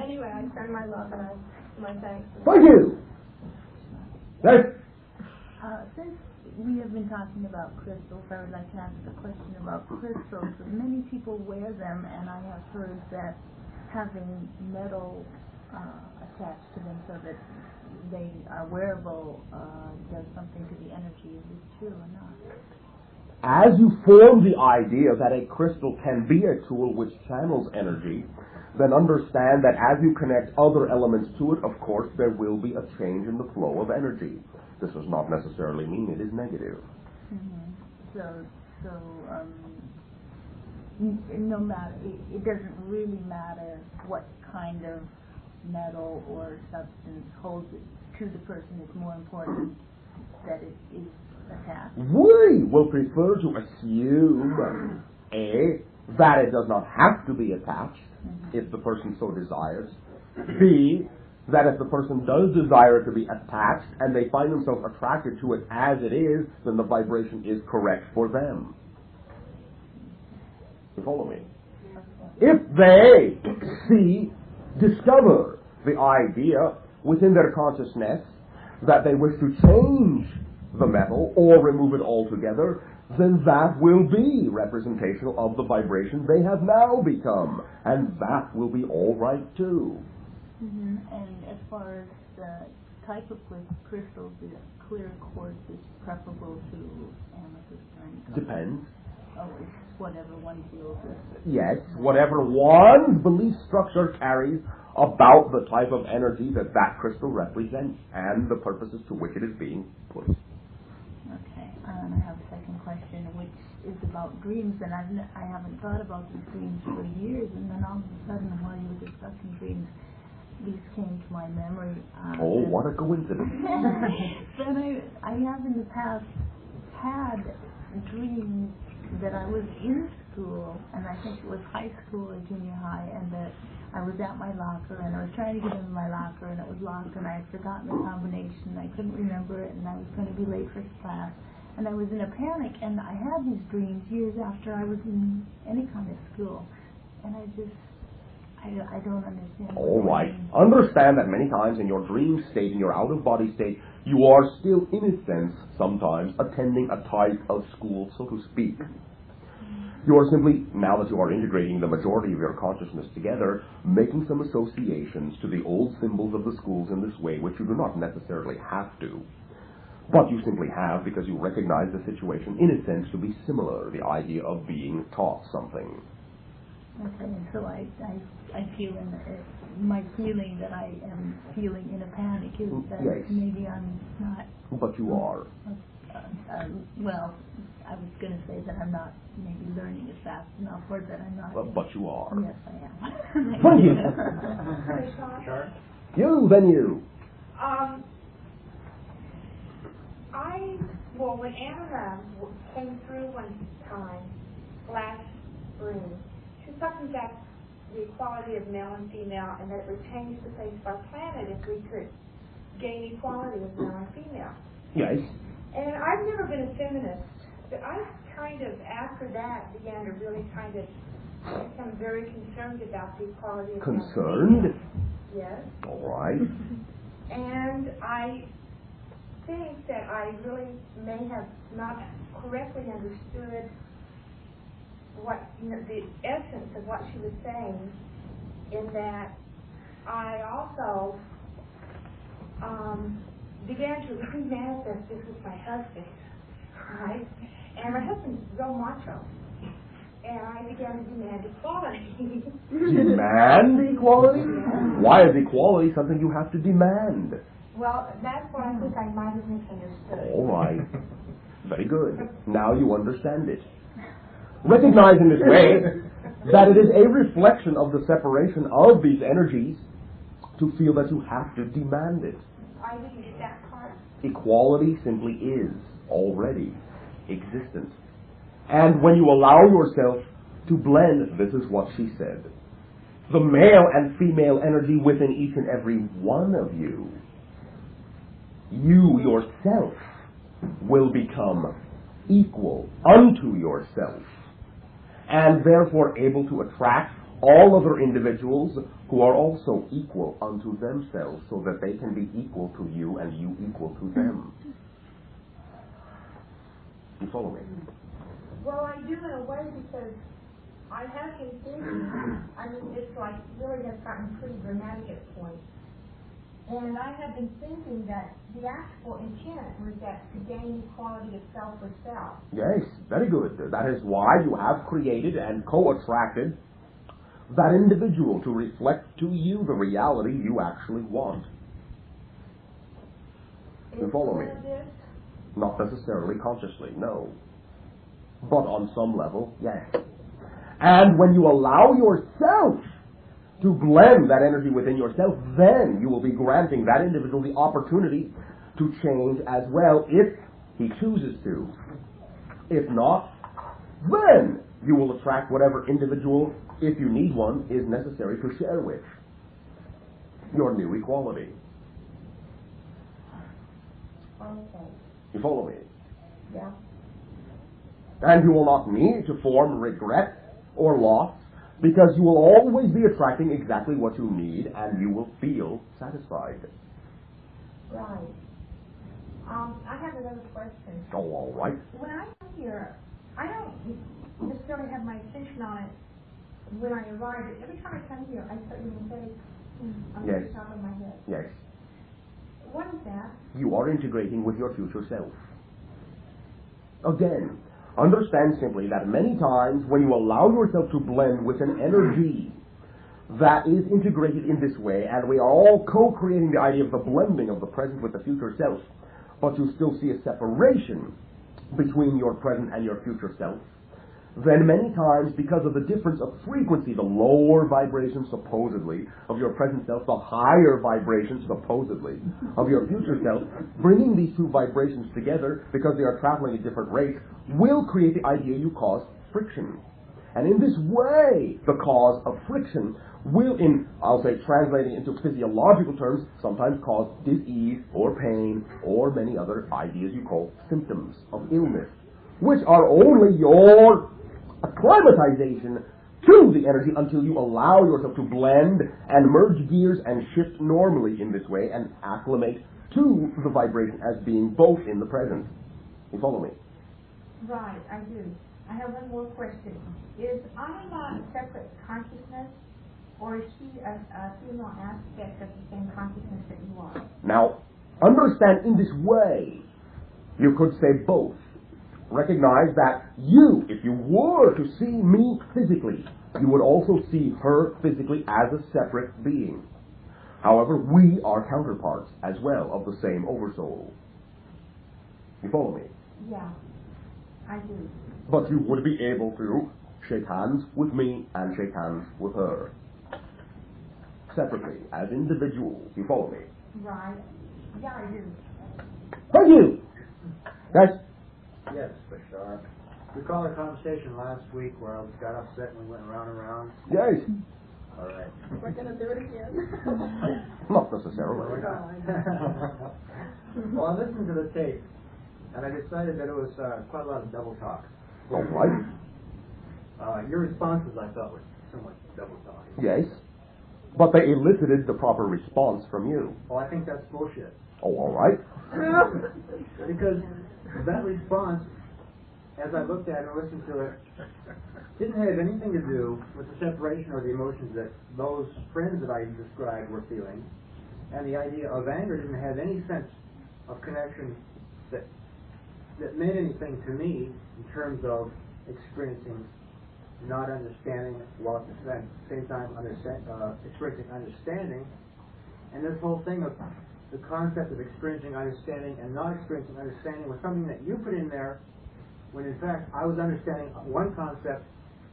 Anyway, I send my love and my thanks. Thank you. Yes. Since we have been talking about crystals, I would like to ask a question about crystals. Many people wear them, and I have heard that having metal attached to them so that they are wearable does something to the energy. Is this true or not? As you form the idea that a crystal can be a tool which channels energy, then understand that as you connect other elements to it, of course, there will be a change in the flow of energy. This does not necessarily mean it is negative. No matter, it doesn't really matter what kind of metal or substance holds it to the person. It's more important that it is attached. We will prefer to assume, A, that it does not have to be attached, if the person so desires. B, that if the person does desire it to be attached and they find themselves attracted to it as it is, then the vibration is correct for them. You follow me? If they discover the idea within their consciousness that they wish to change the metal or remove it altogether, then that will be representational of the vibration they have now become, and that will be all right too. And as far as the type of crystals, is clear quartz is preferable to amethyst or any color? Depends. Oh, it's whatever one feels is. Yes, whatever one's belief structure carries about the type of energy that that crystal represents and the purposes to which it is being put. Okay, I have a second question, which is about dreams, and I haven't thought about these dreams for years, and then all of a sudden, while you were discussing dreams, these came to my memory. What a coincidence. Then I have in the past had dreams that I was in school, and I think it was high school or junior high, and that I was at my locker, and I was trying to get into my locker, and it was locked, and I had forgotten the combination, I couldn't remember it, and I was going to be late for class, and I was in a panic, and I had these dreams years after I was in any kind of school, and I don't understand. All right. Understand that many times in your dream state, in your out-of-body state, you are still, in a sense, sometimes attending a type of school, so to speak. You are simply, now that you are integrating the majority of your consciousness together, making some associations to the old symbols of the schools in this way, which you do not necessarily have to. But you simply have because you recognize the situation, in a sense, to be similar, the idea of being taught something. Okay, so I feel my feeling that I am feeling in a panic is that maybe I'm not. But you are. Well, I was going to say that I'm not maybe learning as fast enough, or that I'm not. But you are. Yes, I am. Thank you. Sure. You, then you. When Anna came through one time last spring, she was talking about the equality of male and female, and that it would change the face of our planet if we could gain equality of male and female. Yes. And I've never been a feminist, but I kind of, after that, began to really kind of become very concerned about the equality of male and female. Concerned? Yes. All right. And I think that I really may have not correctly understood what, the essence of what she was saying, in that I also began to really manifest this with my husband, right? And my husband's real macho, and I began to demand equality. Demand equality? Why is equality something you have to demand? Well, that's what I think I might have misunderstood. All right. Very good. Now you understand it. Recognize in this way that it is a reflection of the separation of these energies to feel that you have to demand it. I didn't get that part. Equality simply is already existent. And when you allow yourself to blend, this is what she said, the male and female energy within each and every one of you, you yourself will become equal unto yourself, and therefore able to attract all other individuals who are also equal unto themselves, so that they can be equal to you and you equal to them. You follow me? Well, I do in a way because I have been thinking, I mean, it's like really has gotten pretty dramatic at points. And I have been thinking that the actual intent was that to gain equality of self with self. Yes, very good. That is why you have created and co-attracted that individual to reflect to you the reality you actually want. You follow me? Not necessarily consciously, no. But on some level, yes. And when you allow yourself to blend that energy within yourself, then you will be granting that individual the opportunity to change as well if he chooses to. If not, then you will attract whatever individual, if you need one, is necessary to share with your new equality. Okay. You follow me? Yeah. And you will not need to form regret or loss, because you will always be attracting exactly what you need, and you will feel satisfied. Right. I have another question. Oh, all right. When I come here, I don't necessarily have my attention on it when I arrive. Every time I come here, I start using headache on Yes. the top of my head. Yes. What is that? You are integrating with your future self. Again, understand simply that many times when you allow yourself to blend with an energy that is integrated in this way, and we are all co-creating the idea of the blending of the present with the future self, but you still see a separation between your present and your future self, then many times, because of the difference of frequency, the lower vibration supposedly of your present self, the higher vibration supposedly of your future self, bringing these two vibrations together because they are traveling at different rates will create the idea you cause friction. And in this way, the cause of friction will, I'll say translating into physiological terms, sometimes cause disease or pain or many other ideas you call symptoms of illness, which are only your acclimatization to the energy until you allow yourself to blend and merge gears and shift normally in this way and acclimate to the vibration as being both in the present. You follow me? Right, I do. I have one more question. Is Anima a separate consciousness, or is she a female aspect of the same consciousness that you are? Now, understand in this way, you could say both. Recognize that you, if you were to see me physically, you would also see her physically as a separate being. However, we are counterparts as well of the same oversoul. You follow me? Yeah, I do. But you would be able to shake hands with me and shake hands with her. Separately, as individuals. You follow me? Right. Yeah, I do. Thank you! Yes? Yes, Bashar. Recall our conversation last week where I got upset and we went round and round? Yes. All right. We're going to do it again. Not necessarily. Well, I listened to the tape, and I decided that it was quite a lot of double talk. All right. Your responses, I thought, were somewhat double talk. Yes. But they elicited the proper response from you. Well, I think that's bullshit. Oh, all right. Because that response, as I looked at it and listened to it, didn't have anything to do with the separation or the emotions that those friends that I described were feeling. And the idea of anger didn't have any sense of connection that meant anything to me in terms of experiencing not understanding, while at the same time experiencing understanding. And this whole thing of the concept of experiencing understanding and not experiencing understanding was something that you put in there, when in fact I was understanding one concept,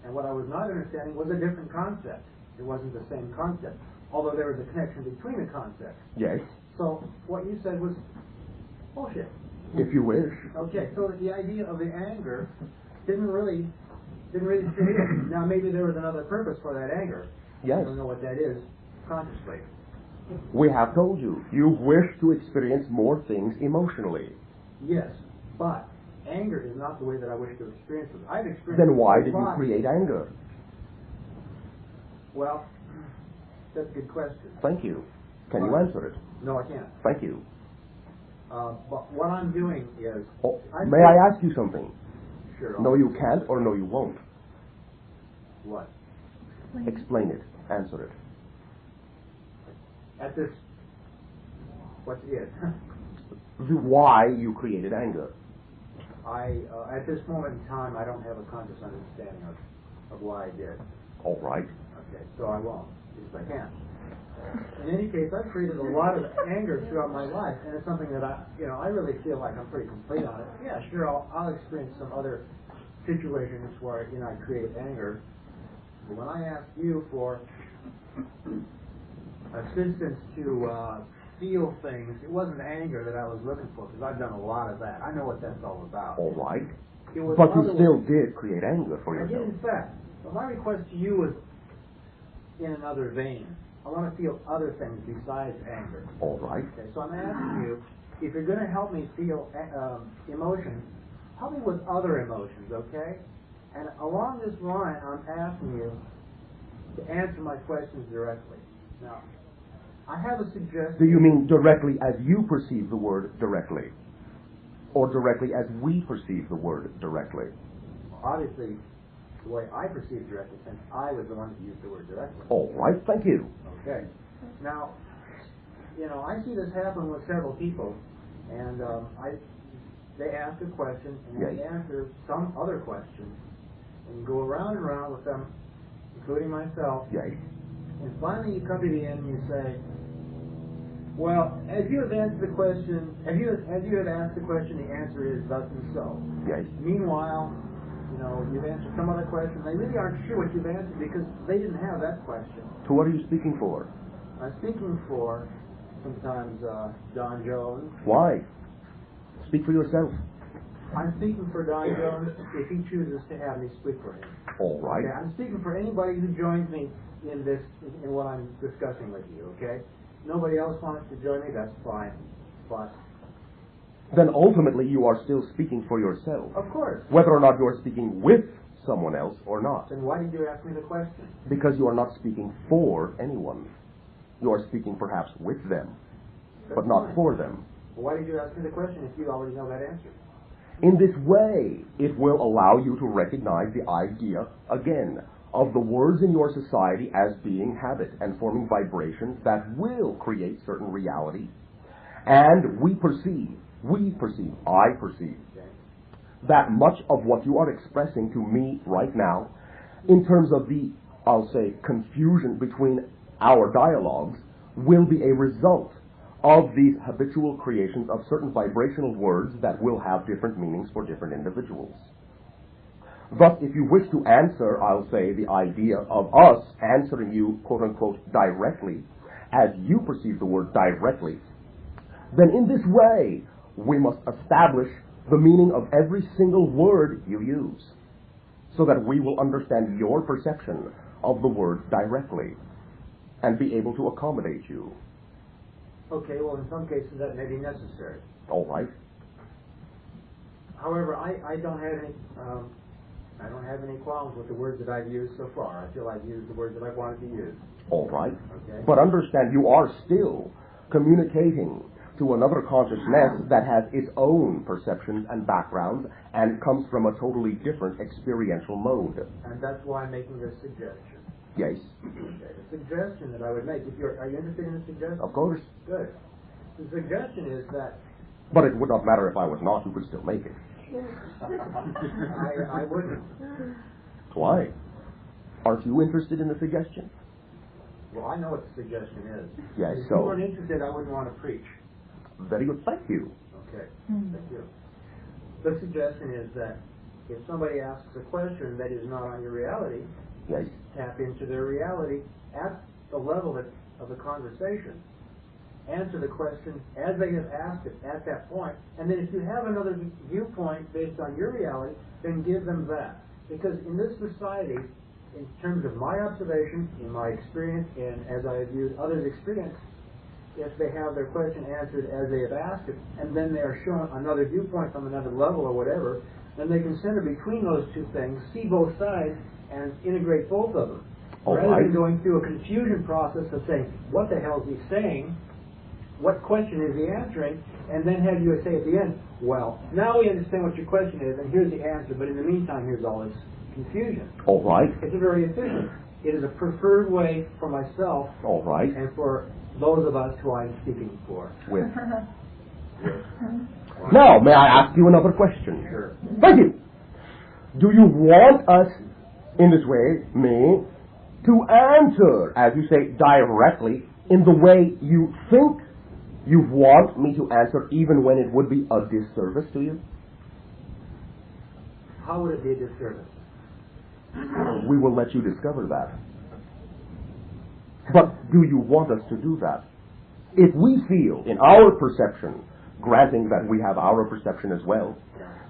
and what I was not understanding was a different concept. It wasn't the same concept, although there was a connection between the concepts. Yes. So what you said was bullshit. If you wish. Okay, so the idea of the anger didn't really fit in. Now maybe there was another purpose for that anger, Yes. I don't know what that is consciously. We have told you, you wish to experience more things emotionally. Yes, but anger is not the way that I wish to experience it. I've experienced. Then why did you lot. create anger? Well, that's a good question. Thank you. Can you answer it? No, I can't. Thank you. But what I'm doing is... May I ask you something? Sure. No, you can't, or no, you won't. What? Explain it. Answer it. At this... What's it? Why you created anger. At this moment in time, I don't have a conscious understanding of why I did. All right. Okay, so I won't, because I can't. In any case, I've created a lot of anger throughout my life, and it's something that I really feel like I'm pretty complete on it. Yeah, sure, I'll experience some other situations where I create anger. But when I asked you for assistance to feel things, it wasn't anger that I was looking for, because I've done a lot of that. I know what that's all about. All right. But you still did create anger for yourself. I did, in fact. But my request to you was in another vein. I want to feel other things besides anger. All right. Okay, so I'm asking you, if you're going to help me feel emotions, help me with other emotions, okay? And along this line, I'm asking you to answer my questions directly. Now, I have a suggestion. Do you mean directly as you perceive the word directly? Or directly as we perceive the word directly? Obviously, the way I perceive directly, since I was the one who used the word directly. All right, thank you. Okay. Now, I see this happen with several people, and they ask a question, and they answer some other question, and you go around and around with them, including myself. Yes. And finally, you come to the end and you say, well, as you have answered the question, as you have asked the question, the answer is thus and so. Yes. Meanwhile, you've answered some other question. They really aren't sure what you've answered because they didn't have that question. So what are you speaking for? I'm speaking for, sometimes, Don Jones. Why? Speak for yourself. I'm speaking for Don Jones if he chooses to have me speak for him. All right. Okay, I'm speaking for anybody who joins me in what I'm discussing with you, okay? Nobody else wants to join me, that's fine. But then ultimately you are still speaking for yourself. Of course. Whether or not you are speaking with someone else or not. Then why did you ask me the question? Because you are not speaking for anyone. You are speaking perhaps with them, but not for them. Well, why did you ask me the question if you already know that answer? In this way, it will allow you to recognize the idea, again, of the words in your society as being habit and forming vibrations that will create certain reality. And I perceive, that much of what you are expressing to me right now, in terms of the, I'll say, confusion between our dialogues, will be a result of these habitual creations of certain vibrational words that will have different meanings for different individuals. Thus, if you wish to answer, I'll say, the idea of us answering you, quote-unquote, directly, as you perceive the word directly, then in this way, we must establish the meaning of every single word you use, so that we will understand your perception of the word directly, and be able to accommodate you. Okay, well, in some cases that may be necessary. All right. However, I don't have any qualms with the words that I've used so far. I feel I've used the words that I've wanted to use. All right. Okay. But understand, you are still communicating to another consciousness that has its own perceptions and backgrounds and comes from a totally different experiential mode. And that's why I'm making this suggestion. Yes. Okay. The suggestion that I would make, are you interested in the suggestion? Of course. Good. The suggestion is that... But it would not matter if I was not, you could still make it. I wouldn't. Why? Aren't you interested in the suggestion? Well, I know what the suggestion is. Yes, if you weren't interested, I wouldn't want to preach. Very good, thank you. Okay, thank you. The suggestion is that if somebody asks a question that is not on your reality, yes, tap into their reality at the level of the conversation. Answer the question as they have asked it at that point, and then if you have another viewpoint based on your reality, then give them that. Because in this society, in terms of my observation, in my experience, and as I have viewed others' experience, if they have their question answered as they have asked it, and then they are shown another viewpoint from another level or whatever, then they can center between those two things, see both sides, and integrate both of them. Rather than going through a confusion process of saying, what the hell is he saying? What question is he answering? And then have you say at the end, well, now we understand what your question is, and here's the answer, but in the meantime, here's all this confusion. All right. It's a very efficient. It is a preferred way for myself. All right. And for those of us who I'm speaking for. With. Now, may I ask you another question? Sure. Thank you. Do you want us, in this way, me, to answer, as you say, directly, in the way you think you want me to answer, even when it would be a disservice to you? How would it be a disservice? We will let you discover that. But do you want us to do that? If we feel, in our perception, granting that we have our perception as well,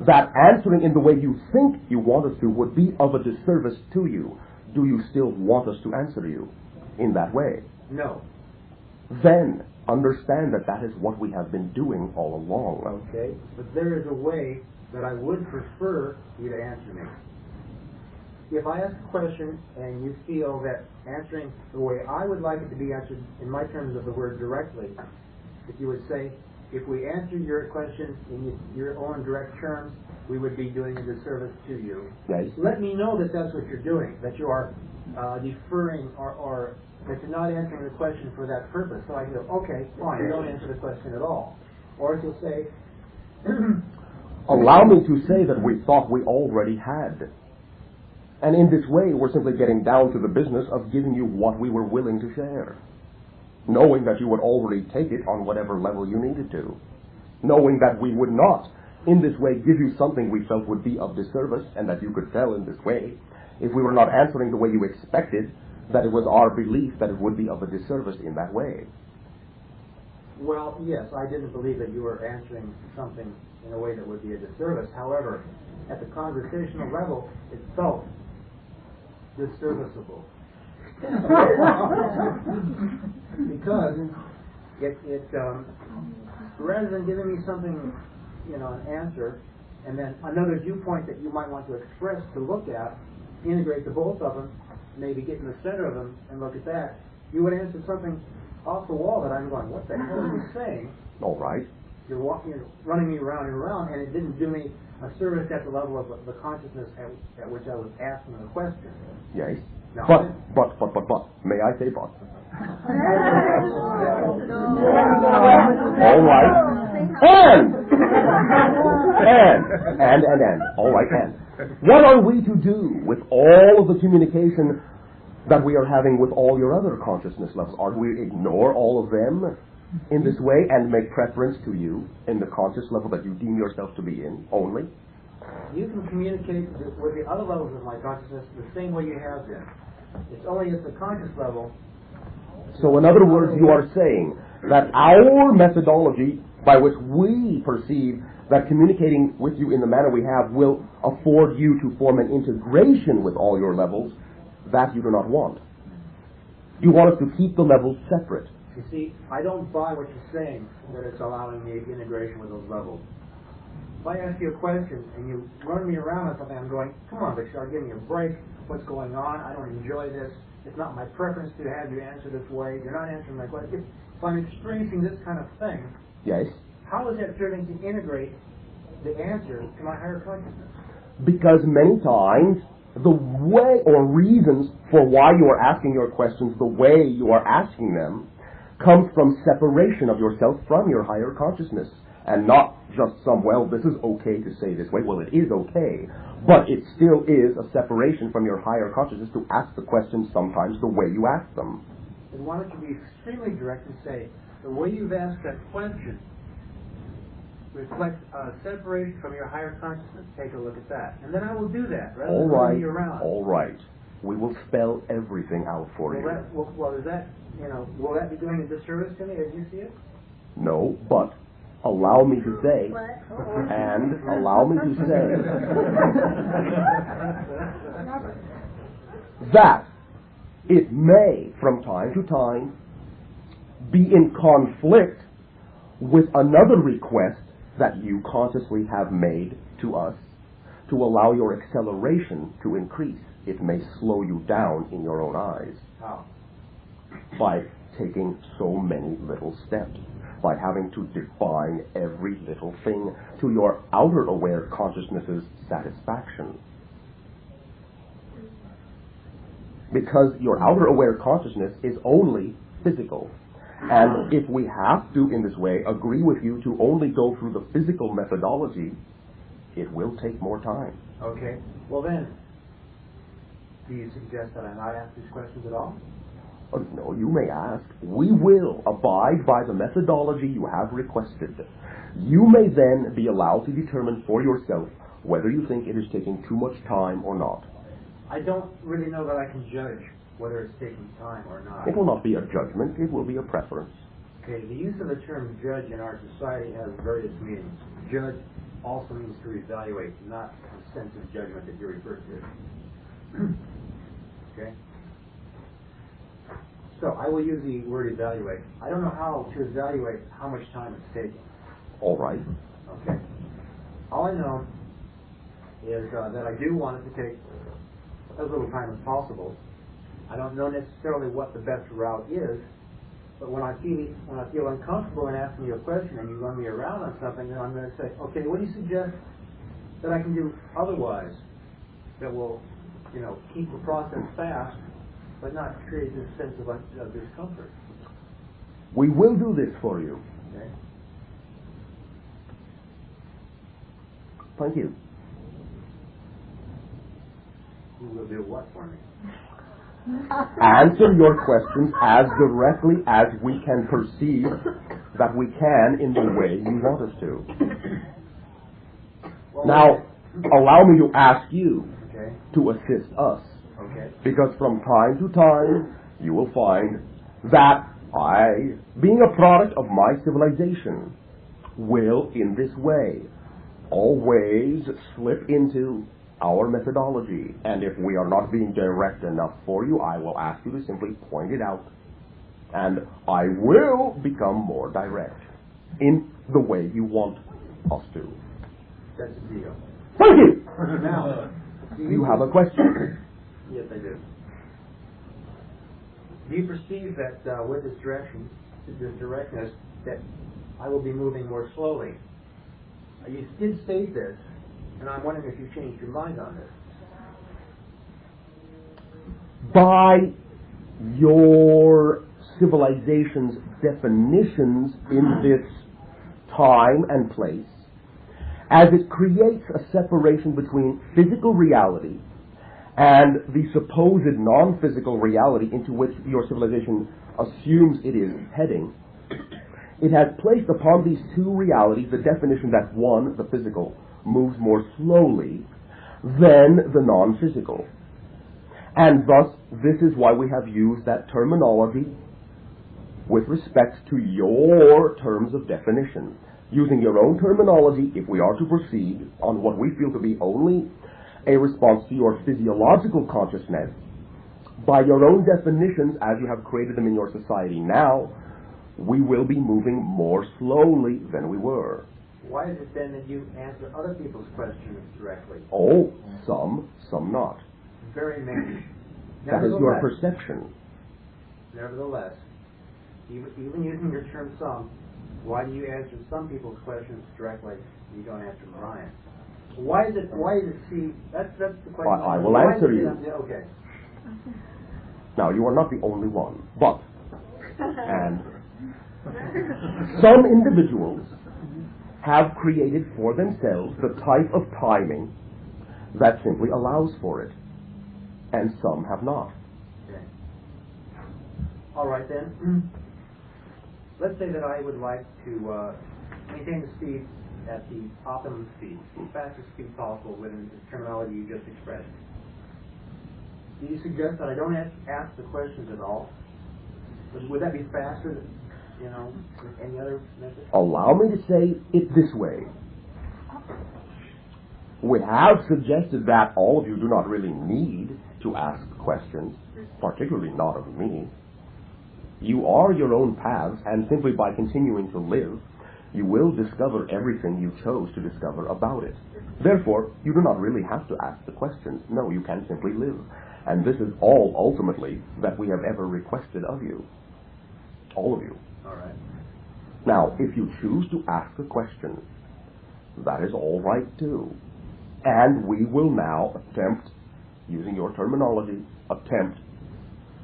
that answering in the way you think you want us to would be of a disservice to you, do you still want us to answer you in that way? No. Then understand that that is what we have been doing all along. Okay, but there is a way that I would prefer you to answer me. If I ask a question and you feel that answering the way I would like it to be answered, in my terms of the word directly, if you would say, if we answer your question in your own direct terms, we would be doing a disservice to you. Yes. Let me know that that's what you're doing, that you are deferring or that you're not answering the question for that purpose. So I go, okay, fine, don't answer the question at all. Or if you'll say, allow me to say that we thought we already had. And in this way, we're simply getting down to the business of giving you what we were willing to share. Knowing that you would already take it on whatever level you needed to. Knowing that we would not, in this way, give you something we felt would be of disservice, and that you could tell in this way, if we were not answering the way you expected, that it was our belief that it would be of a disservice in that way. well, yes, I didn't believe that you were answering something in a way that would be a disservice. However, at the conversational level, it felt disserviceable. Because it rather than giving me something, an answer, and then another viewpoint that you might want to express to look at, integrate the both of them, maybe get in the center of them and look at that, you would answer something off the wall that I'm going, what the hell are you saying? All right. You're running me around and around, and it didn't do me a service at the level of the consciousness at which I was asking the question. Yes. No. But, may I say but? All right. And. All right, and. What are we to do with all of the communication that we are having with all your other consciousness levels? Are we to ignore all of them in this way and make preference to you in the conscious level that you deem yourself to be in only? You can communicate with the other levels of my consciousness the same way you have been. It's only at the conscious level. So in other words, you are saying that our methodology by which we perceive that communicating with you in the manner we have will afford you to form an integration with all your levels, that you do not want. You want us to keep the levels separate. You see, I don't buy what you're saying, that it's allowing me integration with those levels. If I ask you a question and you run me around with something, I'm going, come on, Bashar, give me a break. What's going on? I don't enjoy this. It's not my preference to have you answer this way. You're not answering my question. If I'm experiencing this kind of thing, yes, how is that serving to integrate the answer to my higher consciousness? Because many times the way or reasons for why you are asking your questions the way you are asking them comes from separation of yourself from your higher consciousness, and not just some, well, this is okay to say this way. Well, it is okay, but it still is a separation from your higher consciousness to ask the questions sometimes the way you ask them. And why don't you be extremely direct and say, the way you've asked that question reflects a separation from your higher consciousness. Take a look at that. And then I will do that, rather than running you around. All right. We will spell everything out for you. Will that be doing a disservice to me as you see it? No, but allow me to say, that it may, from time to time, be in conflict with another request that you consciously have made to us to allow your acceleration to increase. It may slow you down in your own eyes. How? By taking so many little steps, by having to define every little thing to your outer aware consciousness's satisfaction. Because your outer aware consciousness is only physical. And if we have to, in this way, agree with you to only go through the physical methodology, it will take more time. Okay. Well then, do you suggest that I not ask these questions at all? Oh, no, you may ask. We will abide by the methodology you have requested. You may then be allowed to determine for yourself whether you think it is taking too much time or not. I don't really know that I can judge whether it's taking time or not. It will not be a judgment, it will be a preference. Okay, the use of the term judge in our society has various meanings. Judge also means to evaluate, not a sense of judgment that you refer to. Okay? So I will use the word evaluate. I don't know how to evaluate how much time it's taking. All right. Okay. All I know is that I do want it to take as little time as possible. I don't know necessarily what the best route is, but when I feel uncomfortable in asking you a question and you run me around on something, then I'm going to say, okay, what do you suggest that I can do otherwise that will, keep the process fast, but not create this sense of discomfort? We will do this for you. Okay. Thank you. You will do what for me? Answer your questions as directly as we can perceive that we can in the way you want us to. Well, now, allow me to ask you okay. to assist us. Okay. Because from time to time, you will find that I, being a product of my civilization, will, in this way, always slip into our methodology. And if we are not being direct enough for you, I will ask you to simply point it out. And I will become more direct in the way you want us to. That's the deal. Thank you! Now, you have a question? Yes, I do. Do you perceive that with this directness, that I will be moving more slowly? You did state this, and I'm wondering if you've changed your mind on this. By your civilization's definitions in this time and place, as it creates a separation between physical reality and the supposed non-physical reality into which your civilization assumes it is heading, it has placed upon these two realities the definition that one, the physical, moves more slowly than the non-physical. And thus, this is why we have used that terminology with respect to your terms of definition. Using your own terminology, if we are to proceed on what we feel to be only a response to your physiological consciousness, by your own definitions, as you have created them in your society now, we will be moving more slowly than we were. Why is it then that you answer other people's questions directly? Oh, some not. Very many. That is your perception. Nevertheless, even using your term some, why do you answer some people's questions directly and you don't answer mine? Why is it, see, that's the question. I will answer you. Okay. Now, you are not the only one, but, and some individuals have created for themselves the type of timing that simply allows for it, and some have not. Okay. All right then. Let's say that I would like to maintain the speed at the optimum speed, the fastest speed possible within the terminology you just expressed. Do you suggest that I don't ask the questions at all? Would that be faster than, with any other method? Allow me to say it this way. We have suggested that all of you do not really need to ask questions, particularly not of me. You are your own paths, and simply by continuing to live, you will discover everything you chose to discover about it. Therefore, you do not really have to ask the questions. No, you can simply live. And this is all, ultimately, that we have ever requested of you. All of you. All right. Now, if you choose to ask a question, that is all right too. And we will now attempt, using your terminology, attempt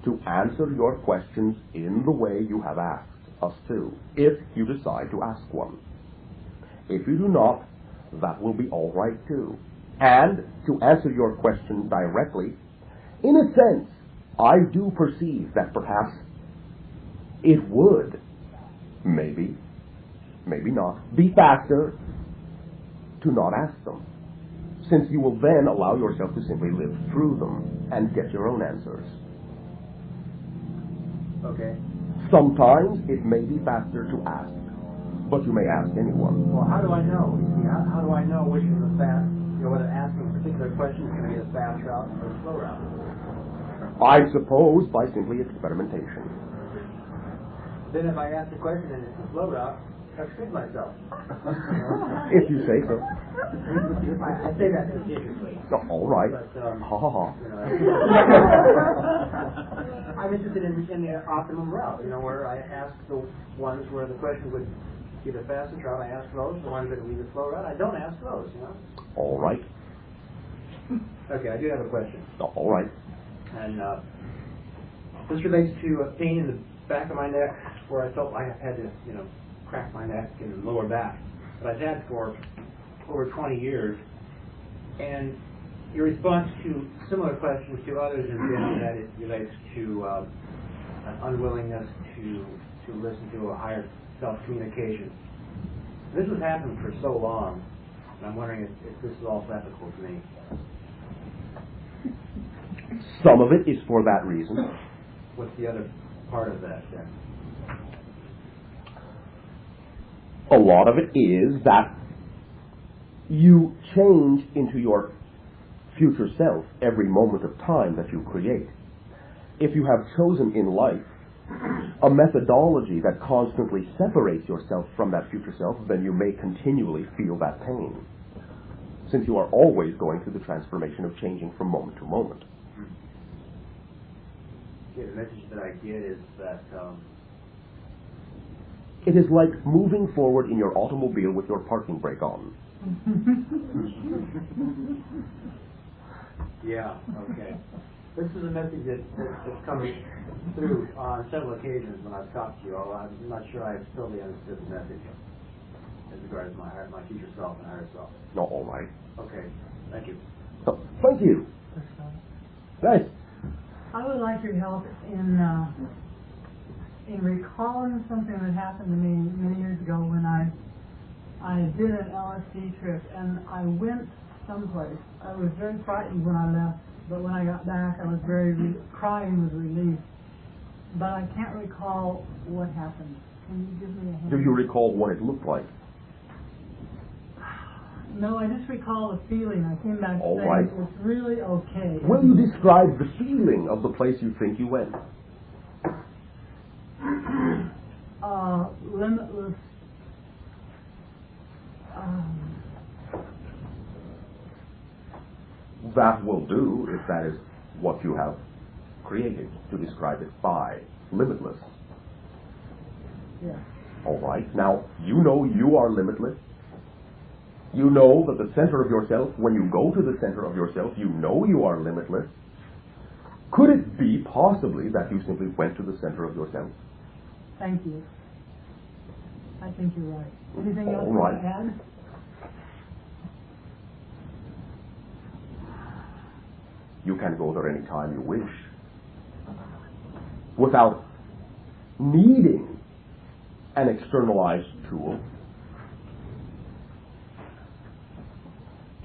to answer your questions in the way you have asked us to, if you decide to ask one. If you do not, that will be all right too. And to answer your question directly, in a sense, I do perceive that perhaps it would, maybe not, be faster to not ask them, since you will then allow yourself to simply live through them and get your own answers. Okay. Sometimes it may be faster to ask, but you may ask anyone. Well, how do I know? You see, how do I know which is the fast, whether asking a particular question is going to be a fast route or a slow route? I suppose by simply experimentation. Then if I ask a question and it's a slow route, I've screwed myself. If you say so. I say that facetiously. All right. But, ha ha ha. I'm interested in the optimum route, where I ask the ones where the question would be the fastest route, I ask those. The ones that would be the slow route, I don't ask those, All right. Okay, I do have a question. All right. And this relates to a pain in the back of my neck where I felt I had to, crack my neck and lower back. But I've had for over 20 years. And your response to similar questions to others has been that it relates to an unwillingness to listen to a higher self-communication. This has happened for so long, and I'm wondering if this is also applicable to me. Some of it is for that reason. What's the other part of that then? A lot of it is that you change into your future self every moment of time that you create. If you have chosen in life a methodology that constantly separates yourself from that future self, then you may continually feel that pain, since you are always going through the transformation of changing from moment to moment. The message that I get is that it is like moving forward in your automobile with your parking brake on. Yeah, okay. This is a message that's come through on several occasions when I've talked to you all. I'm not sure I've totally understood the message as regards my future self and higher self. No, all right. Okay, thank you. So, thank you. Nice. I would like your help in recalling something that happened to me many years ago when I did an LSD trip and I went someplace. I was very frightened when I left, but when I got back I was crying with relief. But I can't recall what happened. Can you give me a hint? Do you recall what it looked like? No, I just recall the feeling. I came back all saying right. it's really okay. Will you describe the feeling of the place you think you went? Limitless. That will do if that is what you have created to describe it by. Limitless. Yeah. All right. Now, you know you are limitless. You know that the center of yourself, when you go to the center of yourself, you know you are limitless. Could it be possibly that you simply went to the center of yourself? Thank you. I think you're right. Anything else All right. to add? You can go there any time you wish, without needing an externalized tool.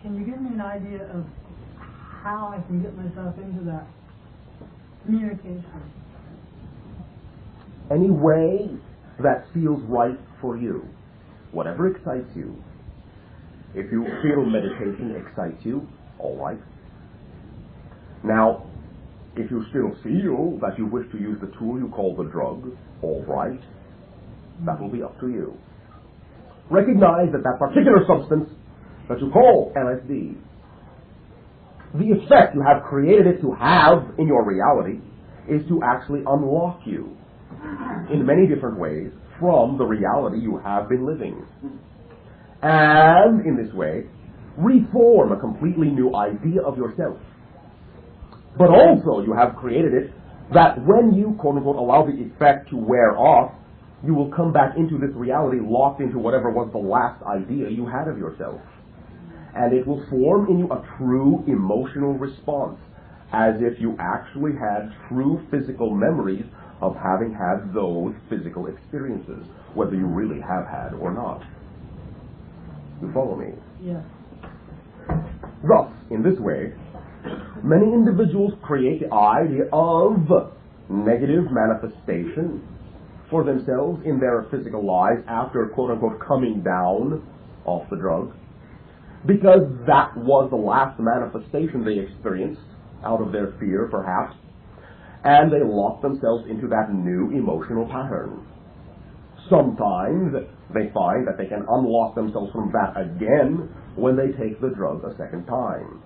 Can you give me an idea of how I can get myself into that communication? Any way that feels right for you, whatever excites you. If you feel meditation excites you, all right. Now, If you still feel that you wish to use the tool you call the drug, all right, that will be up to you. Recognize that that particular substance that you call LSD, the effect you have created it to have in your reality is to actually unlock you in many different ways from the reality you have been living. And in this way, reform a completely new idea of yourself. But also you have created it that when you, quote-unquote, allow the effect to wear off, you will come back into this reality locked into whatever was the last idea you had of yourself. And it will form in you a true emotional response, as if you actually had true physical memories of having had those physical experiences, whether you really have had or not. You follow me? Yes. Thus, in this way, many individuals create the idea of negative manifestation for themselves in their physical lives after, quote-unquote, coming down off the drug, because that was the last manifestation they experienced out of their fear, perhaps, and they lock themselves into that new emotional pattern. Sometimes they find that they can unlock themselves from that again when they take the drug a second time.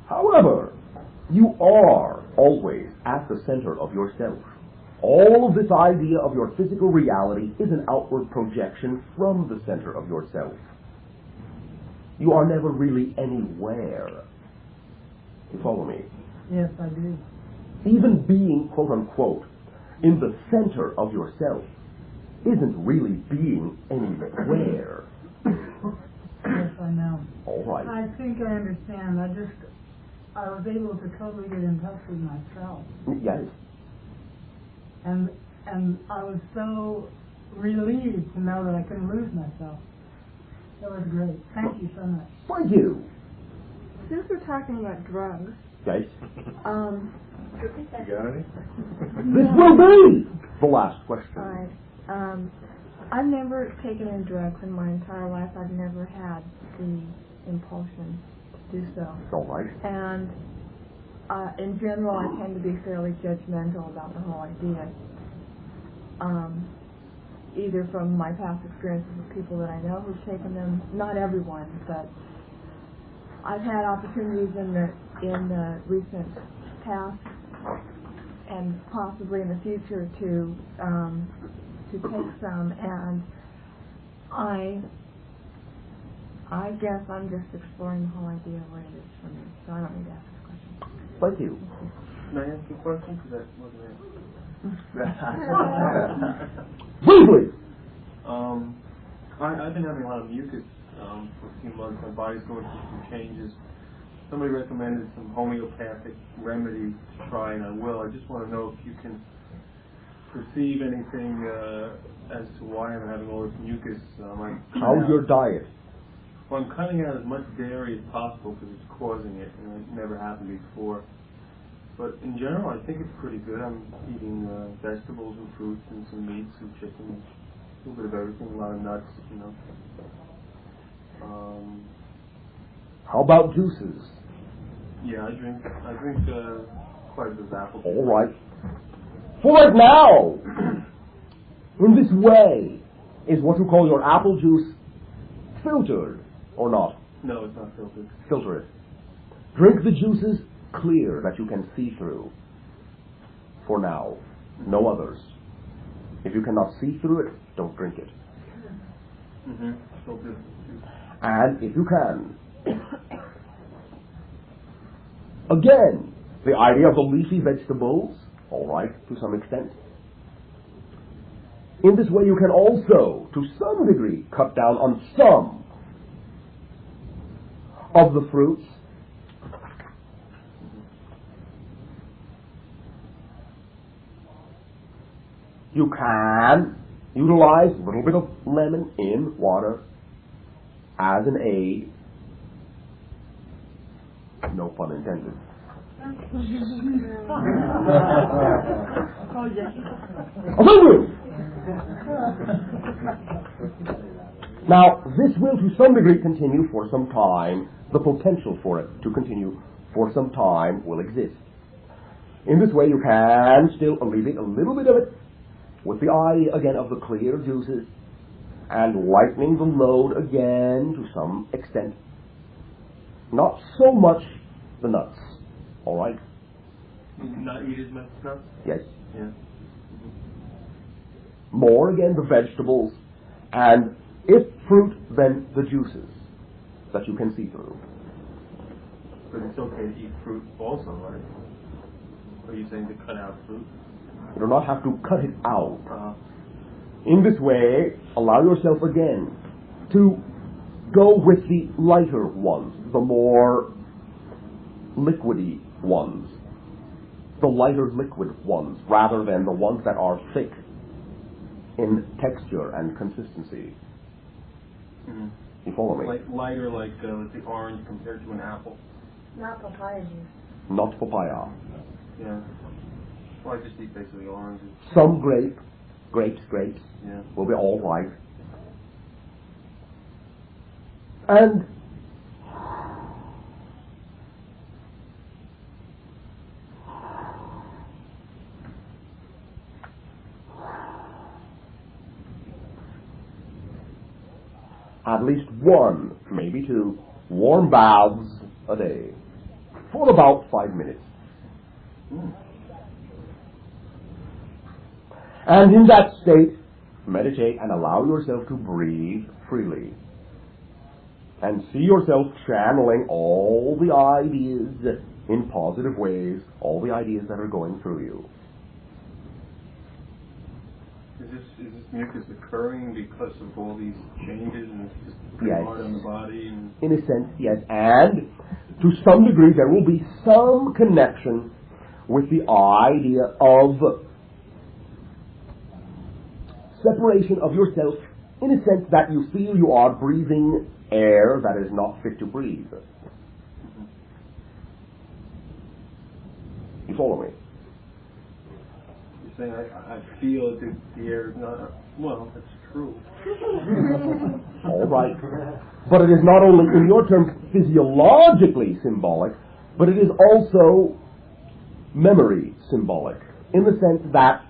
However, you are always at the center of yourself. All of this idea of your physical reality is an outward projection from the center of yourself. You are never really anywhere. You follow me? Yes, I do. Even being, quote-unquote, in the center of yourself isn't really being anywhere. Yes, I know. All right. I think I understand. I was able to totally get in touch with myself. Yes. And I was so relieved to know that I couldn't lose myself. That was great. Thank you so much. Thank you. Since we're talking about drugs, Yes. You got any? This will be the last question. all right. I've never taken any drugs in my entire life. I've never had the impulsion to do so. All right. And in general, I tend to be fairly judgmental about the whole idea. Either from my past experiences with people that I know who've taken them, not everyone, but I've had opportunities in the recent past and possibly in the future to take some, and I guess I'm just exploring the whole idea of what it is for me, so I don't need to ask this question. Thank you. Can I ask you a question? Because that wasn't it. Briefly. I've been having a lot of mucus for a few months. My body's going through some changes. Somebody recommended some homeopathic remedies to try, and I will. I just want to know if you can perceive anything as to why I'm having all this mucus. How's your diet? Well, I'm cutting out as much dairy as possible because it's causing it, and it never happened before. But in general, I think it's pretty good. I'm eating vegetables and fruits and some meats and chicken, a little bit of everything, a lot of nuts, you know. How about juices? Yeah, I drink quite a bit of apple juice. All right. For right now, in this way, is what you call your apple juice filtered or not? No, it's not filtered. Filter it. Drink the juices clear that you can see through. For now, no others. If you cannot see through it, don't drink it. Filtered. And if you can, again, the idea of the leafy vegetables, all right, to some extent. In this way, you can also, to some degree, cut down on some of the fruits. You can utilize a little bit of lemon in water as an aid. No pun intended. Now, this will to some degree continue for some time. The potential for it to continue for some time will exist. In this way, you can still alleviate a little bit of it with the idea again of the clear juices and lightening the load again to some extent. Not so much the nuts, all right? Not eat as much nuts? Yes. Yeah. More again the vegetables, and if fruit, then the juices that you can see through. But it's okay to eat fruit also, right? Are you saying to cut out fruit? You do not have to cut it out. In this way, allow yourself again to go with the lighter ones, the more liquidy ones, the lighter liquid ones, rather than the ones that are thick in texture and consistency. Mm-hmm. You follow me? Like lighter, like the orange compared to an apple. Not papaya juice. Not papaya. Yeah. Well, I just eat basically oranges. Some grapes, yeah, will be all right. And at least one, maybe two, warm baths a day for about 5 minutes. And in that state, meditate and allow yourself to breathe freely. And see yourself channeling all the ideas in positive ways, all the ideas that are going through you. Is this mucus occurring because of all these changes and it's just Yes. hard on the body? And In a sense, yes. And to some degree, there will be some connection with the idea of separation of yourself, in a sense that you feel you are breathing air that is not fit to breathe. You follow me? you're saying I feel that the air is not... Well, that's true. All right. But it is not only, in your terms, physiologically symbolic, but it is also memory symbolic, in the sense that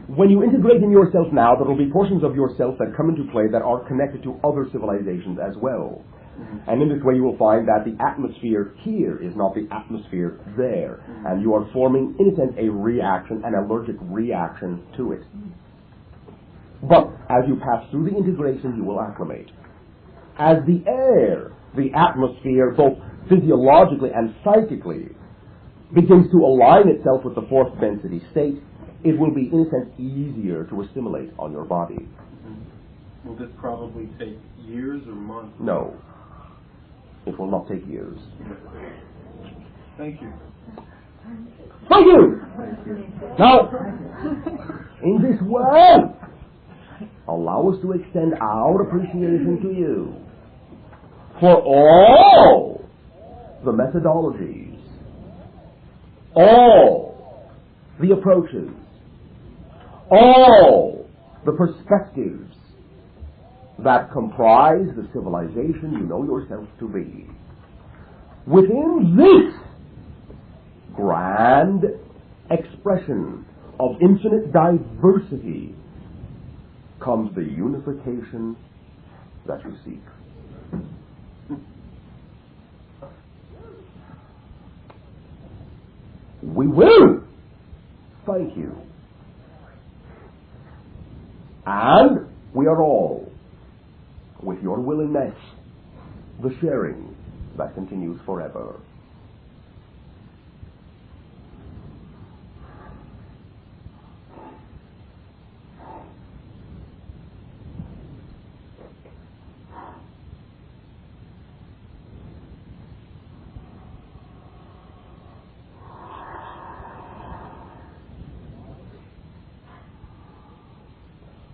when you integrate in yourself now, there will be portions of yourself that come into play that are connected to other civilizations as well. Mm-hmm. And in this way you will find that the atmosphere here is not the atmosphere there. Mm-hmm. And you are forming, in a sense, a reaction, an allergic reaction to it. But as you pass through the integration, you will acclimate. As the air, the atmosphere, both physiologically and psychically, begins to align itself with the fourth density state, it will be, in a sense, easier to assimilate on your body. Mm-hmm. Will this probably take years or months? No. It will not take years. Thank you. Thank you! Thank you. Now, in this way, allow us to extend our appreciation to you for all the methodologies, all the approaches, all the perspectives that comprise the civilization you know yourself to be. Within this grand expression of infinite diversity comes the unification that you seek. We will thank you. And we are all, with your willingness, the sharing that continues forever.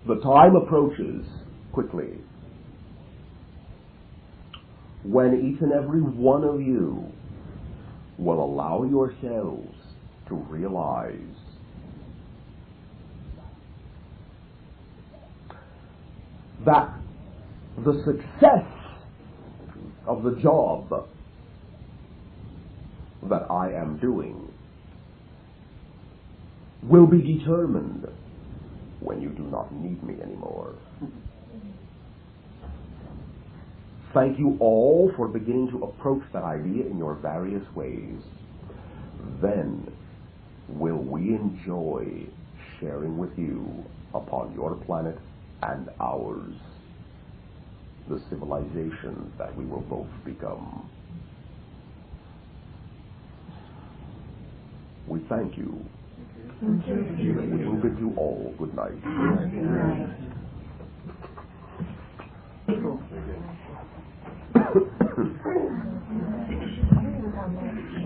The time approaches quickly when each and every one of you will allow yourselves to realize that the success of the job that I am doing will be determined when you do not need me anymore. Thank you all for beginning to approach that idea in your various ways. Then will we enjoy sharing with you upon your planet and ours the civilization that we will both become. We thank you. Thank you. We will bid you all good night. Good night.